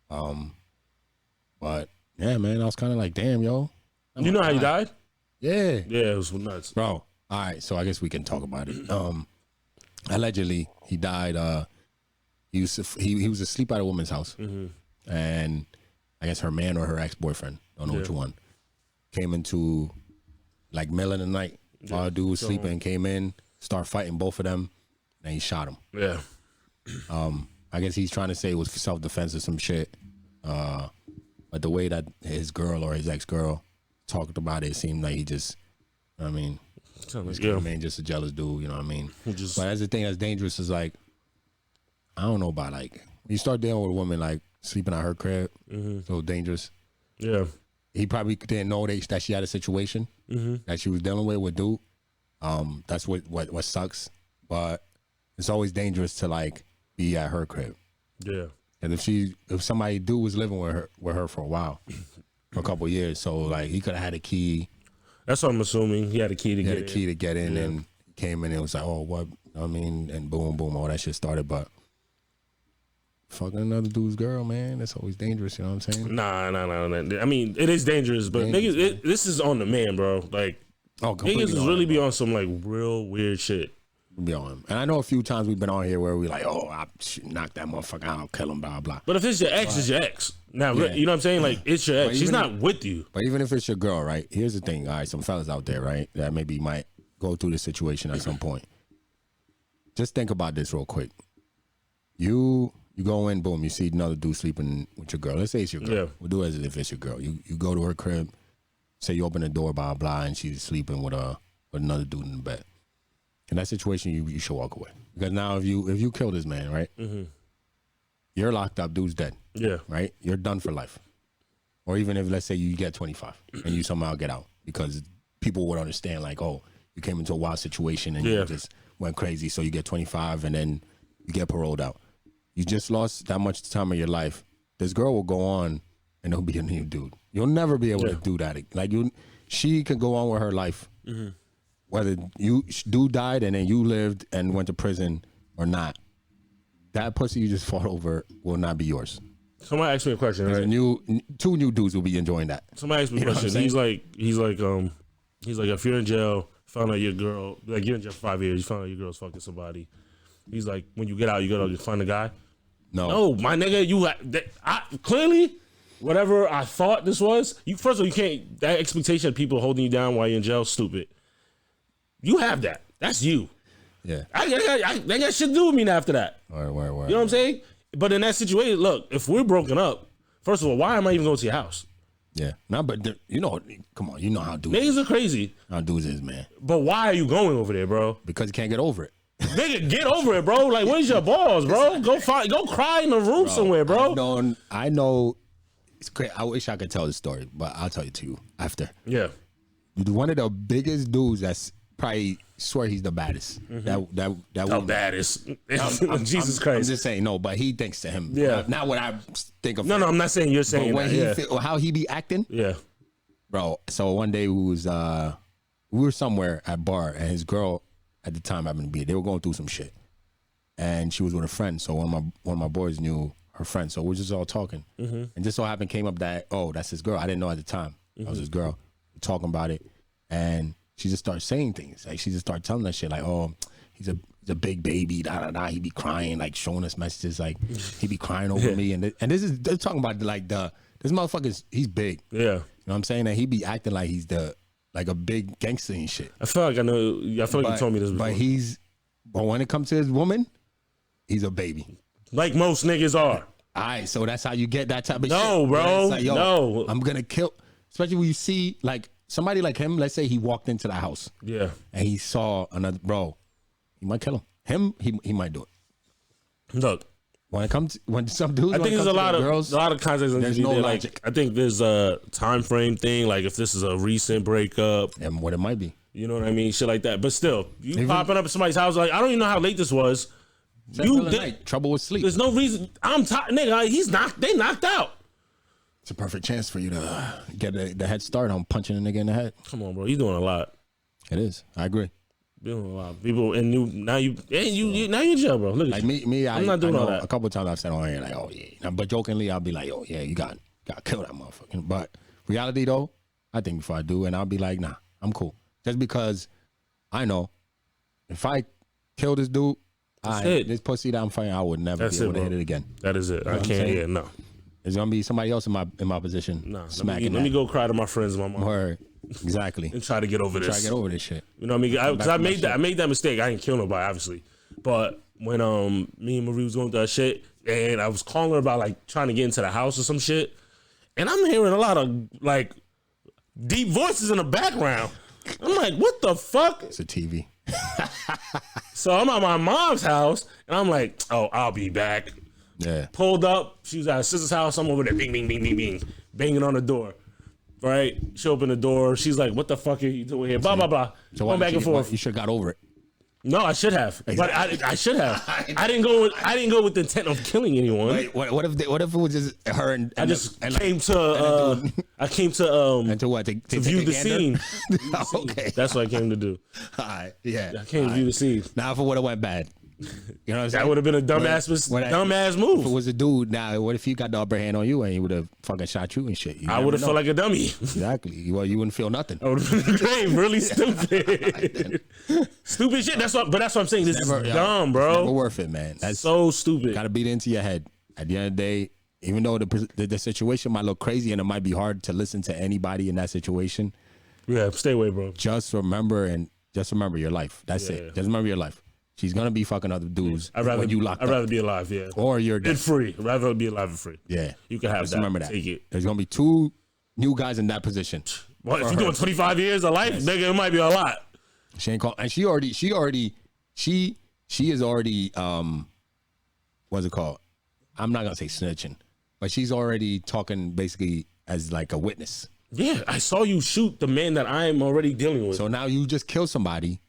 But yeah, man, I was kind of like, damn, yo. You know how he died? Yeah. Yeah, it was nuts. Bro, all right, so I guess we can talk about it. Allegedly, he died. He was asleep at a woman's house. Mm-hmm. And I guess her man or her ex-boyfriend, don't know which one, came into like middle of the night while a dude was sleeping, came in, started fighting both of them, and he shot him. Yeah. I guess he's trying to say it was self-defense or some shit. But the way that his girl or his ex-girl talked about it seemed like he just, I mean, man, just a jealous dude, you know what I mean? But that's the thing that's dangerous is like, I don't know about like, when you start dealing with a woman like sleeping at her crib, so dangerous. Yeah. He probably didn't know that she had a situation that she was dealing with dude. That's what sucks. But it's always dangerous to like be at her crib. Yeah. And if somebody dude was living with her for a while, for a couple of years, so like he could have had a key. That's what I'm assuming. He had a key to get in, and came in and it was like, oh, what? I mean, and boom, all that shit started. But fucking another dude's girl, man, that's always dangerous. You know what I'm saying? Nah. I mean, it is dangerous, but niggas, this is on the man, bro. Like, niggas is really be on some like real weird shit. Be on him. And I know a few times we've been on here where we like, oh, I should knock that motherfucker out, kill him, blah blah. But if it's your ex, it's your ex. Now, you know what I'm saying? Like, it's your ex. She's not with you. But even if it's your girl, right? Here's the thing, all right, some fellas out there, right, that maybe might go through this situation at some point. Just think about this real quick. You You go in, boom, you see another dude sleeping with your girl. Let's say it's your girl. Yeah. We'll do it as if it's your girl. You go to her crib, say you open the door, blah, blah, and she's sleeping with another dude in the bed. In that situation, you should walk away. Because now if you kill this man, right, you're locked up, dude's dead. Yeah. Right? You're done for life. Or even if, let's say, you get 25 and you somehow get out because people would understand, like, oh, you came into a wild situation and you just went crazy, so you get 25 and then you get paroled out. You just lost that much time of your life. This girl will go on and there'll be a new dude. You'll never be able to do that. Like she can go on with her life. Whether dude died and then you lived and went to prison or not, that pussy you just fought over will not be yours. Somebody asked me a question, right? Two new dudes will be enjoying that. Somebody asked me a question. He's like, if you're in jail, found out your girl, like you're in jail for 5 years, you found out your girl's fucking somebody. He's like, when you get out, you gotta find a guy. No, my nigga, clearly, whatever I thought this was, first of all, you can't, that expectation of people holding you down while you're in jail, stupid. You have that. That's you. Yeah. They got shit to do with me after that. Word. You know what I'm saying? But in that situation, look, if we're broken up, first of all, why am I even going to your house? Yeah. No, but come on, you know how dudes niggas are crazy. How dudes is, man. But why are you going over there, bro? Because you can't get over it. Nigga, get over it, bro. Like, where's your balls, bro? Go cry in the room somewhere, bro. I know. It's great. I wish I could tell the story, but I'll tell it to you after. Yeah. One of the biggest dudes that's probably swear he's the baddest. The baddest. Jesus Christ. I'm just saying, no, but he thinks to him. Yeah. Not what I think of. No, I'm not saying you're saying but that. How he be acting. Yeah. Bro, so one day we were somewhere at bar and his girl at the time happened to be, they were going through some shit. And she was with a friend. So one of my boys knew her friend. So we're just all talking. And just so happened came up that, oh, that's his girl. I didn't know at the time. That was his girl. We're talking about it. And she just started saying things. Like she just started telling us shit like, oh, he's a big baby, da. He be crying, like showing us messages like he be crying over me. And they're talking about like this motherfucker's, he's big. Yeah. You know what I'm saying? That he be acting like he's like a big gangster and shit. I feel like you told me this before. But when it comes to his woman, he's a baby. Like most niggas are. All right, so that's how you get that type of shit. No, bro. Like, no. I'm going to kill, especially when you see like somebody like him, let's say he walked into the house. Yeah. And he saw another, bro, he might kill him. He might do it. Look. When some dudes, I think there's a lot of context. There's no logic. Like, I think there's a time frame thing. Like if this is a recent breakup, and what it might be, you know what I mean, shit like that. But still, you popping up at somebody's house, like I don't even know how late this was. Trouble with sleep. There's no reason. I'm tired, nigga. They knocked out. It's a perfect chance for you to get the head start on punching a nigga in the head. Come on, bro. You're doing a lot. It is. I agree. Doing a lot. People and now you're in jail, bro. Look at like me. I'm not doing all that. A couple of times I've said on here like, oh yeah, but jokingly I'll be like, oh yeah, you got to kill that motherfucker. But reality though, I think before I do, and I'll be like, nah, I'm cool. Just because I know if I kill this dude, this pussy that I'm fighting, I would never be able to hit it again. That is it. I can't. Yeah, no. There's gonna be somebody else in my position. Nah, let me go cry to my friends and my mom. Word. Exactly. And try to get over this. Try to get over this shit. You know what I mean? Because I made that mistake. I didn't kill nobody, obviously. But when me and Marie was going through that shit, and I was calling her about like trying to get into the house or some shit, and I'm hearing a lot of like deep voices in the background. I'm like, what the fuck? It's a TV. So I'm at my mom's house, and I'm like, oh, I'll be back. Yeah. Pulled up. She was at her sister's house. I'm over there, bing, bing, bing, bing, bing, banging on the door. Right? She opened the door. She's like, what the fuck are you doing here? Blah, blah, blah. So going back and forth. You should have got over it. No, I should have. Exactly. But I should have. I didn't go with the intent of killing anyone. Wait, what if it was just her and I just came to view the scene. Okay. That's what I came to do. All right. Yeah. I came to view the scene. Now if it would have went bad. You know what I'm saying? That would have been a dumbass move. If it was a dude, now what if he got the upper hand on you and he would have fucking shot you and shit? I would have felt like a dummy. Exactly. Well, you wouldn't feel nothing. I would have been in the grave. Really stupid. Stupid shit. That's what I'm saying. This is dumb, bro. It's never worth it, man. That's so stupid. Got to beat it into your head. At the end of the day, even though the situation might look crazy and it might be hard to listen to anybody in that situation. Yeah, stay away, bro. Just remember your life. That's it. Just remember your life. she's gonna be fucking other dudes. I'd rather you locked I'd up. rather be alive, yeah. Or you're dead. And free. I'd rather be alive and free. Yeah. You can have Just that. remember that. Take it. There's gonna be 2 new guys in that position. Well, if you're doing 25 years of life, nigga, it might be a lot. She ain't called, and she is already what's it called? I'm not gonna say snitching, but she's already talking basically as like a witness. Yeah, I saw you shoot the man that I am already dealing with. So now you just kill somebody,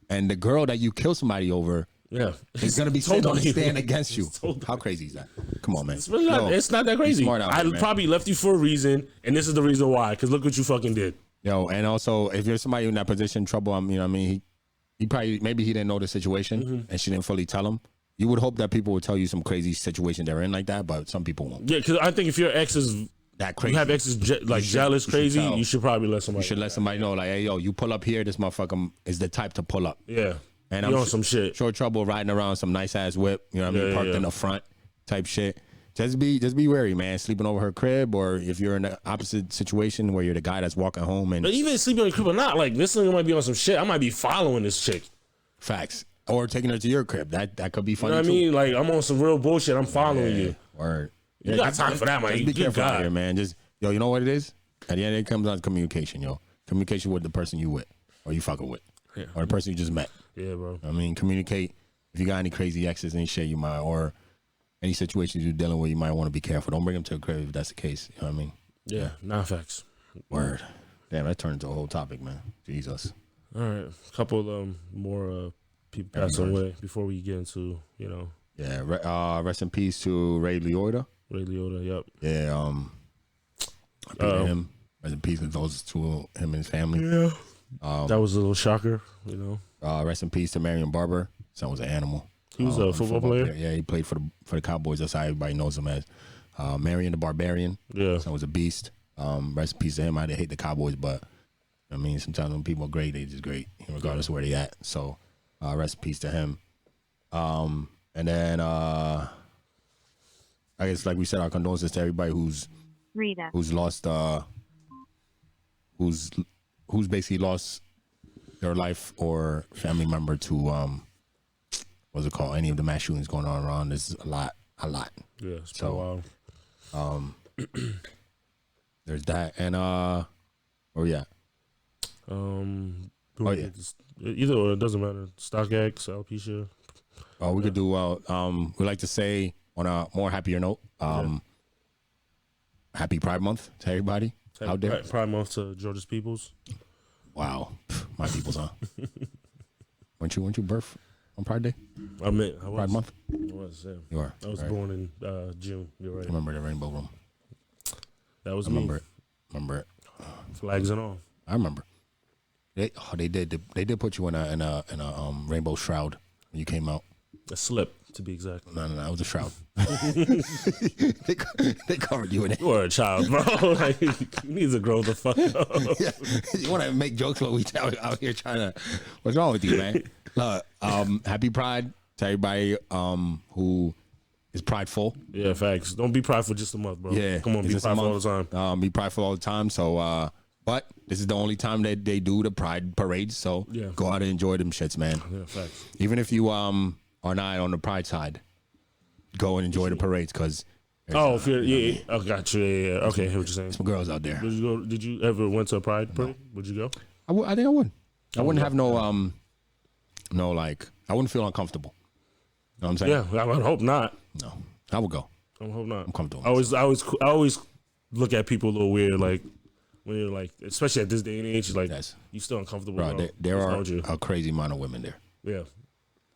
and the girl that you kill somebody over, is gonna be told on the stand against you. How crazy is that? Come on, man. It's really not. It's not that crazy. I probably left you for a reason, and this is the reason why. Because look what you fucking did. Yo, and also if you're somebody in that position, trouble. You know what I mean? He probably maybe he didn't know the situation, and she didn't fully tell him. You would hope that people would tell you some crazy situation they're in like that, but some people won't. Yeah, because I think if your ex is that crazy, you have exes jealous, crazy, you should probably let somebody. You should let somebody know, like, hey, yo, you pull up here, this motherfucker is the type to pull up. Yeah, and I'm on some shit. Short trouble riding around some nice ass whip, you know what I mean, parked in the front, type shit. Just be wary, man. Sleeping over her crib, or if you're in the opposite situation where you're the guy that's walking home, and but even sleeping on your crib or not, like this nigga might be on some shit. I might be following this chick. Facts. Or taking her to your crib. That could be funny. You know what I mean? Like I'm on some real bullshit. I'm following you. Word. You got time for that, man. Just be careful out here, man. Just you know what it is? At the end, it comes down to communication, yo. Communication with the person you with, or you fucking with, or the person you just met. Yeah, bro. I mean, communicate. If you got any crazy exes and shit, you might, or any situations you're dealing with, you might want to be careful. Don't bring them to a crib if that's the case. You know what I mean? Yeah, non-facts. Word. Damn, that turned into a whole topic, man. Jesus. All right, a couple more people passing away before we get into, you know. Yeah, rest in peace to Ray Liotta. Ray Liotta, yep. Yeah, him. Rest in peace to him and his family. Yeah. That was a little shocker, you know. Rest in peace to Marion Barber. Son was an animal. He was a football player? Yeah, he played for the Cowboys. That's how everybody knows him as. Marion the Barbarian. Yeah. Son was a beast. Rest in peace to him. I hate the Cowboys, but I mean, sometimes when people are great, they just great, regardless of where they at. So, rest in peace to him. And then I guess, like we said, our condolences to everybody who's lost, who's basically lost their life or family member to what's it called? Any of the mass shootings going on around. There's a lot. Yeah, it's so wild. There's that, and either or, it doesn't matter. StockX, alopecia. We could do we like to say on a more happier note. Happy Pride Month to everybody out there. Pride Month to Georgia's peoples. Wow, my peoples, huh? weren't you birth on Pride Day? I was. Pride Month. I was. Yeah. You are. I was born in June. You're right. I remember the Rainbow Room. That was Remember it. Flags and all. I remember. They did put you in a rainbow shroud when you came out. A slip, to be exact. No, it was a shroud. they covered you in it. You are a child, bro. Like, you need to grow the fuck up. Yeah. You want to make jokes while we out here trying to. What's wrong with you, man? Look, happy Pride to everybody who is prideful. Yeah, facts. Don't be prideful just a month, bro. Yeah, come on, be prideful all the time. Be prideful all the time. So, but this is the only time that they do the Pride parades. So go out and enjoy them shits, man. Yeah, facts. Even if you are not on the Pride side, go and enjoy the parades because. Oh, I got you. Yeah. Okay, I hear what you're saying. Some girls out there. Did you go? Did you ever went to a Pride parade? Would you go? I think I would. I wouldn't have I wouldn't feel uncomfortable. You know what I'm saying? Yeah, I would hope not. No, I would go. I would hope not. I'm comfortable. I always look at people a little weird, like when you're like, especially at this day and age, like you still uncomfortable. Bro, there are a crazy amount of women there. Yeah.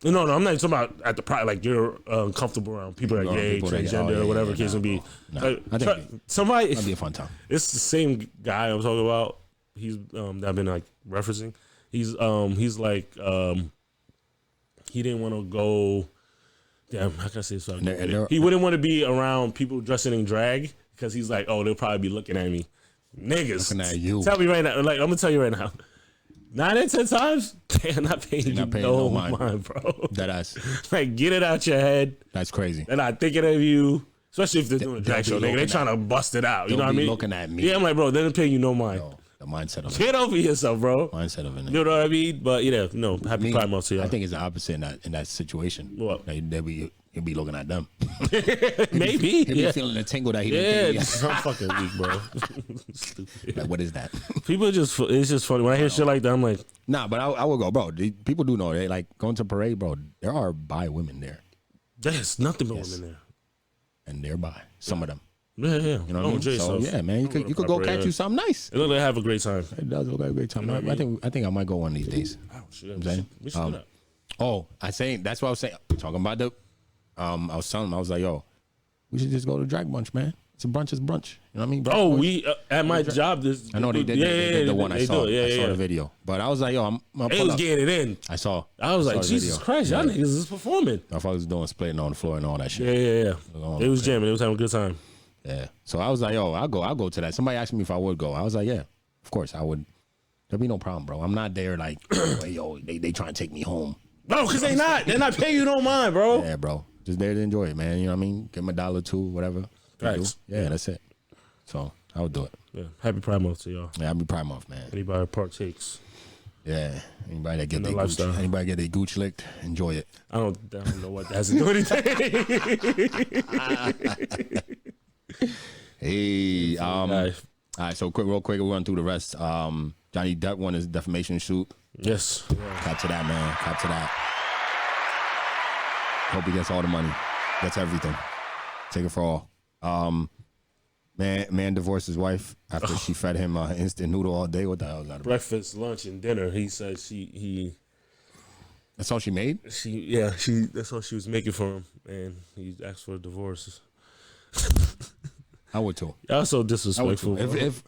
No, I'm not talking about at the Pride. Like you're uncomfortable around people that are gay, transgender, or whatever the case may be. Like, I think somebody, that'd be a fun time. It's the same guy I'm talking about. He's that I've been like referencing. He's like he didn't want to go. Damn, how can I say this? He wouldn't want to be around people dressing in drag because he's like, oh, they'll probably be looking at me. Niggas, looking at you. Tell me right now. Like I'm gonna tell you right now. 9 out of 10 times, they're not paying you no mind, bro. That ass. Like, get it out your head. That's crazy. They're not thinking of you, especially if they're doing a drag show. Nigga, they trying to bust it out. You know what I mean? Looking at me. Yeah, I'm like, bro, they're not paying you no mind. The mindset of it. Get over yourself, bro. Mindset of it. You know what I mean? But yeah, no, happy Pride Month to y'all. I think it's the opposite in that situation. What? He'll be looking at them. Maybe. He'll be feeling the tingle that he didn't think I'm fucking weak, bro. Stupid. Like, what is that? People just, it's just funny. When I hear shit like that, I'm like, nah, but I will go, bro. People do know, they like going to parade, bro. There are bi women there. there's nothing but women there. And they're bi. Some of them. Yeah. You know what I mean? So, yeah, man, you could go catch you something nice. It look like have a great time. It does look like a great time. I think I might go one of these days. Oh, shit. We should do that. That's what I was saying. Talking about the, I was telling him, I was like, yo, we should just go to Drag Brunch, man. It's a brunch, You know what I mean? Oh, we at my job. This I know they did the one I saw. I saw the video, but I was like, yo, I'm They was getting it in. I saw. I was like, Jesus Christ, y'all niggas is performing. I was doing splitting on the floor and all that shit. Yeah. It was jamming. It was having a good time. Yeah. So I was like, yo, I'll go to that. Somebody asked me if I would go. I was like, yeah, of course I would. There'll be no problem, bro. I'm not there like, yo, they trying to take me home. No, because they're not paying you no mind, bro. Yeah, bro. Just there to enjoy it, man. You know what I mean? Give them $1, $2, whatever. Right. Yeah, that's it. So I would do it. Yeah. Happy Pride Month to y'all. Yeah, happy Pride Month, man. Anybody partakes. Yeah. Anybody that get their lifestyle. Gooch, anybody get their Gooch licked, enjoy it. I don't know what that has to do with anything. Hey, all right, so real quick, we'll run through the rest. Johnny Depp won his defamation suit. Yes. Clap to that, man. Clap to that. Hope he gets all the money. Gets everything. Take it for all. Man divorced his wife after she fed him instant noodle all day. What the hell is that about? Breakfast, lunch, and dinner. He said That's all she made? That's all she was making for him, and he asked for a divorce. I would too. Y'all so disrespectful. If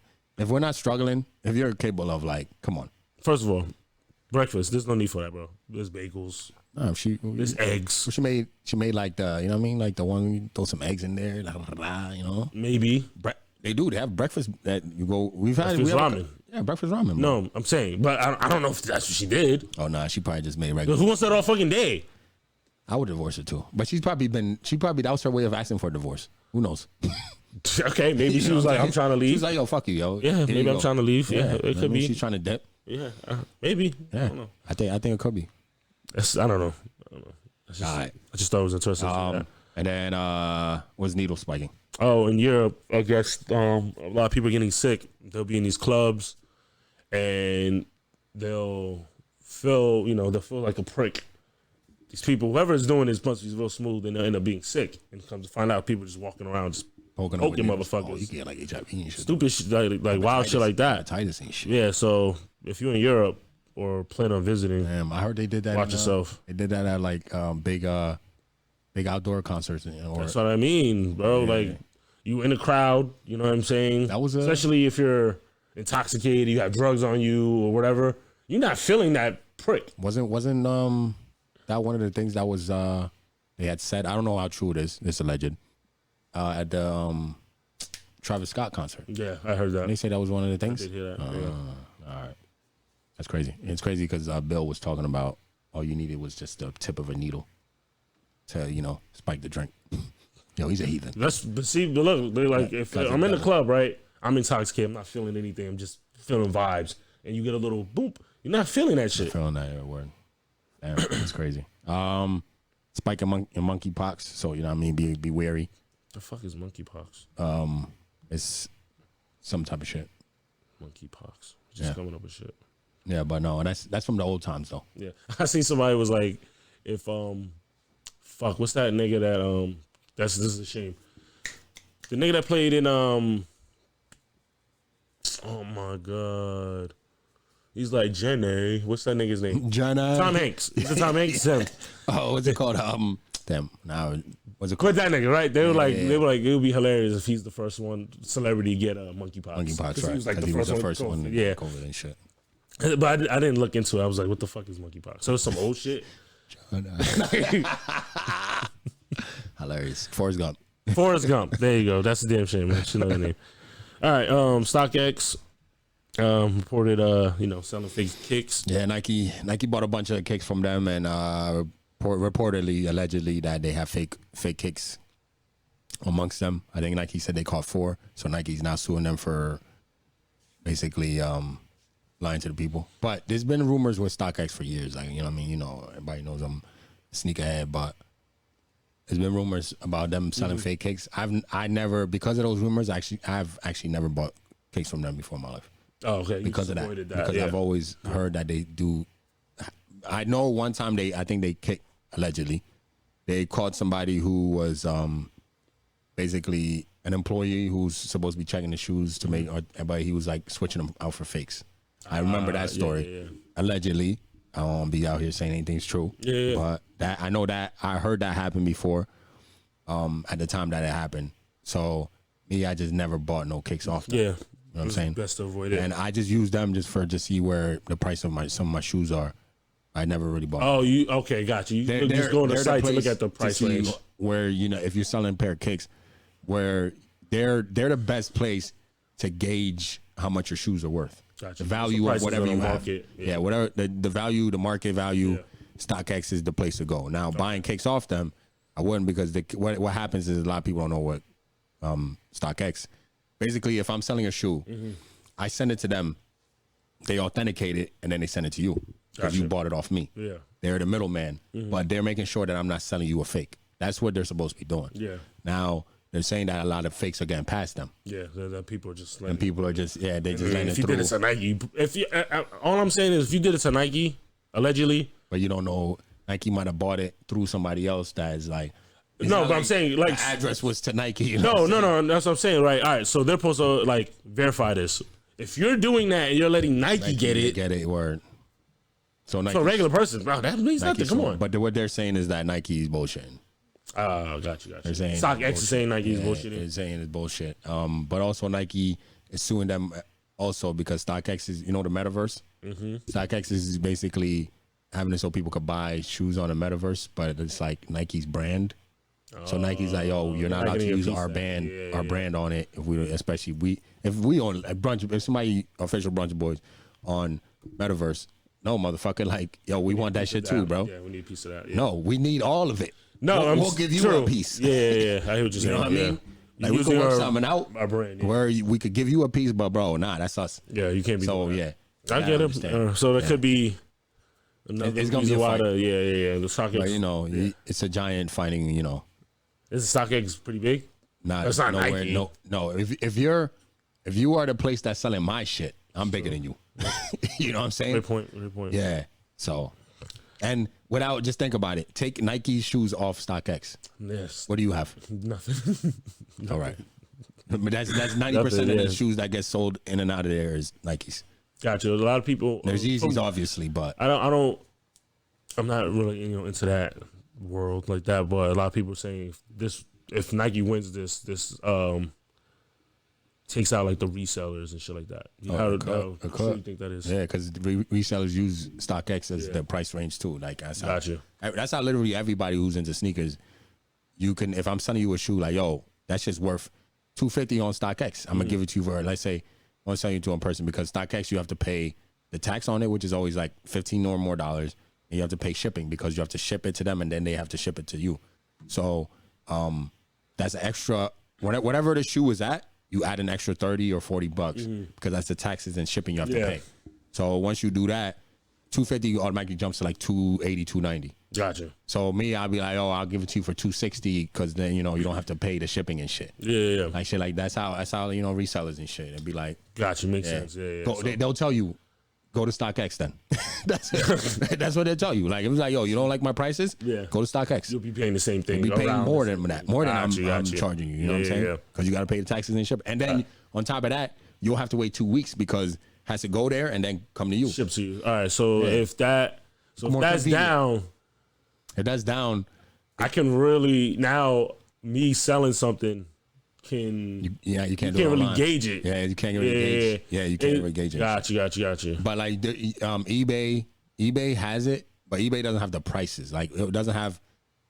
we're not struggling, if you're capable of come on. First of all, breakfast. There's no need for that, bro. There's bagels. No, there's eggs. She made like the, you know what I mean, like the one you throw some eggs in there, you know. Maybe they do. They have breakfast that you go. We've had ramen. Yeah, breakfast ramen. Man. No, I'm saying, but I don't know if that's what she did. Oh no, she probably just made regular. Who wants that all fucking day? I would divorce her too, but that was her way of asking for a divorce. Who knows? Okay, maybe she was like, I'm trying to leave. She's like, yo, fuck you, yo. Yeah, maybe I'm trying to leave. Yeah, it could be. She's trying to dip. Yeah, maybe. Yeah, I don't know. I think it could be. I don't know. I just thought it was interesting. And then was needle spiking. Oh, in Europe, I guess a lot of people are getting sick. They'll be in these clubs, and they'll feel like a prick. These people, whoever is doing this, must be real smooth, and they'll end up being sick. And come to find out, people just walking around just poking motherfuckers. Oh, you get like HIV and shit. Stupid shit, like wild shit like that. Hepatitis and shit. Yeah, so if you're in Europe or plan on visiting, damn, I heard they did that. Watch yourself. They did that at like big outdoor concerts. That's what I mean, bro. Yeah. Like you in the crowd, you know what I'm saying? That was especially if you're intoxicated, you have drugs on you or whatever. You're not feeling that prick. Wasn't that one of the things that was they had said? I don't know how true it is. It's alleged at the Travis Scott concert. Yeah, I heard that. And they say that was one of the things. I did hear that. All right, that's crazy. It's crazy because Bill was talking about all you needed was just the tip of a needle to spike the drink. Yo, he's a heathen. But look, they're like, if I'm in the club, right? I'm intoxicated. I'm not feeling anything. I'm just feeling vibes. And you get a little boop. You're not feeling that shit. Feeling that word. Damn, that's crazy. Spike in monkeypox. So you know what I mean. Be wary. The fuck is monkeypox? It's some type of shit. Monkeypox. Just coming up with shit. Yeah, but no, that's from the old times though. Yeah, I seen somebody was like, if fuck, what's that nigga that this is a shame. The nigga that played in oh my god. He's like Jenny. What's that nigga's name? Jenny. Tom Hanks. Is it Tom Hanks? Him. Oh, what's it called? Damn. Now, what's it Quit called? that nigga, right? They were like, it would be hilarious if he's the first one celebrity to get monkeypox. Monkeypox, right? He was like the first one. Yeah, COVID and shit. But I didn't look into it. I was like, what the fuck is monkeypox? So it's some old shit. Hilarious. Forrest Gump. Forrest Gump. There you go. That's a damn shame. Man. Should know the name. All right. StockX reported, selling fake kicks. Yeah, Nike bought a bunch of kicks from them, and reportedly, allegedly, that they have fake kicks amongst them. I think Nike said they caught 4, so Nike's now suing them for basically lying to the people. But there's been rumors with StockX for years. Like, you know what I mean? You know, everybody knows I'm a sneakerhead, but there's been rumors about them selling fake cakes. I never, because of those rumors, I've actually never bought cakes from them before in my life. Oh, okay. Because of that. Because I've always heard that they do. I know one time I think they kicked, allegedly, they caught somebody who was basically an employee who's supposed to be checking the shoes to make, but he was like switching them out for fakes. I remember that story. Yeah. Allegedly, I won't be out here saying anything's true. Yeah. But that I know that I heard that happen before. At the time that it happened, so me, I just never bought no cakes off them. Yeah, you know what I'm saying. Best to avoid it. And I just use them just see where the price of some of my shoes are. I never really bought. Oh, you okay? Got you. You just go on the site to look at the price range. Where, you know, if you're selling a pair of kicks, where they're the best place to gauge how much your shoes are worth. Gotcha. The value of whatever you have. Yeah, whatever the value, the market value. Yeah. StockX is the place to go. Now, buying cakes off them, I wouldn't, because what happens is a lot of people don't know what StockX. Basically, if I'm selling a shoe, I send it to them, they authenticate it, and then they send it to you because you bought it off me. Yeah, they're the middleman, but they're making sure that I'm not selling you a fake. That's what they're supposed to be doing. Yeah. Now they're saying that a lot of fakes are getting past them. Yeah, that people are just letting. And people are just they just letting it through. If you did it to Nike, all I'm saying is if you did it to Nike, allegedly, but you don't know, Nike might have bought it through somebody else that is like. No, but I'm saying like the address was to Nike. You know no, that's what I'm saying. Right, all right. So they're supposed to like verify this. If you're doing that and you're letting Nike get it, word. So Nike, for a regular person, bro, that means nothing. Come on. But what they're saying is that Nike is bullshitting. Got you. They're saying StockX is saying Nike is bullshitting. They're saying it's bullshit. But also Nike is suing them also because StockX is, you know, the metaverse. StockX is basically having it so people could buy shoes on the metaverse, but it's like Nike's brand. So Nike's like, yo, you're not allowed to use our brand on it. If we own a Brunch, if somebody official Brunch Boys on metaverse, no motherfucker, like, yo, we want that shit too, bro. Yeah, we need a piece of that. Yeah. No, we need all of it. No, we'll give you a piece. Yeah. I hear what you're saying. You know what I mean? Like, we can work something out our brand, where we could give you a piece, but bro, nah, that's us. Yeah, you can't be. So yeah, I get it. So that could be. It's gonna be a fight. The StockX. But, you know, it's a giant fighting. You know, is the StockX pretty big? Nah, that's not nowhere. Nike. No. If you are the place that's selling my shit, I'm bigger than you. You know what I'm saying? Great point. Yeah. So, and just think about it. Take Nike's shoes off StockX. Yes. What do you have? Nothing. All right. But that's 90% of the shoes that get sold in and out of there is Nikes. Gotcha. A lot of people. There's Yeezys, obviously, but I'm not really into that world like that. But a lot of people are saying if Nike wins this takes out like the resellers and shit like that. How do you think that is? Yeah, because resellers use StockX as the price range too. Like that's how literally everybody who's into sneakers, you can, if I'm selling you a shoe like, yo, that shit's worth $250 on StockX, I'm gonna give it to you for, let's say, I'm gonna sell you to a person, because StockX you have to pay the tax on it, which is always like $15 or more, and you have to pay shipping because you have to ship it to them and then they have to ship it to you. So that's extra. Whatever the shoe is at, you add an extra $30 or $40 because that's the taxes and shipping you have to pay. So once you do that, $250 automatically jumps to like $280, $290. Gotcha. So me, I'll be like, oh, I'll give it to you for $260 because then, you know, you don't have to pay the shipping and shit. Yeah. Like shit, like that's how you know, resellers and shit. It'd be like, gotcha, makes sense. Yeah. They'll tell you, go to StockX then. That's it. That's what they'll tell you. Like, it was like, yo, you don't like my prices? Yeah. Go to StockX. You'll be paying the same thing. You'll be paying more than that. More than I'm charging you. You know what I'm saying? Because you got to pay the taxes and ship. And then on top of that, you'll have to wait 2 weeks because it has to go there and then come to you. Ship to you. All right. So if that's down. If that's down. I can really, now me selling something you can't really gauge it. Yeah, you can't really gauge. Yeah, you can't really gauge it. Gotcha. But like eBay has it, but eBay doesn't have the prices. Like it doesn't have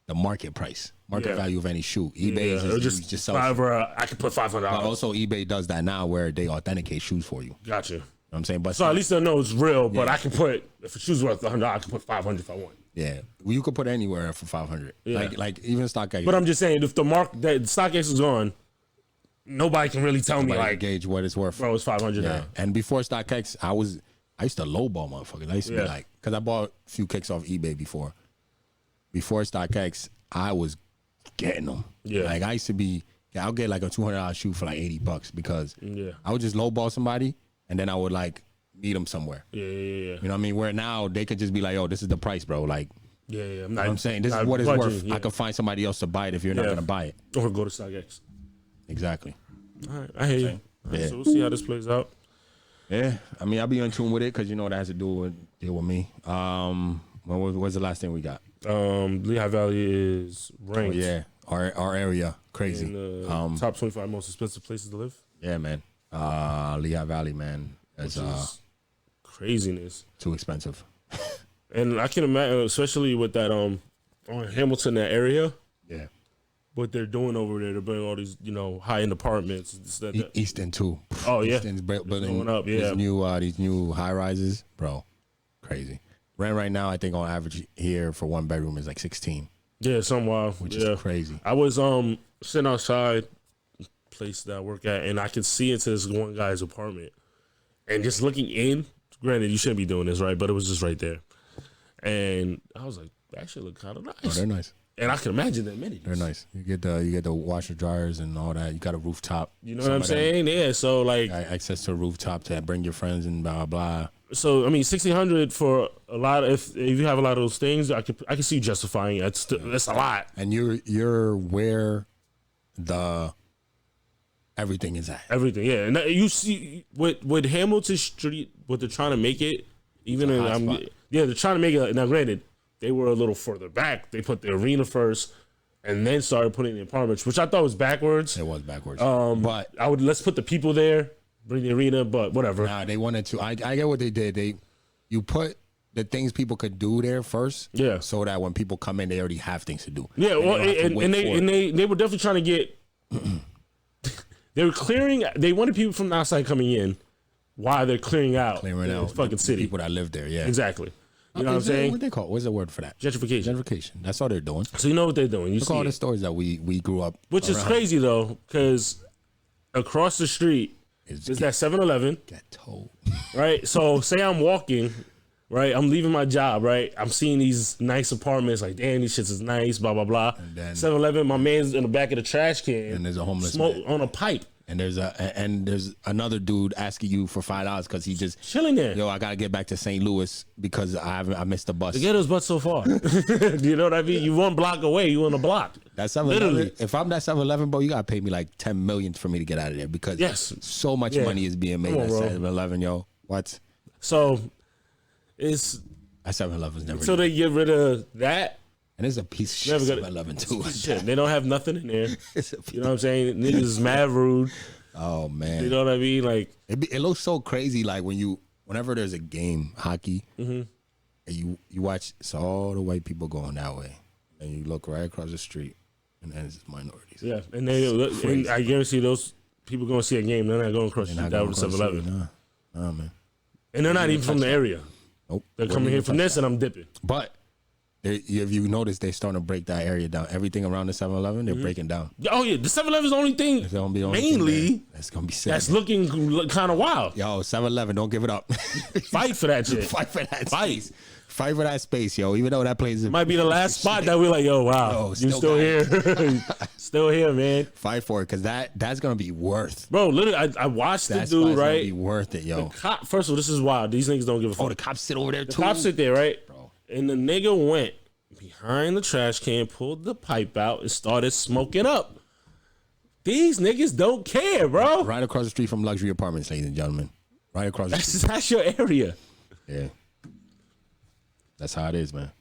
the market value of any shoe. eBay is just sells. I could put $500. But also eBay does that now where they authenticate shoes for you. Gotcha. You know what I'm saying? But so at least I know it's real. But I can put, if a shoe's worth $100, I can put $500 if I want. Yeah, you could put anywhere for $500. Yeah. Like even StockX. But I'm just saying, if the StockX is on. nobody can really tell me like gauge what it's worth. Bro, it's 500 now. And before StockX, I used to lowball motherfuckers. I used to be like, because I bought a few kicks off eBay before. Before StockX, I was getting them. Yeah. Like I used to be, I'll get like a $200 shoe for like $80 because I would just lowball somebody and then I would like meet them somewhere. Yeah. You know what I mean? Where now they could just be like, yo, this is the price, bro. Like, I'm not, you know what I'm saying? This is what it's worth. I could find somebody else to buy it if you're not going to buy it. Or go to StockX. Exactly. All right. I hear you. Right, so we'll see how this plays out. Yeah. I mean, I'll be in tune with it because you know that has to deal with me. What's the last thing we got? Lehigh Valley is ranked. Oh, yeah. Our area. Crazy. In top 25 most expensive places to live. Yeah, man. Lehigh Valley, man. That's craziness. Too expensive. And I can imagine, especially with that on Hamilton, that area. Yeah. What they're doing over there, they're building all these, high-end apartments. Easton too. Oh yeah, Easton's building going up. Yeah, these new high rises, bro. Crazy. Rent right now, I think on average here for one bedroom is like 16. Yeah, some wild, which is crazy. I was sitting outside place that I work at, and I could see into this one guy's apartment, and just looking in. Granted, you shouldn't be doing this, right? But it was just right there, and I was like, that should look kind of nice. Oh, they're nice. And I can imagine the amenities. They're nice. You get the washer dryers and all that. You got a rooftop. You know what I'm saying? Yeah. So like access to a rooftop to bring your friends and blah blah. So I mean, 1,600 for a lot. If you have a lot of those things, I can see you justifying it. That's a lot. And you're where the everything is at. Everything, yeah. And you see with Hamilton Street, what they're trying to make it. Even they're trying to make it. Now, granted. They were a little further back. They put the arena first, and then started putting the apartments, which I thought was backwards. It was backwards. But let's put the people there, bring the arena, but whatever. Nah, they wanted to. I get what they did. You put the things people could do there first, so that when people come in, they already have things to do. Yeah, well, and they were definitely trying to get. They were clearing. They wanted people from the outside coming in, while they're clearing out the fucking city. People that live there, yeah, exactly. You know what I'm saying? What they call? What's the word for that? Gentrification. Gentrification. That's all they're doing. So you know what they're doing. You look see all the stories that we grew up. Which is crazy though, because across the street is that 7-Eleven. Get told. Right. So say I'm walking, right. I'm leaving my job. Right. I'm seeing these nice apartments. Like, damn, these shits is nice. Blah blah blah. 7-Eleven. My man's in the back of the trash can. And there's a homeless smoke man on a pipe. And there's another dude asking you for $5 because he just chilling there. Yo, I gotta get back to St. Louis because I missed the bus. The ghetto's but so far. You know what I mean? You 1 block away. You on a block. That's 7-Eleven. If I'm that 7-Eleven, bro, you gotta pay me like $10 million for me to get out of there because so much money is being made at 7-Eleven, yo. What? So it's that 7-Eleven's never. So they get rid of that. And it's a piece of shit. 7-Eleven too. Shit. They don't have nothing in there. You know what I'm saying? Niggas is mad rude. Oh man. You know what I mean? Like it looks so crazy. Like whenever there's a game, hockey, and you watch, it's all the white people going that way, and you look right across the street, and then it's minorities. Yeah, and I guarantee those people going to see a game. They're not going across the street down with 7-Eleven. Nah, man. And they're not even from the area. Nope. They're coming here from this, and I'm dipping. But if you notice, they're starting to break that area down. Everything around the 7-Eleven, they're breaking down. Oh yeah, the 7-Eleven's the only thing. It's gonna be mainly. That's gonna be sad. That's looking kind of wild. Yo, 7-Eleven, don't give it up. Fight for that shit. Fight for that space. Fight for that space, yo. Even though that place might be the last spot that we're like, yo, wow, you still here? Still here, man. Fight for it, cause that's gonna be worth. Bro, literally, I watched the dude. Right, gonna be worth it, yo. First of all, this is wild. These niggas don't give a fuck. Oh, the cops sit over there too. The cops sit there, right, bro. And the nigga went behind the trash can, pulled the pipe out, and started smoking up. These niggas don't care, bro. Right across the street from luxury apartments, ladies and gentlemen. Right across the street. That's your area. Yeah. That's how it is, man.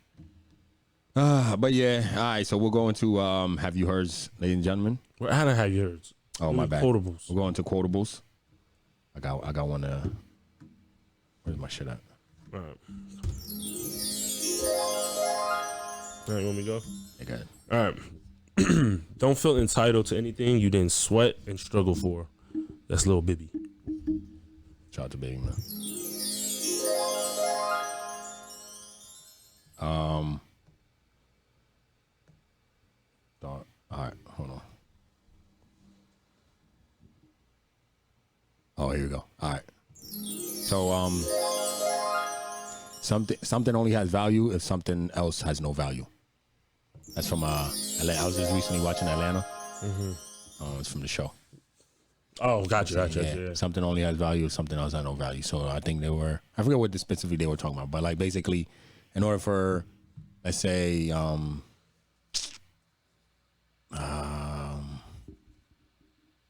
But yeah, all right, so we're going to Have You Heards, ladies and gentlemen. How to Have You Heards? Oh, my bad. Quotables. We're going to Quotables. I got one. Where's my shit at? All right. All right, want me to go? I got it. All right. Don't feel entitled to anything you didn't sweat and struggle for. That's Lil Bibby. Shout out to Bibby, man. All right, hold on. Oh, here we go. All right. So something only has value if something else has no value. That's from Atlanta. I was just recently watching Atlanta. It's from the show. Oh, gotcha. Something only has value if something else has no value. So I think I forget what specifically they were talking about, but like basically, in order for, let's say,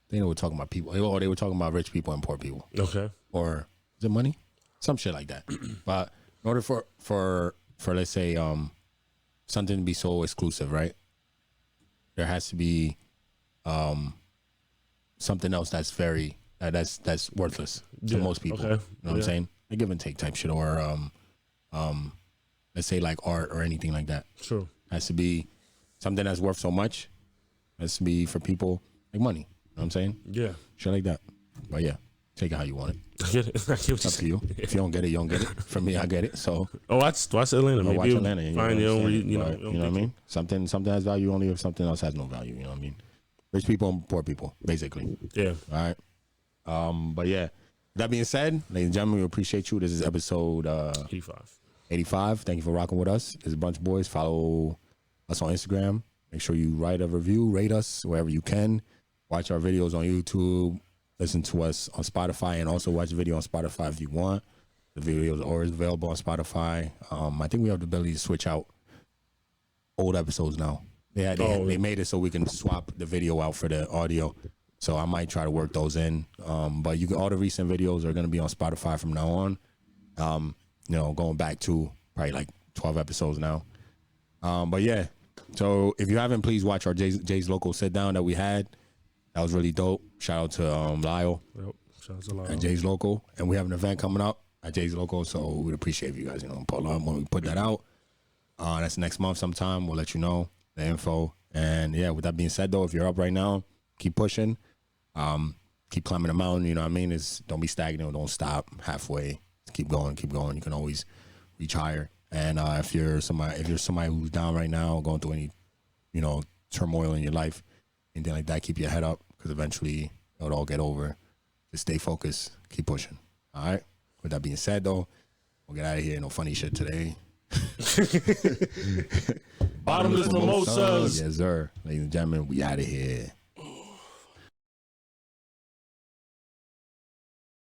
they were talking about people, or they were talking about rich people and poor people. Okay. Or is it money? Some shit like that. But in order for let's say something to be so exclusive, right? There has to be something else that's that's worthless to most people. Okay. You know what I'm saying? A give and take type shit, or let's say like art or anything like that. True. Has to be something that's worth so much. Has to be for people like money. You know what I'm saying? Yeah. Shit like that. But yeah, take it how you want it. I get it. It's up to you. If you don't get it, you don't get it. For me, I get it. So. Watch Atlanta. Maybe watch Atlanta. You know what I mean? Something has value only if something else has no value. You know what I mean? Rich people and poor people, basically. Yeah. All right. But yeah. That being said, ladies and gentlemen, we appreciate you. This is episode 85. Thank you for rocking with us. This is Brunch Boys. Follow us on Instagram. Make sure you write a review, rate us wherever you can. Watch our videos on YouTube. Listen to us on Spotify, and also watch the video on Spotify if you want. The video is always available on Spotify. I think we have the ability to switch out old episodes now. They made it so we can swap the video out for the audio. So I might try to work those in. But all the recent videos are going to be on Spotify from now on. Going back to probably like 12 episodes now. But yeah, so if you haven't, please watch our Jay's Local sit down that we had. That was really dope. Shout out to Lyle. Yep. Shout out to Lyle. At Jay's Local. And we have an event coming up at Jay's Local, so we'd appreciate if you guys, pull up when we put that out. That's next month sometime. We'll let you know the info. And yeah, with that being said though, if you're up right now, keep pushing. Keep climbing the mountain, you know what I mean? Don't be stagnant, don't stop halfway. Keep going. You can always reach higher. And if you're somebody who's down right now, going through any, turmoil in your life, anything like that, keep your head up, because eventually it'll all get over. Just stay focused, keep pushing. All right. With that being said, though, we'll get out of here. No funny shit today. Bottomless mimosas. Yes, sir. Ladies and gentlemen, we out of here.